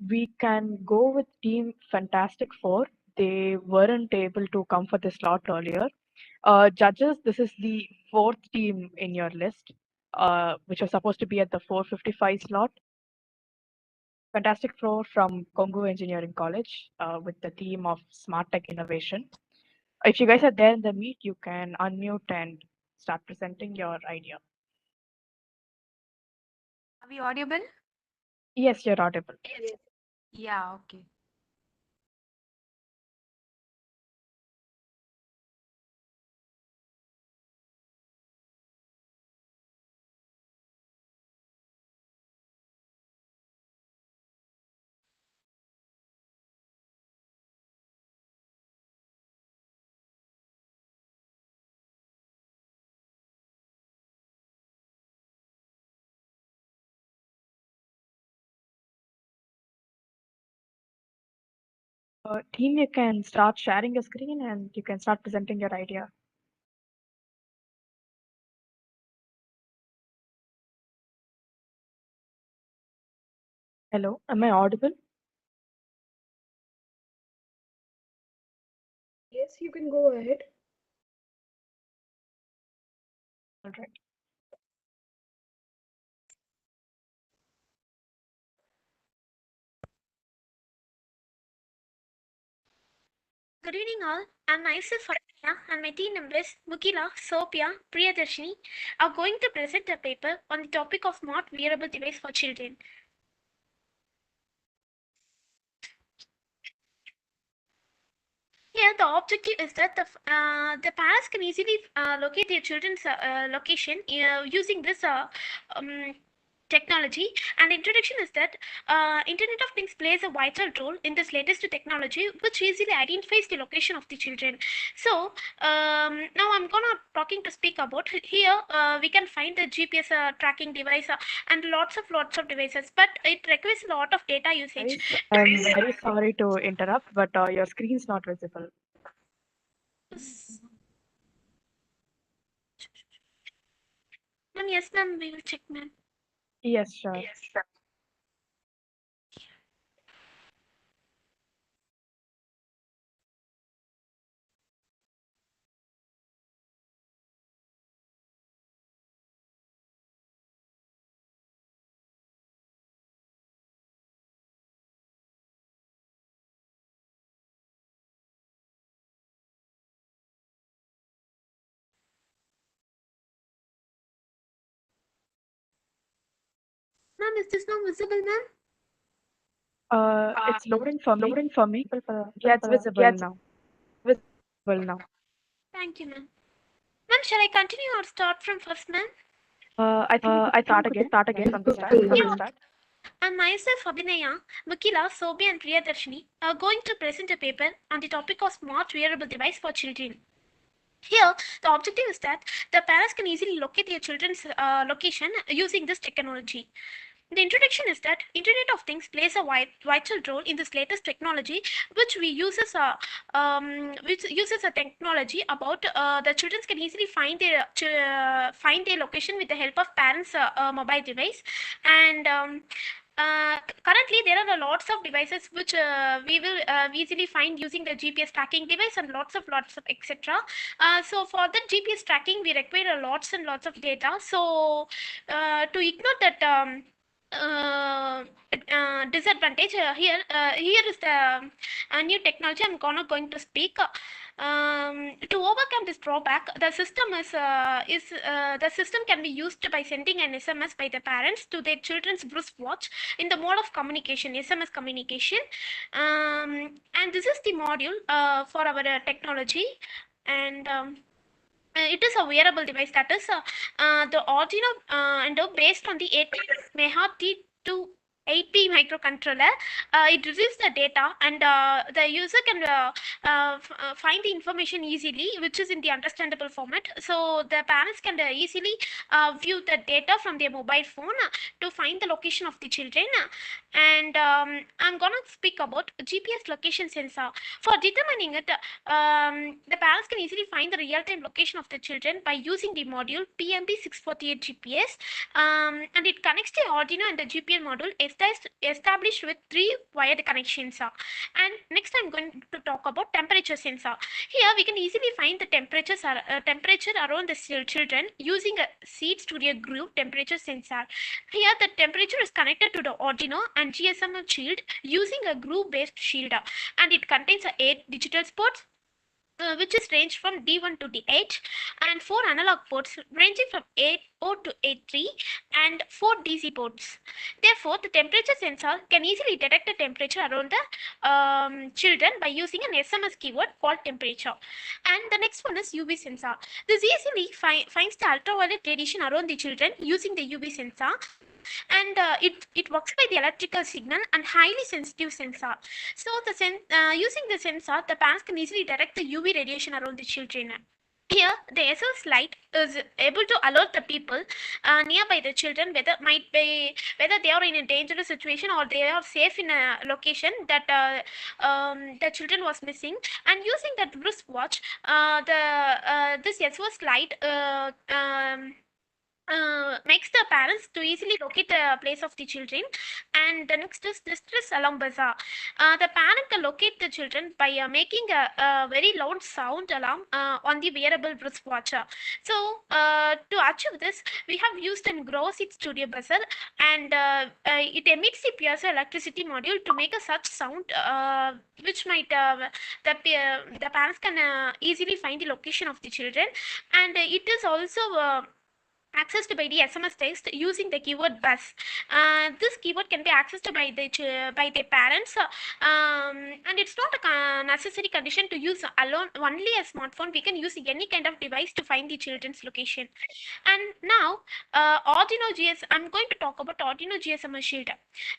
we can go with Team Fantastic Four. They weren't able to come for this slot earlier. Judges, this is the fourth team in your list, which was supposed to be at the 4:55 slot. Fantastic Four from Congo Engineering College with the theme of Smart Tech Innovation. If you guys are there in the meet, you can unmute and start presenting your idea. Are we audible? Yes, you're audible. Yeah, okay. Team, you can start sharing your screen and you can start presenting your idea. Hello, am I audible? Yes, you can go ahead. All right. Good evening all. I'm myself Farina and my team members Mukila, Sophia, Priyadarshini are going to present a paper on the topic of smart wearable device for children. Here, the objective is that the parents can easily locate their children's location using this technology. And the introduction is that Internet of Things plays a vital role in this latest technology, which easily identifies the location of the children. So now I'm gonna talking to speak about here. We can find the GPS tracking device and lots of devices, but it requires a lot of data usage. I'm very sorry to interrupt, but your screen's not visible. Ma'am, yes, ma'am, we will check, ma'am. Yes, sure. Ma'am, is this not visible, ma'am? It's loading for me. Yeah, it's visible now. Visible now. Thank you, ma'am. Ma'am, shall I continue or start from first, ma'am? I think you could start again from the start. Yeah. And myself, Abhinaya, Mukila, Sobi, and Priyadarshini are going to present a paper on the topic of smart wearable device for children. Here, the objective is that the parents can easily locate their children's location using this technology. The introduction is that Internet of Things plays a vital role in this latest technology, which uses a technology about the children can easily find their location with the help of parents' mobile device. And currently, there are lots of devices which we will easily find using the GPS tracking device and lots of etc. So for the GPS tracking, we require lots and lots of data. So to ignore that. Disadvantage here is the new technology I'm going to speak. To overcome this drawback, the system can be used by sending an SMS by the parents to their children's wristwatch in the mode of communication, SMS communication. And this is the module for our technology. And it is a wearable device, that is the Arduino and based on the 8 MHz T2 8P microcontroller. It receives the data, and the user can find the information easily, which is in the understandable format. So the parents can easily view the data from their mobile phone to find the location of the children. And I'm gonna speak about GPS location sensor. For determining it, the parents can easily find the real-time location of the children by using the module PMB648 GPS, and it connects the Arduino and the GPL module established with 3 wired connections. And next I'm going to talk about temperature sensor. Here we can easily find the temperature around the children using a seed studio group temperature sensor. Here the temperature is connected to the Arduino and GSM shield using a group based shield, and it contains 8 digital ports, which is ranged from D1 to D8, and 4 analog ports ranging from 8O to 83, and 4 DC ports. Therefore, the temperature sensor can easily detect the temperature around the children by using an SMS keyword called temperature. And the next one is UV sensor. This easily finds the ultraviolet radiation around the children using the UV sensor, and it works by the electrical signal and highly sensitive sensor. So using the sensor, the parents can easily detect the UV radiation around the children. Here, the SOS light is able to alert the people nearby the children whether they are in a dangerous situation or they are safe in a location that the children was missing. And using that wristwatch, this SOS light makes the parents to easily locate the place of the children. And the next is distress alarm buzzer. The parent can locate the children by making a very loud sound alarm on the wearable wristwatch. So to achieve this, we have used an Growseed Studio buzzer, and it emits the piezo electricity module to make a such sound, which might the parents can easily find the location of the children. And it is also accessed by the SMS text using the keyword bus. This keyword can be accessed by the parents, and it's not a necessary condition to use alone only a smartphone. We can use any kind of device to find the children's location. And now Arduino GS. I'm going to talk about Arduino GSM Shield.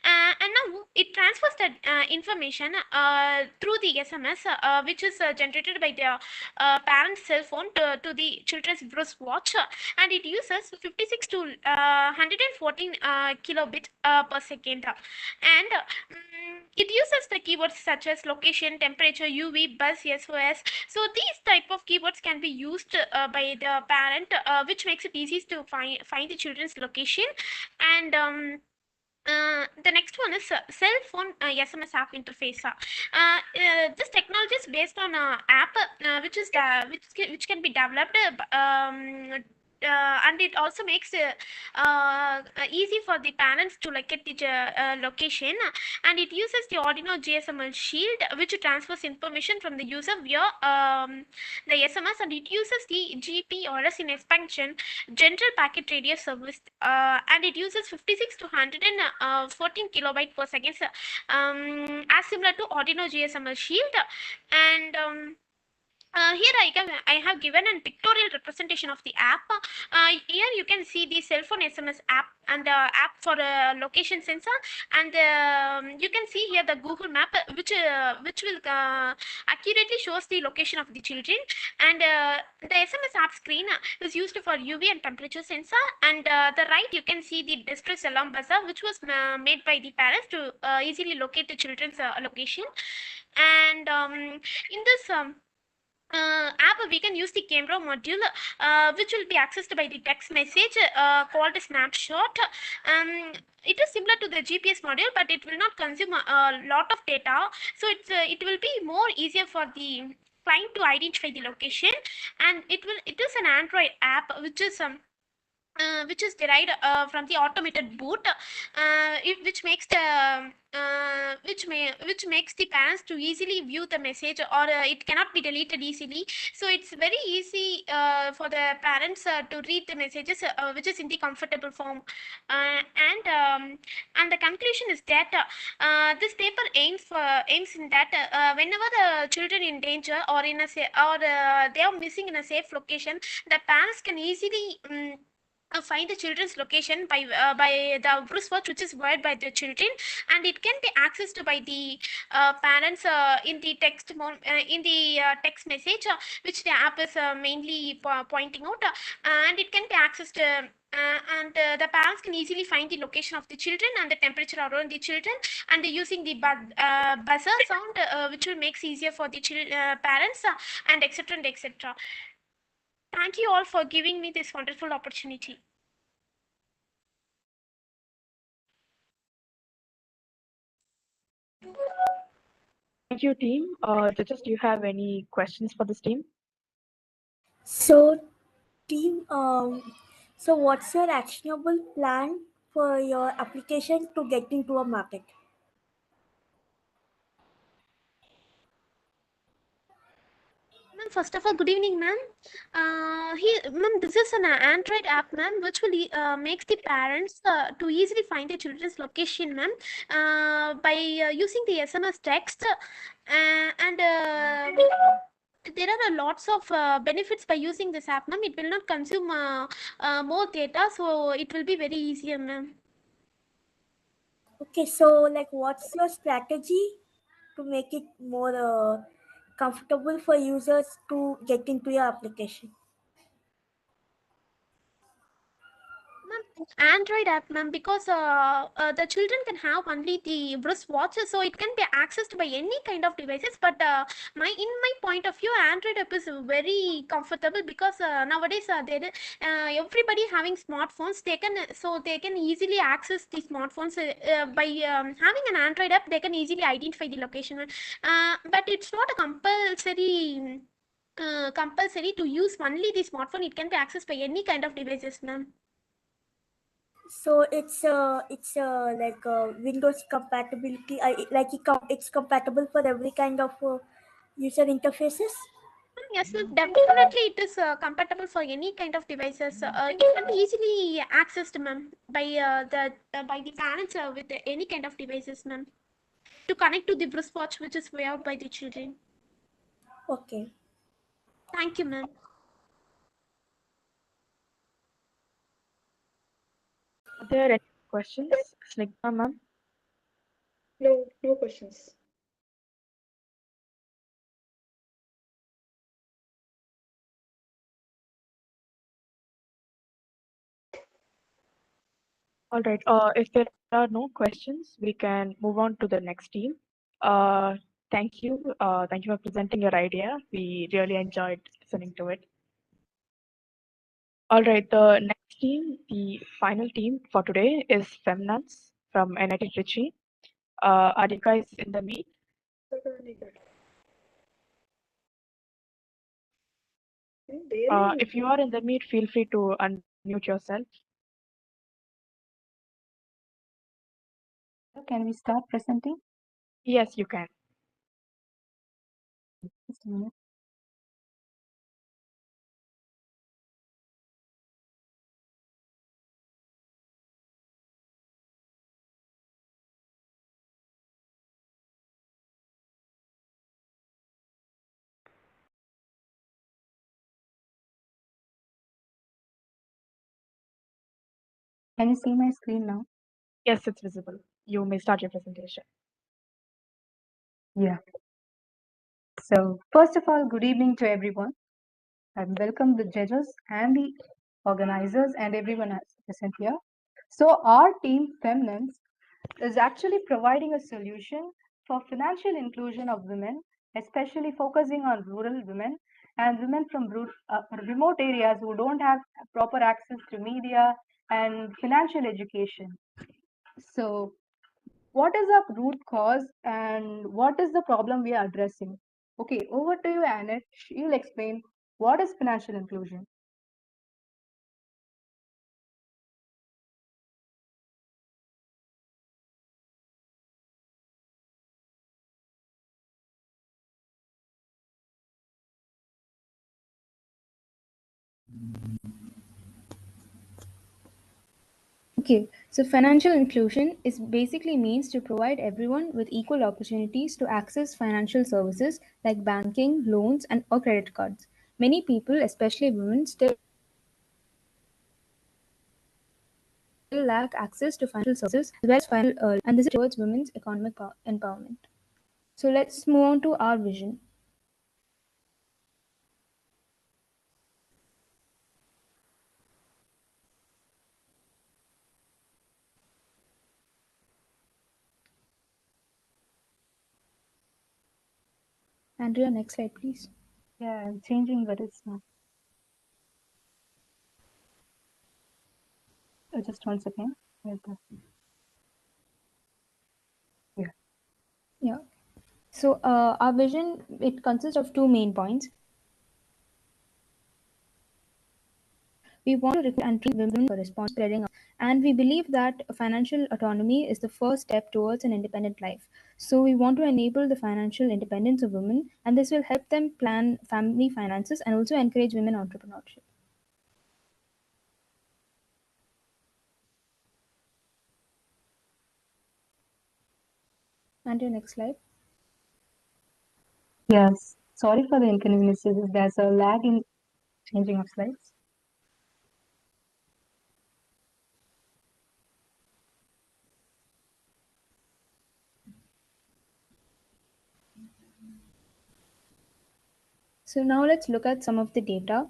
And now it transfers the information through the SMS, which is generated by the parent's cell phone to the children's wristwatch, and it uses 56 to 114 kilobit per second. And it uses the keywords such as location, temperature, UV, bus, SOS. So these type of keywords can be used by the parent, which makes it easy to find the children's location. And the next one is cell phone SMS app interface. This technology is based on an app which can be developed, and it also makes easy for the parents to locate the location. And it uses the Arduino GSM shield, which transfers information from the user via the SMS, and it uses the GPRS in expansion, general packet radius service, and it uses 56 to 114 kilobyte per second, as similar to Arduino GSM shield. And here I have given a pictorial representation of the app. Here you can see the cell phone SMS app and the app for location sensor, and you can see here the Google Map, which will accurately shows the location of the children. And the SMS app screen is used for UV and temperature sensor. And the right you can see the distress alarm buzzer, which was made by the parents to easily locate the children's location. And in this app, we can use the camera module, which will be accessed by the text message called a snapshot. It is similar to the GPS module, but it will not consume a lot of data, so it will be more easier for the client to identify the location. And it is an Android app which is derived from the automated boot, which makes the parents to easily view the message, or it cannot be deleted easily. So it's very easy for the parents to read the messages, which is in the comfortable form. And the conclusion is that this paper aims in that whenever the children in danger or in a they are missing in a safe location, the parents can easily find the children's location by the wristwatch which is wired by the children, and it can be accessed by the parents in the text message which the app is mainly pointing out, and it can be accessed and the parents can easily find the location of the children and the temperature around the children, and using the buzzer sound which will makes easier for the parents and etc and etc. Thank you all for giving me this wonderful opportunity. Thank you, team. Judges, do you have any questions for this team? So, team, so what's your actionable plan for your application to get into a market? Ma'am, first of all, good evening, ma'am. Ma'am, this is an Android app, ma'am, which will makes the parents to easily find their children's location, ma'am, by using the SMS text, and there are lots of benefits by using this app, ma'am. It will not consume more data, so it will be very easier, ma'am. Okay, so like, what's your strategy to make it more comfortable for users to get into your application? Android app, ma'am, because the children can have only the wristwatch, so it can be accessed by any kind of devices. But in my point of view, Android app is very comfortable because nowadays everybody having smartphones. They can easily access the smartphones by having an Android app. They can easily identify the location, but it's not a compulsory to use only the smartphone. It can be accessed by any kind of devices, ma'am. So it's like Windows compatibility. It's compatible for every kind of user interfaces. Yes, definitely it is compatible for any kind of devices. It can be easily accessed, ma'am, by the parents with any kind of devices, ma'am, to connect to the wristwatch which is worn by the children. Okay. Thank you, ma'am. Are there any questions, Snigdha, ma'am? No questions. All right. If there are no questions, we can move on to the next team. Thank you. Thank you for presenting your idea. We really enjoyed listening to it. All right. The next team, the final team for today, is Femnance from NIT Trichy. Are you guys in the meet? If you are in the meet, feel free to unmute yourself. Can we start presenting? Yes, you can. Just a minute. Can you see my screen now? Yes, it's visible. You may start your presentation. Yeah. So first of all, good evening to everyone, and welcome the judges and the organizers and everyone else present here. So our team, Feminines, is actually providing a solution for financial inclusion of women, especially focusing on rural women and women from remote areas who don't have proper access to media and financial education. So what is the root cause and what is the problem we are addressing? Okay, over to you, Annette. You'll explain what is financial inclusion. Okay, so financial inclusion is basically means to provide everyone with equal opportunities to access financial services like banking, loans, and or credit cards. Many people, especially women, still lack access to financial services as well as financial, and this is towards women's economic empowerment. So let's move on to our vision. Andrea, next slide, please. Yeah, I'm changing, but it's not. Just 1 second. Yeah. Yeah. So our vision, it consists of 2 main points. We want to recruit and train women for response spreading out. And we believe that financial autonomy is the first step towards an independent life. So we want to enable the financial independence of women, and this will help them plan family finances and also encourage women entrepreneurship. And your next slide. Yes. Sorry for the inconveniences. There's a lag in changing of slides. So now let's look at some of the data.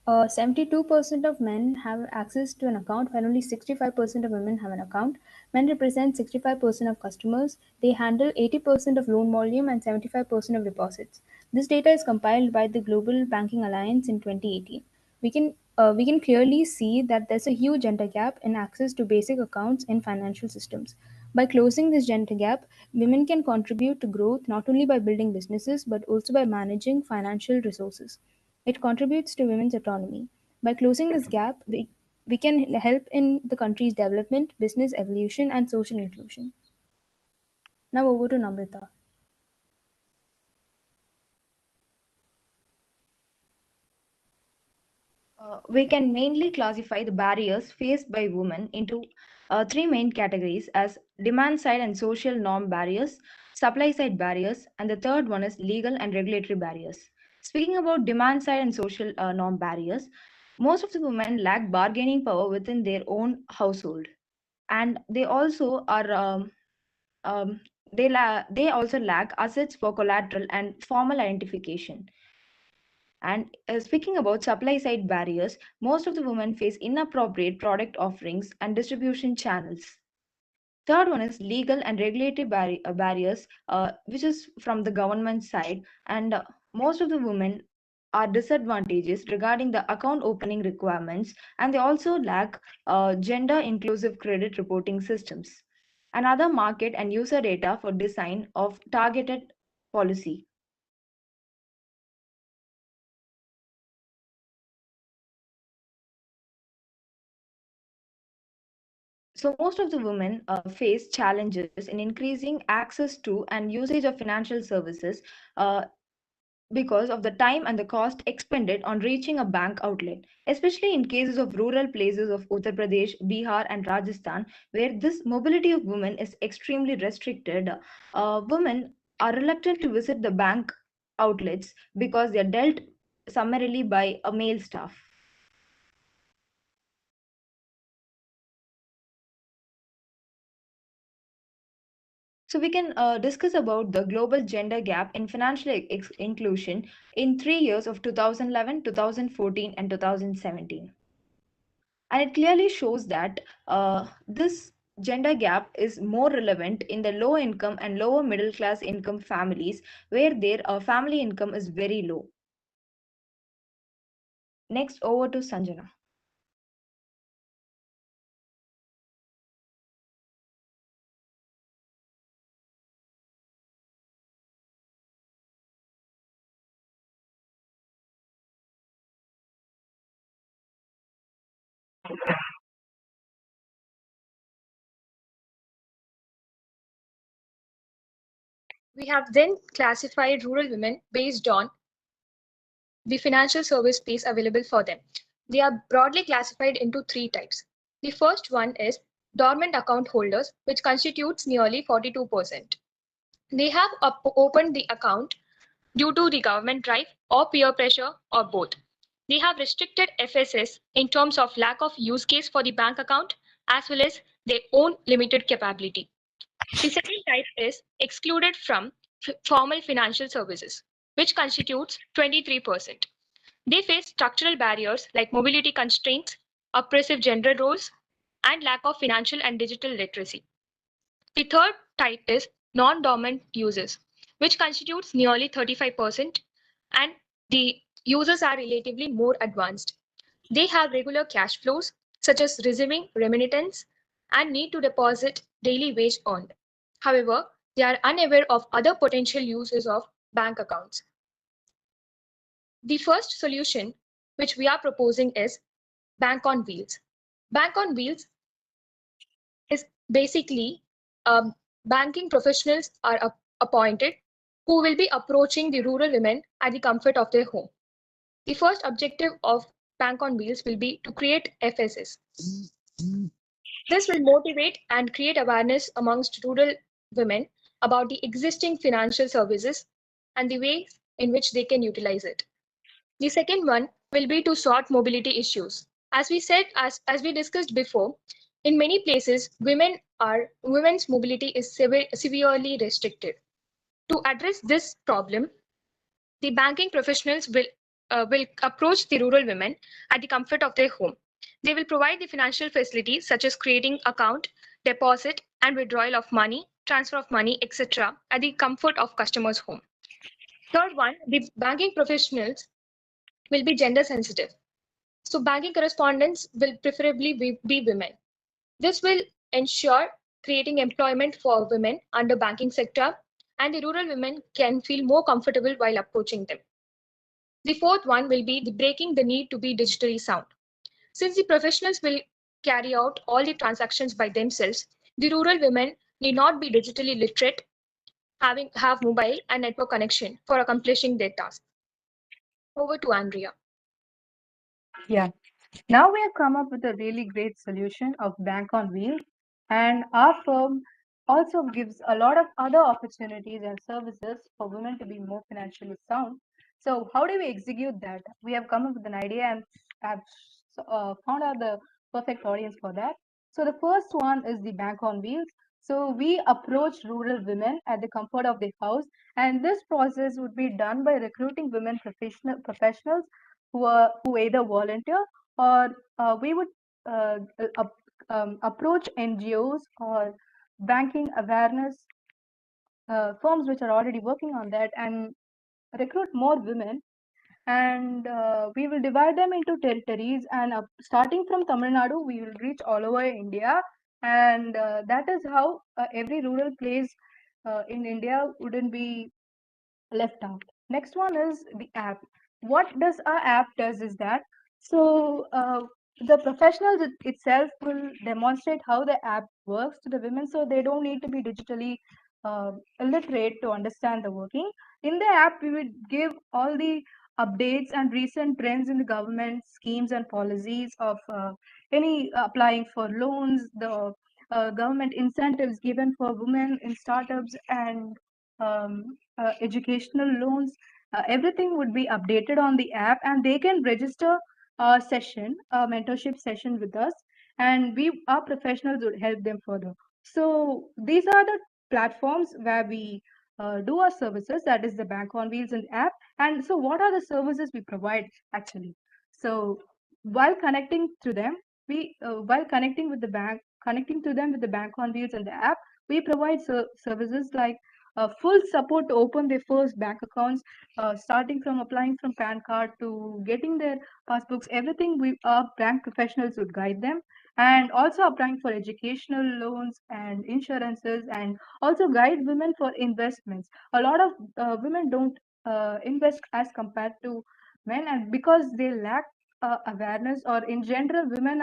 72% of men have access to an account, while only 65% of women have an account. Men represent 65% of customers. They handle 80% of loan volume and 75% of deposits. This data is compiled by the Global Banking Alliance in 2018. We can clearly see that there's a huge gender gap in access to basic accounts in financial systems. By closing this gender gap, women can contribute to growth not only by building businesses but also by managing financial resources. It contributes to women's autonomy. By closing this gap, we can help in the country's development, business evolution, and social inclusion. Now over to Namrita. We can mainly classify the barriers faced by women into 3 main categories as demand side and social norm barriers, supply side barriers, and the third one is legal and regulatory barriers. Speaking about demand side and social norm barriers, most of the women lack bargaining power within their own household, and they also are they also lack assets for collateral and formal identification. And speaking about supply side barriers, most of the women face inappropriate product offerings and distribution channels. Third one is legal and regulatory barriers, which is from the government side, and most of the women are disadvantages regarding the account opening requirements, and they also lack gender inclusive credit reporting systems. Another market and user data for design of targeted policy. So most of the women face challenges in increasing access to and usage of financial services because of the time and the cost expended on reaching a bank outlet, especially in cases of rural places of Uttar Pradesh, Bihar, and Rajasthan, where this mobility of women is extremely restricted. Women are reluctant to visit the bank outlets because they are dealt summarily by a male staff. So we can discuss about the global gender gap in financial inclusion in 3 years of 2011, 2014, and 2017. And it clearly shows that this gender gap is more relevant in the low income and lower middle class income families where their family income is very low. Next, over to Sanjana. We have then classified rural women based on the financial service space available for them. They are broadly classified into 3 types. The first one is dormant account holders, which constitutes nearly 42%. They have opened the account due to the government drive or peer pressure or both. They have restricted FSS in terms of lack of use case for the bank account as well as their own limited capability. The second type is excluded from formal financial services, which constitutes 23%. They face structural barriers like mobility constraints, oppressive gender roles, and lack of financial and digital literacy. The third type is non-dormant users, which constitutes nearly 35%, and the users are relatively more advanced. They have regular cash flows, such as receiving remittance and need to deposit daily wage earned. However, they are unaware of other potential uses of bank accounts. The first solution which we are proposing is Bank on Wheels. Bank on Wheels is basically banking professionals are appointed who will be approaching the rural women at the comfort of their home. The first objective of Bank on Wheels will be to create FSS. This will motivate and create awareness amongst rural women about the existing financial services and the ways in which they can utilize it. The second one will be to sort mobility issues. As we said, as we discussed before, in many places, women's mobility is severely restricted. To address this problem, the banking professionals will approach the rural women at the comfort of their home. They will provide the financial facilities such as creating account, deposit and withdrawal of money, transfer of money, etc. at the comfort of customers' home. Third one, the banking professionals will be gender sensitive. So banking correspondents will preferably be women. This will ensure creating employment for women under banking sector, and the rural women can feel more comfortable while approaching them. The fourth one will be the breaking the need to be digitally sound. Since the professionals will carry out all the transactions by themselves, the rural women need not be digitally literate, have mobile and network connection for accomplishing their tasks. Over to Andrea. Yeah. Now we have come up with a really great solution of Bank on Wheels, and our firm also gives a lot of other opportunities and services for women to be more financially sound. So how do we execute that? We have come up with an idea and have found out the perfect audience for that. So the first one is the Bank on Wheels. So we approach rural women at the comfort of their house, and this process would be done by recruiting women professionals who either volunteer or we would uh, approach NGOs or banking awareness firms which are already working on that and recruit more women. And we will divide them into territories. And starting from Tamil Nadu, we will reach all over India. And that is how every rural place in India wouldn't be left out. Next one is the app. What does our app does is that the professionals itself will demonstrate how the app works to the women, so they don't need to be digitally illiterate to understand the working. In the app, we would give all the updates and recent trends in the government schemes and policies of any applying for loans, the government incentives given for women in startups, and educational loans. Everything would be updated on the app, and they can register a session, a mentorship session with us, and our professionals would help them further. So these are the platforms where we do our services, that is the Bank on Wheels and app. And so what are the services we provide actually? So while connecting to them, while connecting to them with the Bank on Wheels and the app, we provide services like full support to open their first bank accounts, starting from applying from PAN card to getting their passbooks. Everything our bank professionals would guide them, and also applying for educational loans and insurances, and also guide women for investments. A lot of women don't invest as compared to men, and because they lack awareness, or in general, women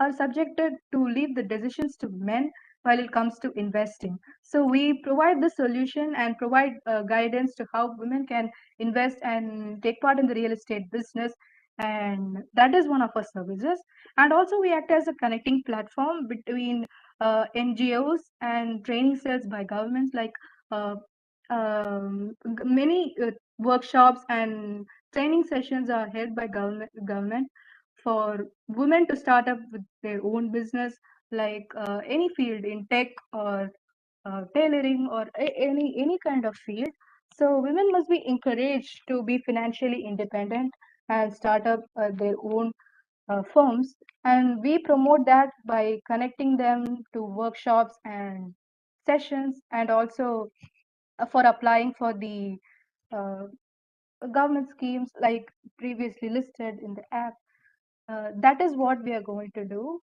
are subjected to leave the decisions to men while it comes to investing. So we provide the solution and provide guidance to how women can invest and take part in the real estate business. And that is one of our services. And also we act as a connecting platform between NGOs and training cells by governments, like many workshops and training sessions are held by government for women to start up with their own business, like any field in tech or tailoring or any kind of field. So women must be encouraged to be financially independent and start up their own firms. And we promote that by connecting them to workshops and sessions, and also for applying for the uh, government schemes like previously listed in the app. That is what we are going to do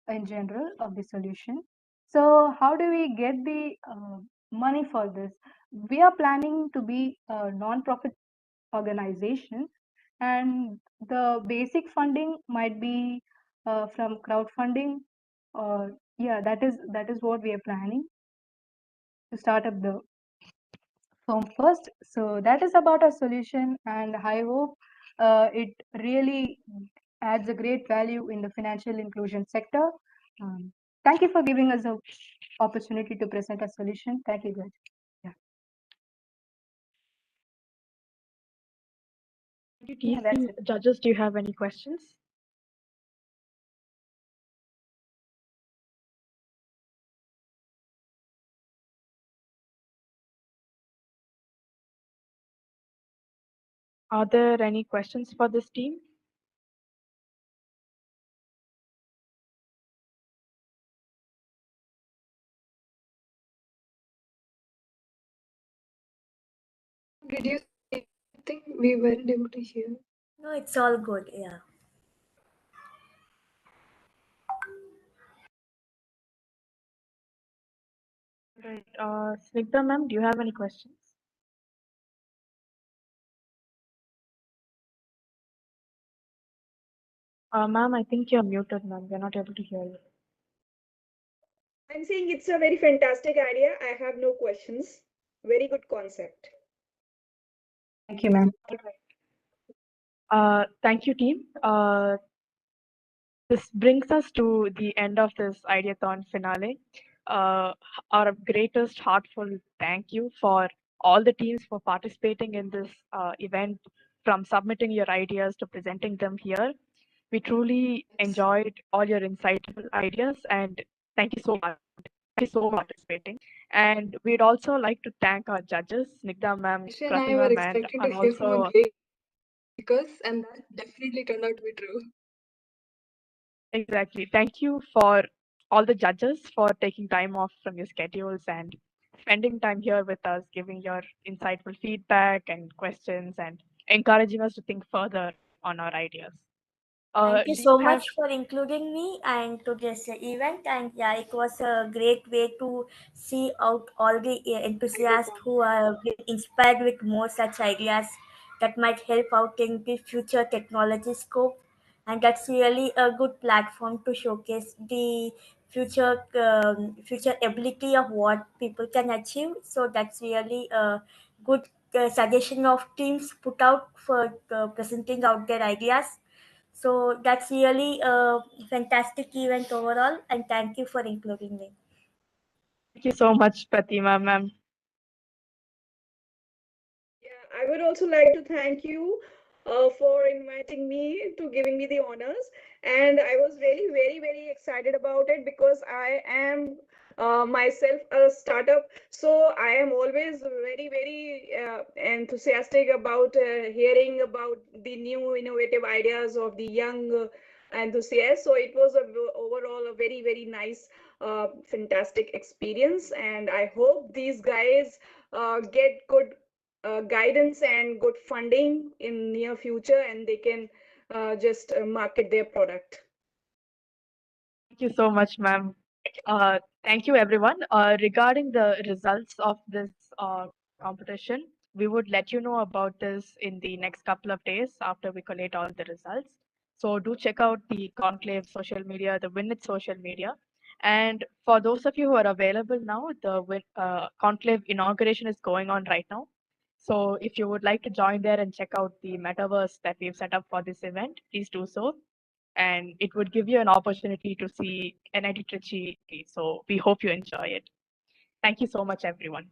in general of the solution. So how do we get the money for this? We are planning to be a non-profit organization, and the basic funding might be from crowdfunding, or yeah, that is what we are planning to start up the firm first. So that is about our solution, and I hope it really adds a great value in the financial inclusion sector. Thank you for giving us an opportunity to present a solution. Thank you, guys. Yeah. Thank you, Yeah, that's team. it. Judges, do you have any questions? Are there any questions for this team? Did you say anything? We weren't able to hear. No, it's all good. Yeah. Right. Snigdha ma'am, do you have any questions? Ma'am, I think you're muted, ma'am. We're not able to hear you. I'm saying it's a very fantastic idea. I have no questions. Very good concept. Thank you, ma'am. Thank you, team. This brings us to the end of this Ideathon finale. Our greatest heartfelt thank you for all the teams for participating in this event, from submitting your ideas to presenting them here. We truly enjoyed all your insightful ideas, and thank you so much. Thank you so much for participating. And we'd also like to thank our judges, Snigdha ma'am, Rishi and I Pratima were ma'am, expecting and to hear from a also great speakers, and that definitely turned out to be true. exactly. Thank you for all the judges for taking time off from your schedules and spending time here with us, giving your insightful feedback and questions and encouraging us to think further on our ideas. Thank you Do you so have much for including me and to this event. And yeah, it was a great way to see out all the enthusiasts who are being inspired with more such ideas that might help out in the future technology scope. And that's really a good platform to showcase the future ability of what people can achieve. So that's really a good suggestion of teams put out for presenting out their ideas. So that's really a fantastic event overall, and thank you for including me. Thank you so much, Pratima ma'am. Yeah, I would also like to thank you for inviting me to giving me the honors. And I was really very, very excited about it because I am myself a startup. So I am always very, very enthusiastic about hearing about the new innovative ideas of the young enthusiasts. So it was overall a very, very nice, fantastic experience. And I hope these guys get good guidance and good funding in near future, and they can just market their product. Thank you so much, ma'am. Thank you, everyone. Regarding the results of this competition, we would let you know about this in the next couple of days after we collate all the results. So do check out the Conclave social media, the WIN-NITT social media. And for those of you who are available now, the Conclave inauguration is going on right now. So if you would like to join there and check out the metaverse that we've set up for this event, please do so. And it would give you an opportunity to see NIT Trichy. So we hope you enjoy it. Thank you so much, everyone.